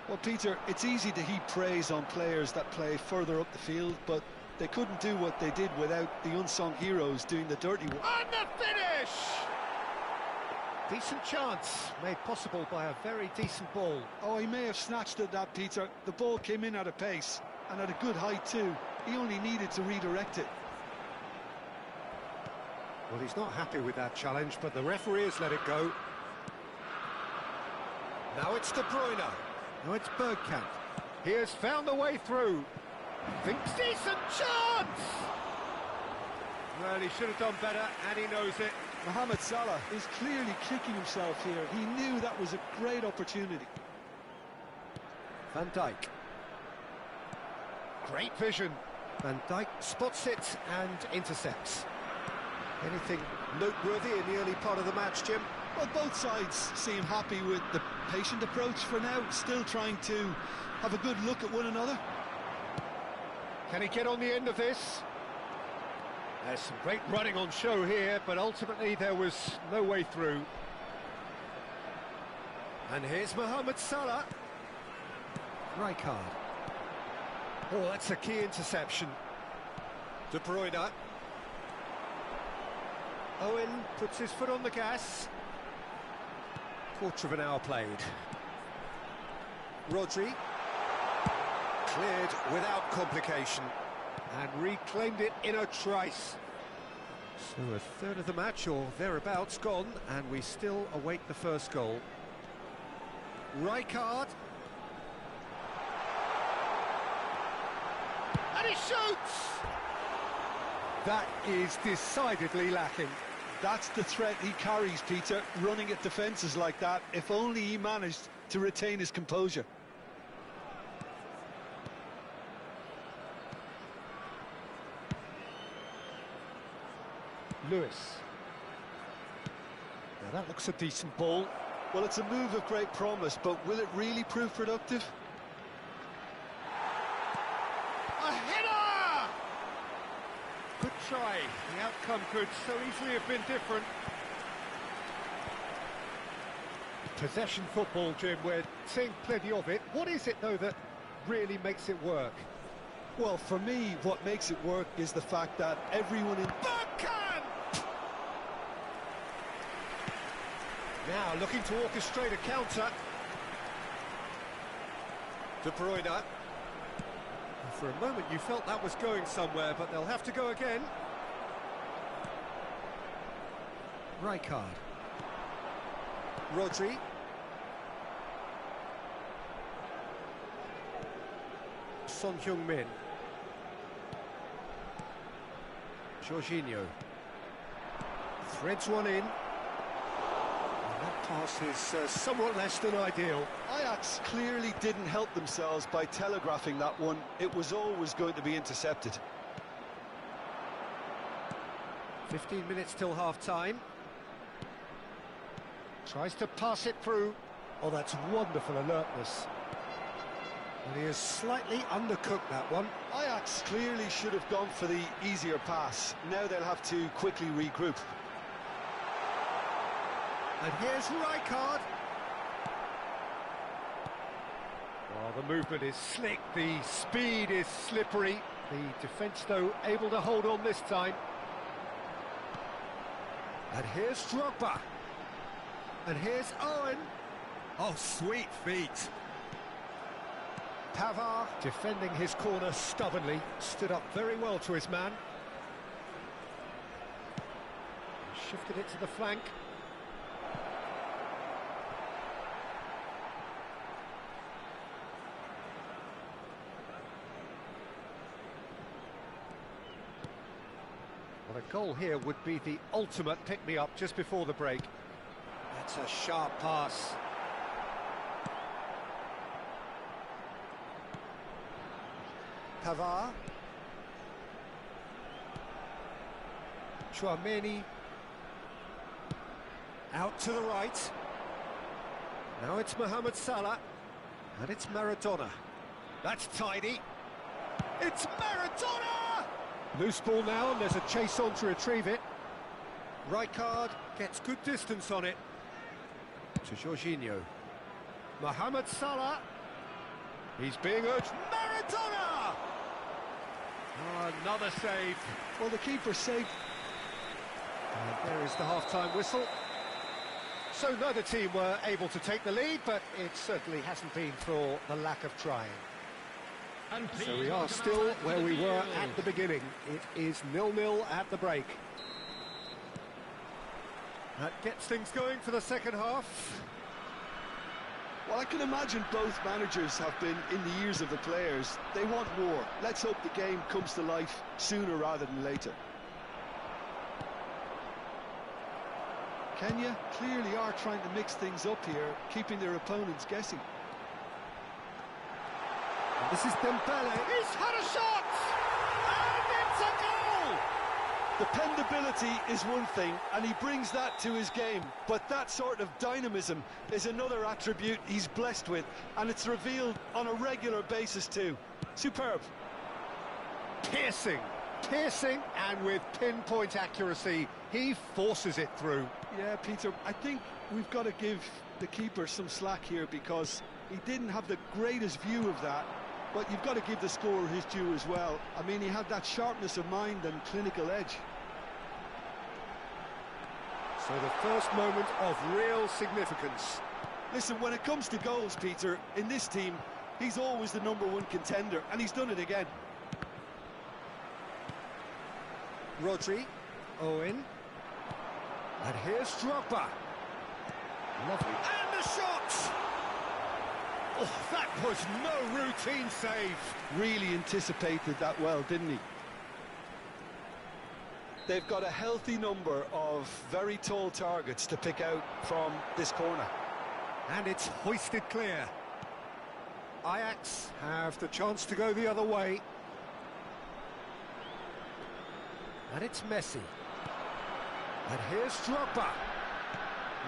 Well, Peter, it's easy to heap praise on players that play further up the field, but they couldn't do what they did without the unsung heroes doing the dirty work. And the finish! Decent chance, made possible by a very decent ball. Oh, he may have snatched at that, Peter. The ball came in at a pace, and at a good height too. He only needed to redirect it. Well, he's not happy with that challenge, but the referee has let it go. Now it's De Bruyne. Now it's Bergkamp. He has found the way through. Thinks decent chance! Well, he should have done better, and he knows it. Mohamed Salah is clearly kicking himself here. He knew that was a great opportunity. Van Dijk. Great vision. Van Dijk spots it and intercepts. Anything noteworthy in the early part of the match, Jim? Well, both sides seem happy with the patient approach for now, still trying to have a good look at one another. Can he get on the end of this? There's some great running on show here, but ultimately there was no way through. And here's Mohamed Salah. Rijkaard. Oh, that's a key interception. De Bruyne. Owen puts his foot on the gas. Quarter of an hour played. Rodri. Cleared without complication. And reclaimed it in a trice. So a third of the match, or thereabouts, gone, and we still await the first goal. Rijkaard. And he shoots! That is decidedly lacking. That's the threat he carries, Peter, running at defences like that. If only he managed to retain his composure. Lewis. Now that looks a decent ball. Well, it's a move of great promise, but will it really prove productive? A header! Good try. The outcome could so easily have been different. Possession football, Jim, we're seeing plenty of it. What is it, though, that really makes it work? Well, for me, what makes it work is the fact that everyone in... Now looking to orchestrate a counter. De Bruyne. For a moment you felt that was going somewhere, but they'll have to go again. Rijkaard. Rodri. Son Heung-min. Jorginho. Threads one in. That pass is somewhat less than ideal. Ajax clearly didn't help themselves by telegraphing that one. It was always going to be intercepted. 15 minutes till half-time. Tries to pass it through. Oh, that's wonderful alertness. And he has slightly undercooked that one. Ajax clearly should have gone for the easier pass. Now they'll have to quickly regroup. And here's Rijkaard. Well, the movement is slick, the speed is slippery. The defence, though, able to hold on this time. And here's Drogba. And here's Owen. Oh, sweet feet. Pavard, defending his corner stubbornly, stood up very well to his man. Shifted it to the flank. Well, a goal here would be the ultimate pick-me-up just before the break. That's a sharp pass. Pavard. Chouameni. Out to the right. Now it's Mohamed Salah. And it's Maradona. That's tidy. It's Maradona! Loose ball now, and there's a chase on to retrieve it. Rijkaard gets good distance on it. To Jorginho. Mohamed Salah. He's being urged. Maradona! Oh, another save. Well, the keeper saved. And there is the half-time whistle. So neither team were able to take the lead, but it certainly hasn't been for the lack of trying. And So we are still where we were at the beginning. It is 0-0 at the break. That gets things going for the second half. Well, I can imagine both managers have been in the ears of the players. They want more. Let's hope the game comes to life sooner rather than later. Kenya clearly are trying to mix things up here, keeping their opponents guessing. And this is Dembele. He's had a shot! And it's a goal! Dependability is one thing, and he brings that to his game, but that sort of dynamism is another attribute he's blessed with, and it's revealed on a regular basis too. Superb. Piercing, and with pinpoint accuracy, he forces it through. Yeah, Peter, I think we've got to give the keeper some slack here because he didn't have the greatest view of that, but you've got to give the scorer his due as well. I mean, he had that sharpness of mind and clinical edge. So the first moment of real significance. Listen, when it comes to goals, Peter, in this team, he's always the #1 contender, and he's done it again. Rodri, Owen, and here's Drogba. Lovely. And the shot! Oh, that was no routine save. Really anticipated that well, didn't he? They've got a healthy number of very tall targets to pick out from this corner. And it's hoisted clear. Ajax have the chance to go the other way. And it's Messi. And here's Drogba.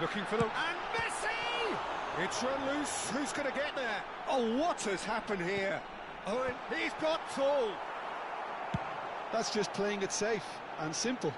Looking for them. And Messi! It's run loose. Who's going to get there? Oh, what has happened here? Oh, and he's got tall. That's just playing it safe and simple.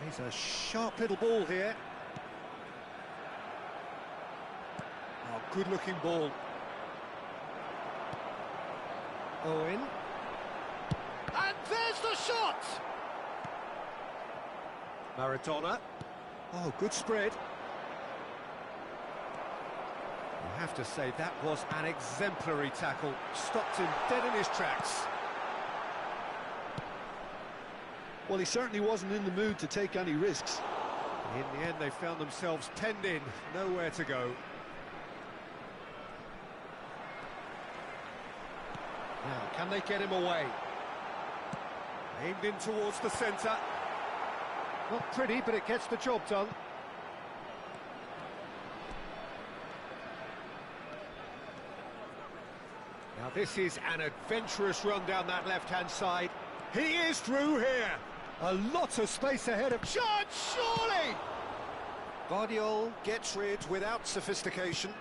He's a sharp little ball here. Oh, good-looking ball. Owen. And there's the shot! Maradona. Oh, good spread. You have to say that was an exemplary tackle. Stopped him dead in his tracks. Well, he certainly wasn't in the mood to take any risks. In the end, they found themselves penned in, nowhere to go. Now, can they get him away? Aimed in towards the centre. Not pretty, but it gets the job done. Now this is an adventurous run down that left-hand side. He is through here. A lot of space ahead of... Shot, surely! Guardiola gets rid without sophistication.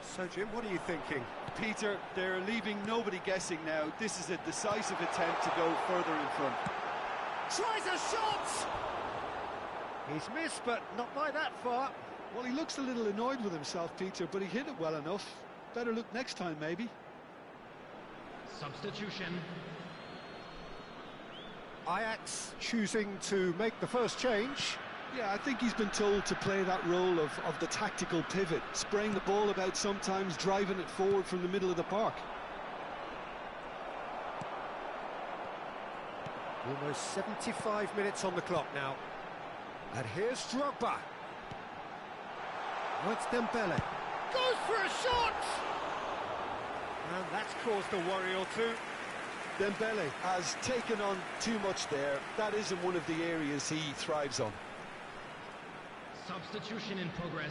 So, Jim, what are you thinking? Peter, they're leaving nobody guessing now. This is a decisive attempt to go further in front. Tries a shot! He's missed, but not by that far. Well, he looks a little annoyed with himself, Peter, but he hit it well enough. Better look next time, maybe. Substitution. Ajax choosing to make the first change. Yeah, I think he's been told to play that role of the tactical pivot, spraying the ball about sometimes, driving it forward from the middle of the park. Almost 75 minutes on the clock now. And here's Drogba. Now it's Dembele. Goes for a shot! And that's caused a worry or two. Dembele has taken on too much there. That isn't one of the areas he thrives on. Substitution in progress.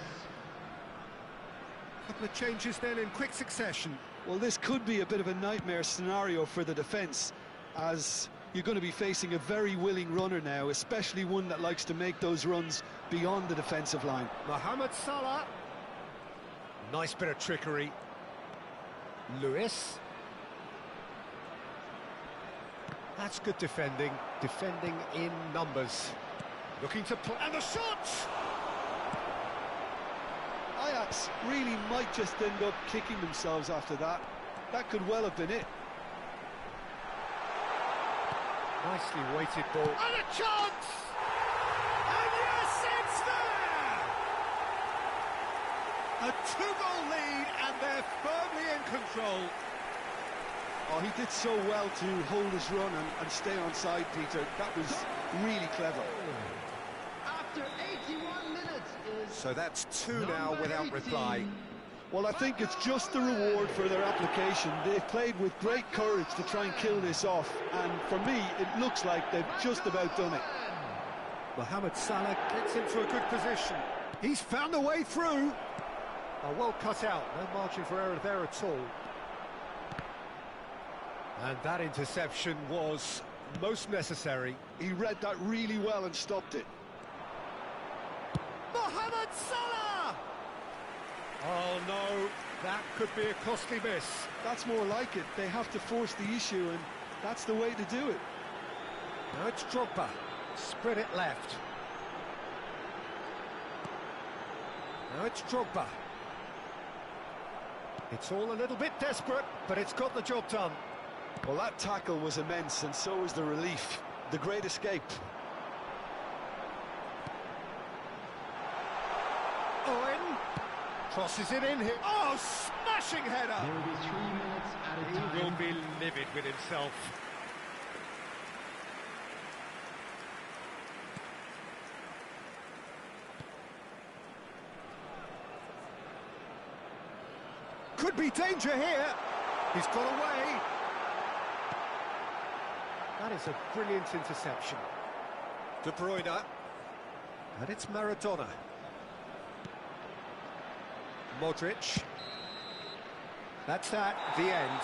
Couple of changes then in quick succession. Well, this could be a bit of a nightmare scenario for the defence, as you're going to be facing a very willing runner now, especially one that likes to make those runs beyond the defensive line. Mohamed Salah. Nice bit of trickery. Lewis. That's good defending. Defending in numbers. Looking to play. And the shot! Ajax really might just end up kicking themselves after that. That could well have been it. Nicely weighted ball. And a chance! And yes, it's there! A 2-goal lead, and they're firmly in control. Oh, he did so well to hold his run and stay on side, Peter. That was really clever. After 81 minutes is... So that's two now without 18. reply. Well, I think it's just the reward for their application. They've played with great courage to try and kill this off, and for me, it looks like they've just about done it. Mohamed Salah gets into a good position. He's found a way through. Oh, well cut out, no margin for error there at all. And that interception was most necessary. He read that really well and stopped it. Mohamed Salah! Oh no, that could be a costly miss. That's more like it. They have to force the issue, and that's the way to do it. Now it's Drogba. Spread it left. Now it's Drogba. It's all a little bit desperate, but it's got the job done. Well, that tackle was immense, and so was the relief. The great escape. Owen crosses it in here. Oh, smashing header! There will be 3 minutes at a time. He will be livid with himself. Could be danger here. He's got away. That is a brilliant interception. De Bruyne. And it's Maradona. Modric. That's the end.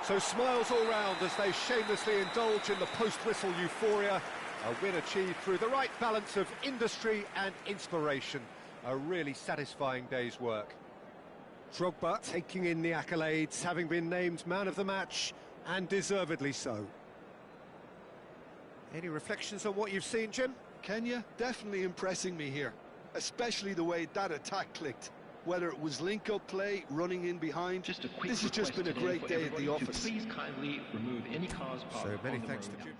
So smiles all round as they shamelessly indulge in the post-whistle euphoria. A win achieved through the right balance of industry and inspiration. A really satisfying day's work. Drogba taking in the accolades, having been named man of the match, and deservedly so. Any reflections on what you've seen, Jim? Kenya definitely impressing me here, especially the way that attack clicked. Whether it was link-up play, running in behind, Just a quick this has just been a great day at the office. Please kindly remove any cause So many thanks to Jim.